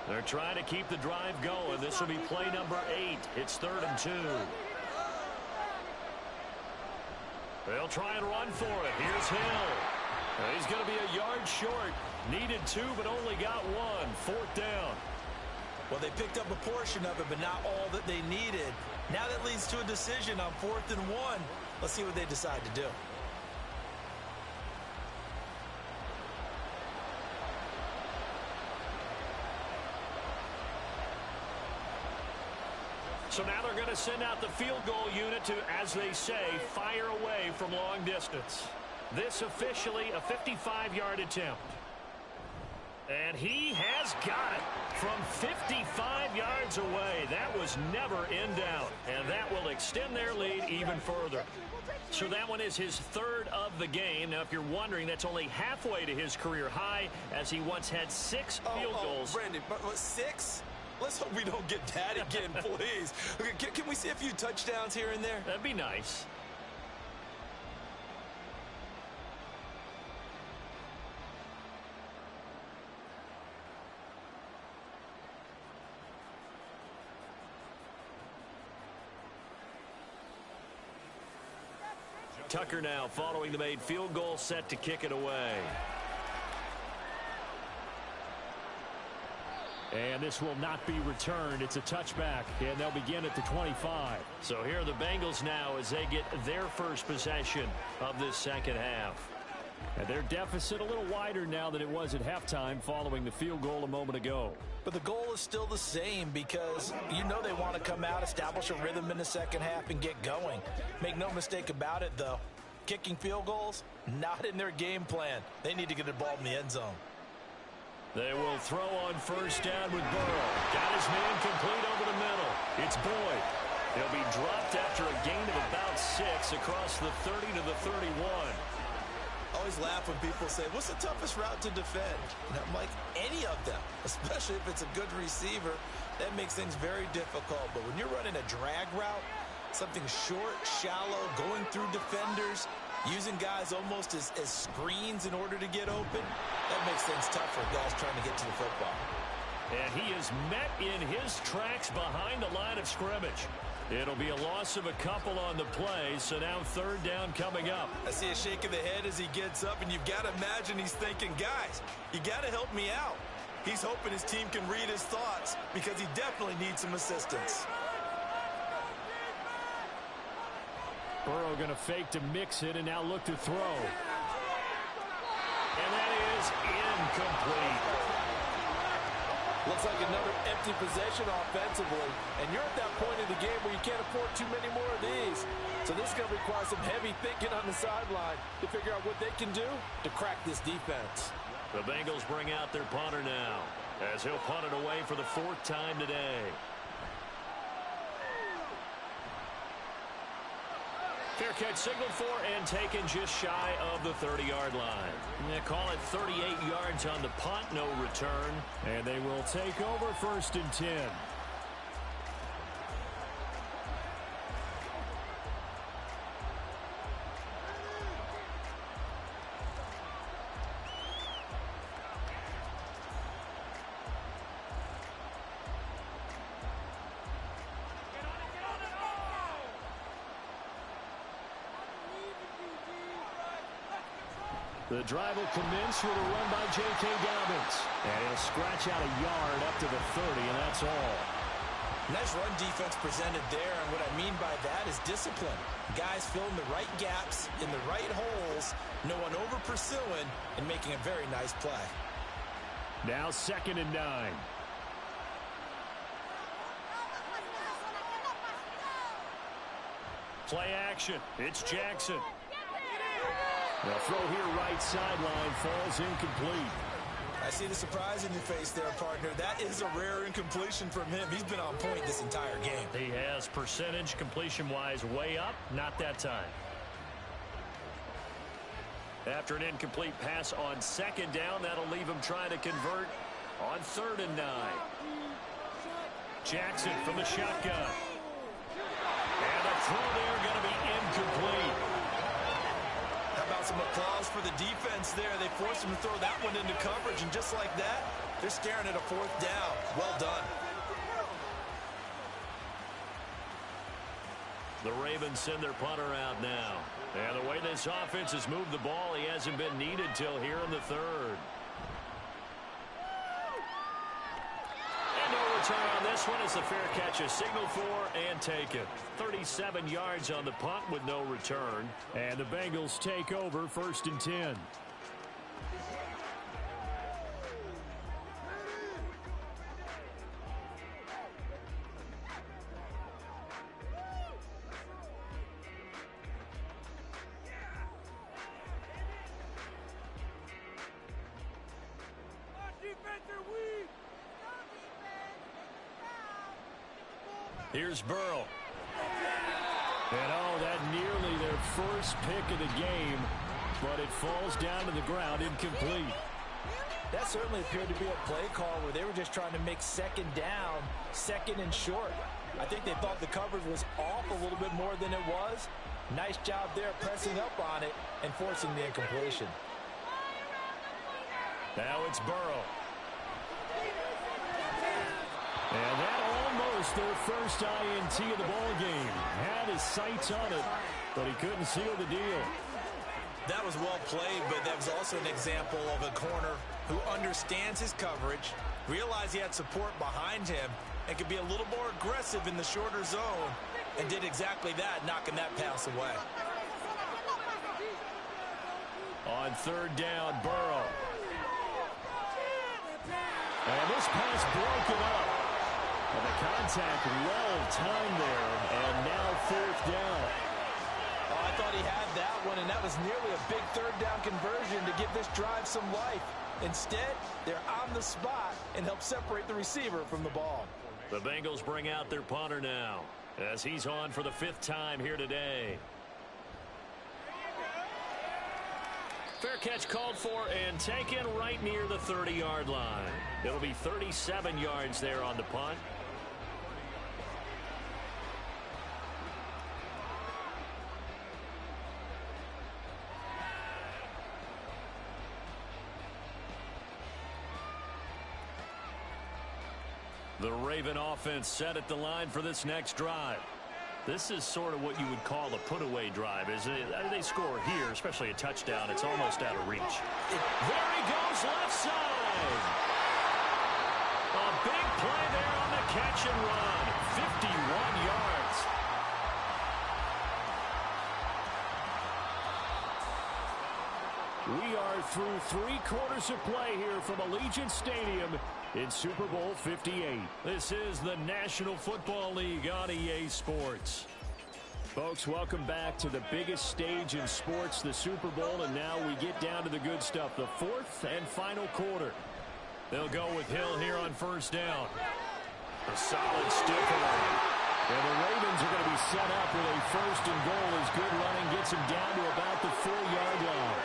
They're trying to keep the drive going. This will be play number 8. It's 3rd and 2. They'll try and run for it. Here's Hill. He's going to be a yard short. Needed 2, but only got 1. 4th down. Well, they picked up a portion of it, but not all that they needed. Now that leads to a decision on 4th and 1. Let's see what they decide to do. So now they're going to send out the field goal unit to, as they say, fire away from long distance. This officially a 55-yard attempt. And he has got it from 55 yards away. That was never in doubt. And that will extend their lead even further. So that one is his 3rd of the game. Now, if you're wondering, that's only halfway to his career high, as he once had 6 field goals. Brandon, but 6? Let's hope we don't get that again, please. Okay, can we see a few touchdowns here and there? That'd be nice. Tucker now following the made field goal, set to kick it away. And this will not be returned. It's a touchback, and they'll begin at the 25. So here are the Bengals now as they get their first possession of this second half. And their deficit a little wider now than it was at halftime following the field goal a moment ago. But the goal is still the same because you know they want to come out, establish a rhythm in the second half, and get going. Make no mistake about it, though. Kicking field goals, not in their game plan. They need to get the ball in the end zone. They will throw on first down with Burrow. Got his man complete over the middle. It's Boyd. He'll be dropped after a gain of about 6 across the 30 to the 31. I always laugh when people say, what's the toughest route to defend? And I'm like, any of them, especially if it's a good receiver. That makes things very difficult. But when you're running a drag route, something short, shallow, going through defenders, using guys almost as screens in order to get open, that makes things tough for guys trying to get to the football. And he is met in his tracks behind the line of scrimmage. It'll be a loss of a couple on the play, so now third down coming up. I see a shake of the head as he gets up, and you've got to imagine he's thinking, guys, you got to help me out. He's hoping his team can read his thoughts because he definitely needs some assistance. Burrow going to fake to mix it and now look to throw. And that is incomplete. Looks like another empty possession offensively, and you're at that point in the game where you can't afford too many more of these. So this is going to require some heavy thinking on the sideline to figure out what they can do to crack this defense. The Bengals bring out their punter now, as he'll punt it away for the fourth time today. Fair catch signaled for and taken just shy of the 30-yard line. They call it 38 yards on the punt, no return. And they will take over first and 10. The drive will commence with a run by J.K. Dobbins. And he'll scratch out a yard up to the 30, and that's all. Nice run defense presented there, and what I mean by that is discipline. Guys filling the right gaps in the right holes, no one over-pursuing, and making a very nice play. Now 2nd and 9. Play action. It's Jackson. The throw here right sideline falls incomplete. I see the surprise in your face there, partner. That is a rare incompletion from him. He's been on point this entire game. He has percentage completion-wise way up. Not that time. After an incomplete pass on 2nd down, that'll leave him trying to convert on 3rd and 9. Jackson from the shotgun. And the throw there going to be incomplete. How about some applause for the defense there? They forced him to throw that one into coverage, and just like that, they're staring at a 4th down. Well done. The Ravens send their punter out now. And the way this offense has moved the ball, he hasn't been needed till here in the 3rd. And no return on this one as the fair catch is signaled for and taken. 37 yards on the punt with no return. And the Bengals take over 1st and 10. Here's Burrow. And oh, that nearly their first pick of the game, but it falls down to the ground incomplete. That certainly appeared to be a play call where they were just trying to make 2nd down, 2nd and short. I think they thought the coverage was off a little bit more than it was. Nice job there pressing up on it and forcing the incompletion. Now it's Burrow. And that almost their first INT of the ball game. Had his sights on it, but he couldn't seal the deal. That was well played, but that was also an example of a corner who understands his coverage, realized he had support behind him, and could be a little more aggressive in the shorter zone, and did exactly that, knocking that pass away. On 3rd down, Burrow. And this pass broken up. And the contact well timed there, and now 4th down. Oh, I thought he had that one, and that was nearly a big 3rd down conversion to give this drive some life. Instead, they're on the spot and help separate the receiver from the ball. The Bengals bring out their punter now, as he's on for the 5th time here today. Fair catch called for and taken right near the 30-yard line. It'll be 37 yards there on the punt. The Raven offense set at the line for this next drive. This is sort of what you would call a put-away drive. They score here, especially a touchdown, it's almost out of reach. There he goes, left side. A big play there on the catch and run. 51 yards. We are through 3 quarters of play here from Allegiant Stadium in Super Bowl 58. This is the National Football League on EA Sports. Folks, welcome back to the biggest stage in sports, the Super Bowl, and now we get down to the good stuff, the 4th and final quarter. They'll go with Hill here on first down. A solid stiffer. And the Ravens are going to be set up with a 1st and goal as good running gets him down to about the 4-yard line.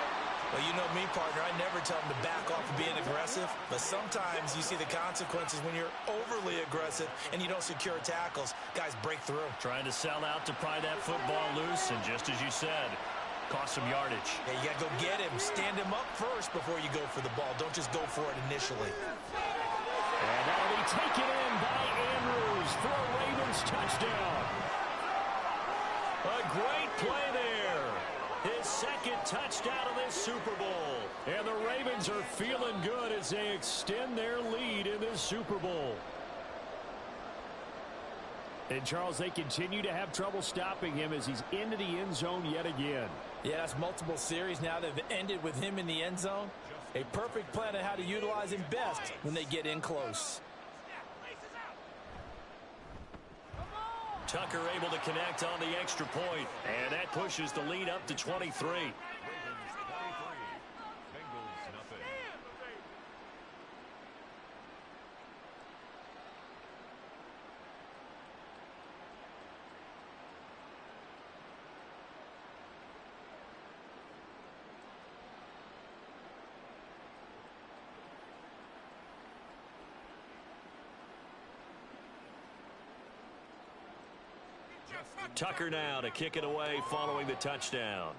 Well, you know me, partner. I never tell them to back off of being aggressive, but sometimes you see the consequences when you're overly aggressive and you don't secure tackles. Guys break through. Trying to sell out to pry that football loose, and just as you said, cost some yardage. Yeah, you got to go get him. Stand him up first before you go for the ball. Don't just go for it initially. And that'll be taken in by Andrews for a Ravens touchdown. A great play there. His 2nd touchdown of this Super Bowl. And the Ravens are feeling good as they extend their lead in this Super Bowl. And, Charles, they continue to have trouble stopping him as he's into the end zone yet again. Yeah, that's multiple series now that have ended with him in the end zone. A perfect plan on how to utilize him best when they get in close. Tucker able to connect on the extra point, and that pushes the lead up to 23. Tucker now to kick it away following the touchdown.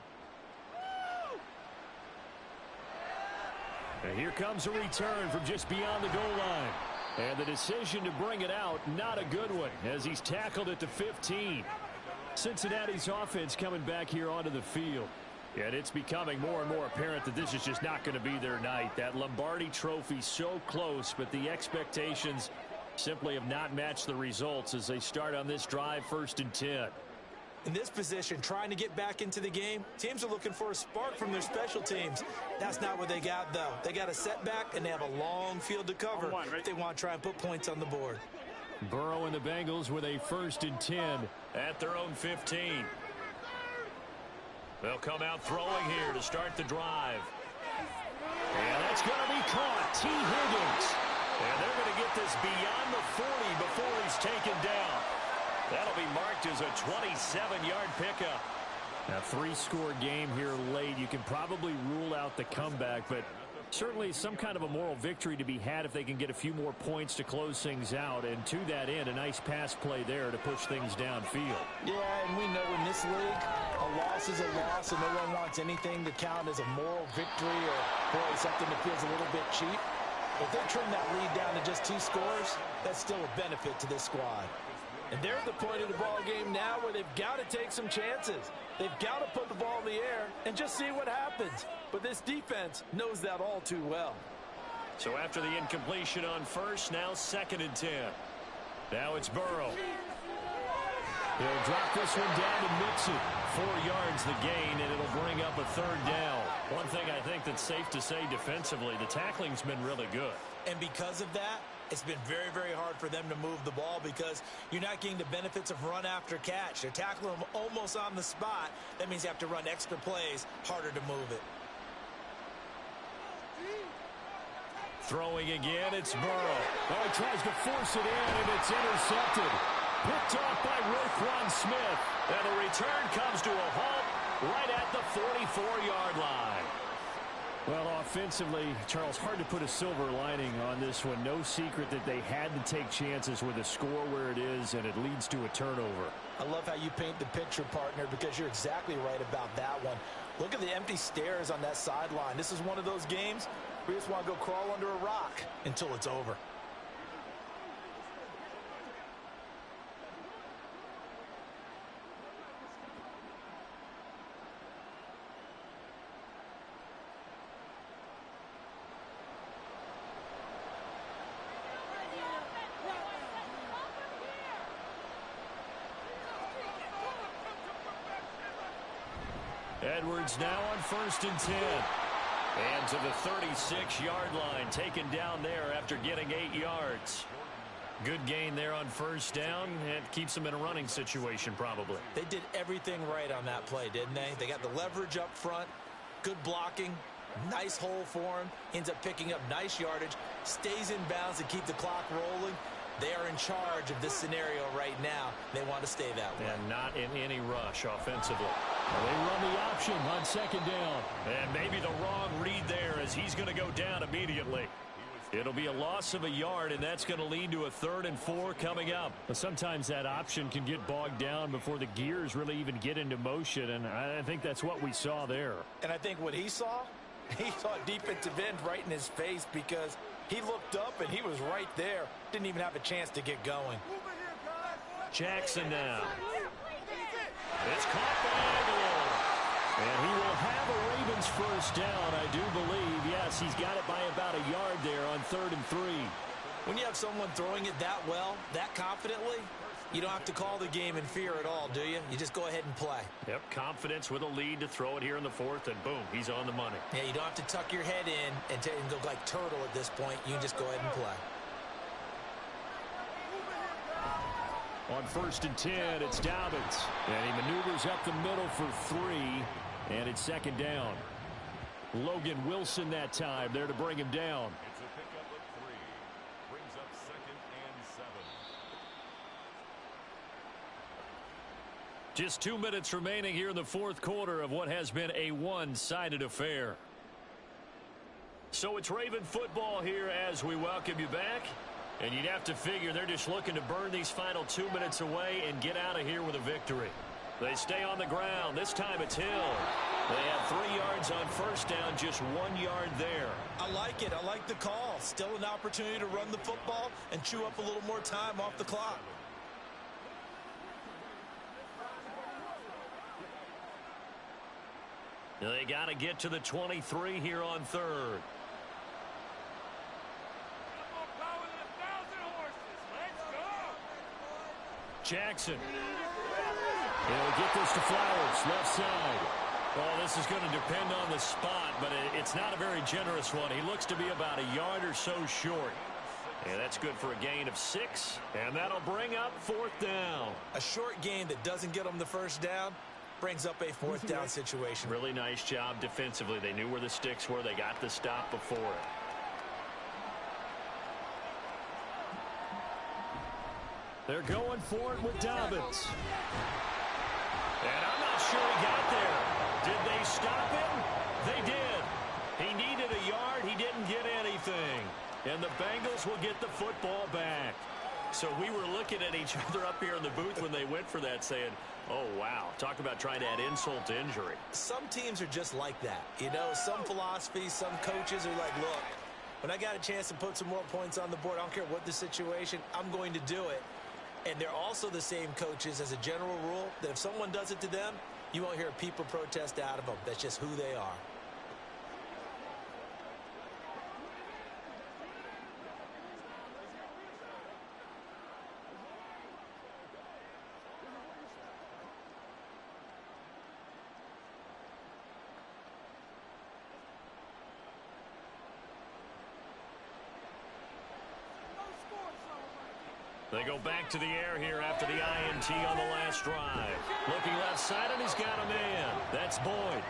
And here comes a return from just beyond the goal line. And the decision to bring it out, not a good one, as he's tackled at the 15. Cincinnati's offense coming back here onto the field. And it's becoming more and more apparent that this is just not going to be their night. That Lombardi trophy so close, but the expectations simply have not matched the results as they start on this drive 1st and 10. In this position, trying to get back into the game, teams are looking for a spark from their special teams. That's not what they got, though. They got a setback, and they have a long field to cover if they want to try and put points on the board. Burrow and the Bengals with a 1st and 10 at their own 15. They'll come out throwing here to start the drive. And that's going to be caught. T. Higgins. And they're going to get this beyond the 40 before he's taken down. That'll be marked as a 27-yard pickup. Now, 3-score game here late. You can probably rule out the comeback, but certainly some kind of a moral victory to be had if they can get a few more points to close things out. And to that end, a nice pass play there to push things downfield. Yeah, and we know in this league, a loss is a loss, and no one wants anything to count as a moral victory or, boy, something that feels a little bit cheap. If they trim that lead down to just 2 scores, that's still a benefit to this squad. And they're at the point of the ball game now where they've got to take some chances. They've got to put the ball in the air and just see what happens. But this defense knows that all too well. So after the incompletion on first, now 2nd and 10. Now it's Burrow. He'll drop this one down to Mixon. 4 yards the gain, and it'll bring up a 3rd down. One thing I think that's safe to say defensively, the tackling's been really good. And because of that, it's been very, very hard for them to move the ball because you're not getting the benefits of run after catch. They're tackling them almost on the spot. That means you have to run extra plays, harder to move it. Throwing again, it's Burrow. Oh, he tries to force it in, and it's intercepted. Picked off by Roquan Smith. And the return comes to a halt right at the 44-yard line. Well, offensively, Charles, hard to put a silver lining on this one. No secret that they had to take chances with a score where it is, and it leads to a turnover. I love how you paint the picture, partner, because you're exactly right about that one. Look at the empty stares on that sideline. This is one of those games where you just want to go crawl under a rock until it's over. Edwards now on 1st and 10. And to the 36-yard line, taken down there after getting 8 yards. Good gain there on 1st down. It keeps them in a running situation probably. They did everything right on that play, didn't they? They got the leverage up front, good blocking, nice hole for him, ends up picking up nice yardage, stays in bounds to keep the clock rolling. They are in charge of this scenario right now. They want to stay that way. And not in any rush offensively. Well, they run the option on 2nd down. And maybe the wrong read there as he's going to go down immediately. It'll be a loss of a yard, and that's going to lead to a 3rd and 4 coming up. But sometimes that option can get bogged down before the gears really even get into motion, and I think that's what we saw there. And I think what he saw defensive end right in his face because he looked up and he was right there. Didn't even have a chance to get going. Jackson now. It's caught by Aguilar. And he will have a Ravens 1st down, I do believe. Yes, he's got it by about a yard there on 3rd and 3. When you have someone throwing it that well, that confidently, you don't have to call the game in fear at all, do you? You just go ahead and play. Yep, confidence with a lead to throw it here in the 4th, and boom, he's on the money. Yeah, you don't have to tuck your head in and go like turtle at this point. You can just go ahead and play. On 1st and 10, it's Dobbins. And he maneuvers up the middle for 3, and it's 2nd down. Logan Wilson that time there to bring him down. It's a pickup of 3. Brings up 2nd and 7. Just 2 minutes remaining here in the 4th quarter of what has been a one-sided affair. So it's Raven football here as we welcome you back. And you'd have to figure they're just looking to burn these final 2 minutes away and get out of here with a victory. They stay on the ground. This time it's Hill. They have 3 yards on 1st down, just 1 yard there. I like it. I like the call. Still an opportunity to run the football and chew up a little more time off the clock. They got to get to the 23 here on 3rd. Jackson. He'll get this to Flowers, left side. Well, this is going to depend on the spot, but it's not a very generous one. He looks to be about a yard or so short. And that's good for a gain of 6, and that'll bring up 4th down. A short gain that doesn't get them the 1st down brings up a 4th down situation. Really nice job defensively. They knew where the sticks were. They got the stop before it. They're going for it with Dobbins. And I'm not sure he got there. Did they stop him? They did. He needed a yard. He didn't get anything. And the Bengals will get the football back. So we were looking at each other up here in the booth when they went for that saying, oh, wow. Talk about trying to add insult to injury. Some teams are just like that. You know, some philosophies, some coaches are like, look, when I got a chance to put some more points on the board, I don't care what the situation, I'm going to do it. And they're also the same coaches as a general rule that if someone does it to them, you won't hear people protest out of them. That's just who they are. They go back to the air here after the INT on the last drive. Looking left side, and he's got a man. That's Boyd.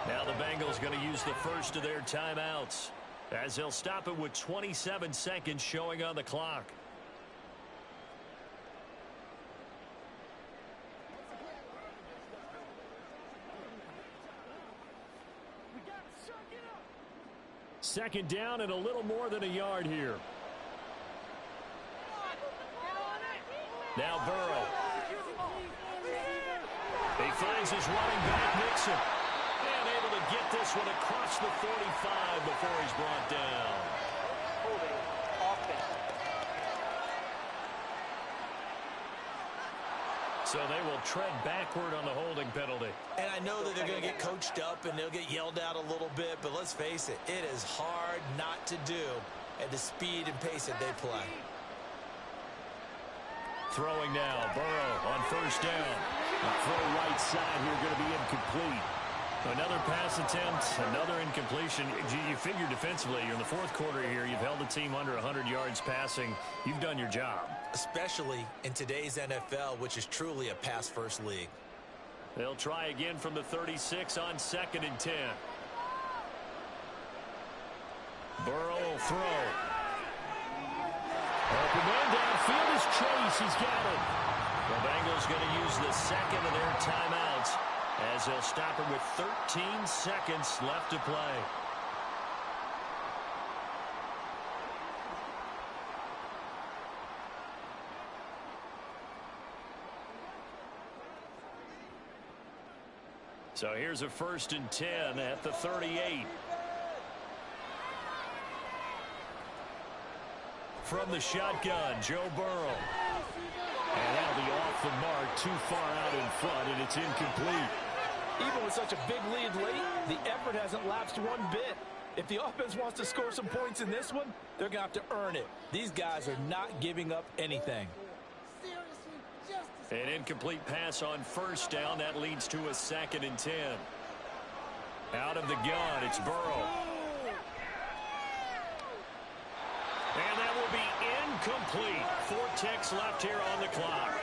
Now the Bengals going to use the first of their timeouts as they'll stop it with 27 seconds showing on the clock. Second down and a little more than a yard here. Now Burrow. He finds his running back, Nixon. And able to get this one across the 45 before he's brought down. So they will tread backward on the holding penalty. And I know that they're going to get coached up and they'll get yelled at a little bit, but let's face it, it is hard not to do at the speed and pace that they play. Throwing now, Burrow on first down. The throw right side here going to be incomplete. Another pass attempt, another incompletion. You figure defensively, you're in the fourth quarter here. You've held the team under 100 yards passing. You've done your job. Especially in today's NFL, which is truly a pass-first league. They'll try again from the 36 on 2nd and 10. Burrow will throw. Open man downfield is Chase. He's got it. The Bengals going to use the second of their timeouts as they'll stop it with 13 seconds left to play. So here's a 1st and 10 at the 38. From the shotgun, Joe Burrow. And that'll be off the mark, too far out in front, and it's incomplete. Even with such a big lead late, the effort hasn't lapsed one bit. If the offense wants to score some points in this one, they're going to have to earn it. These guys are not giving up anything. An incomplete pass on 1st down. That leads to a 2nd and 10. Out of the gun, it's Burrow. And that will be incomplete. 4 ticks left here on the clock.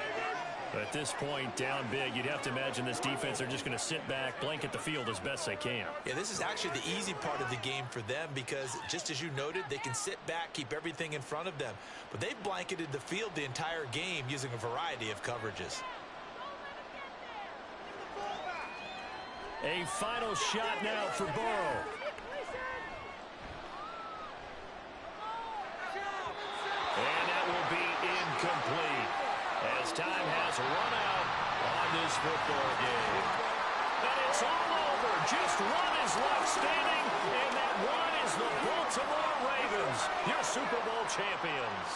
At this point, down big, you'd have to imagine this defense, they're just going to sit back, blanket the field as best they can. Yeah, this is actually the easy part of the game for them because, just as you noted, they can sit back, keep everything in front of them. But they've blanketed the field the entire game using a variety of coverages. A final shot now for Burrow. And that will be incomplete as time has run out on this football game. And it's all over. Just one is left standing, and that one is the Baltimore Ravens, your Super Bowl champions.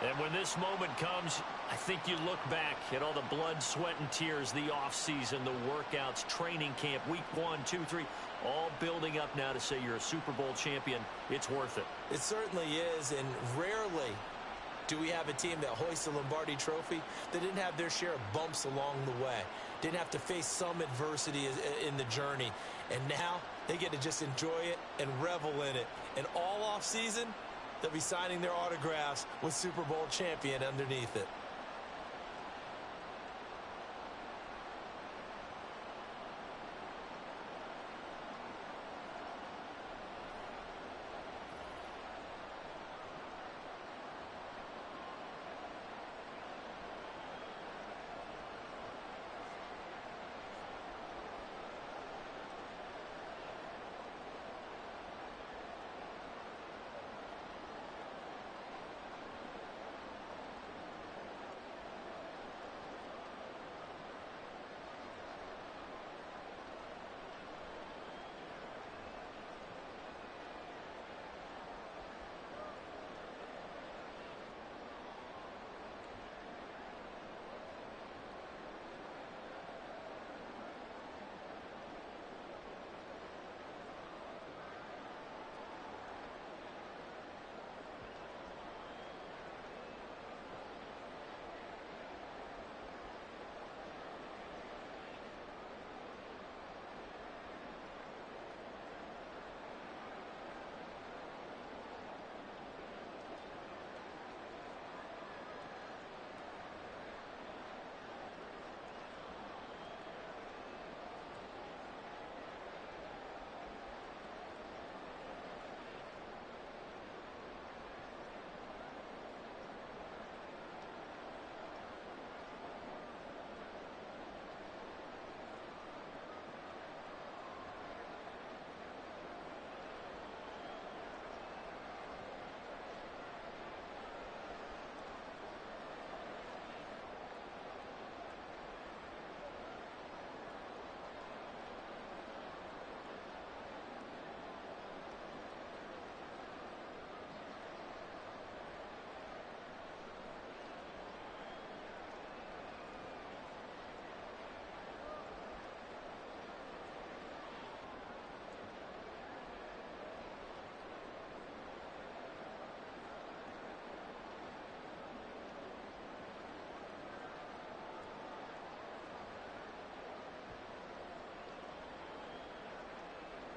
And when this moment comes, I think you look back at all the blood, sweat, and tears, the offseason, the workouts, training camp, week 1, 2, 3, all building up now to say you're a Super Bowl champion. It's worth it. It certainly is, and rarely do we have a team that hoists the Lombardi Trophy that didn't have their share of bumps along the way, didn't have to face some adversity in the journey, and now they get to just enjoy it and revel in it. And all offseason, they'll be signing their autographs with Super Bowl champion underneath it.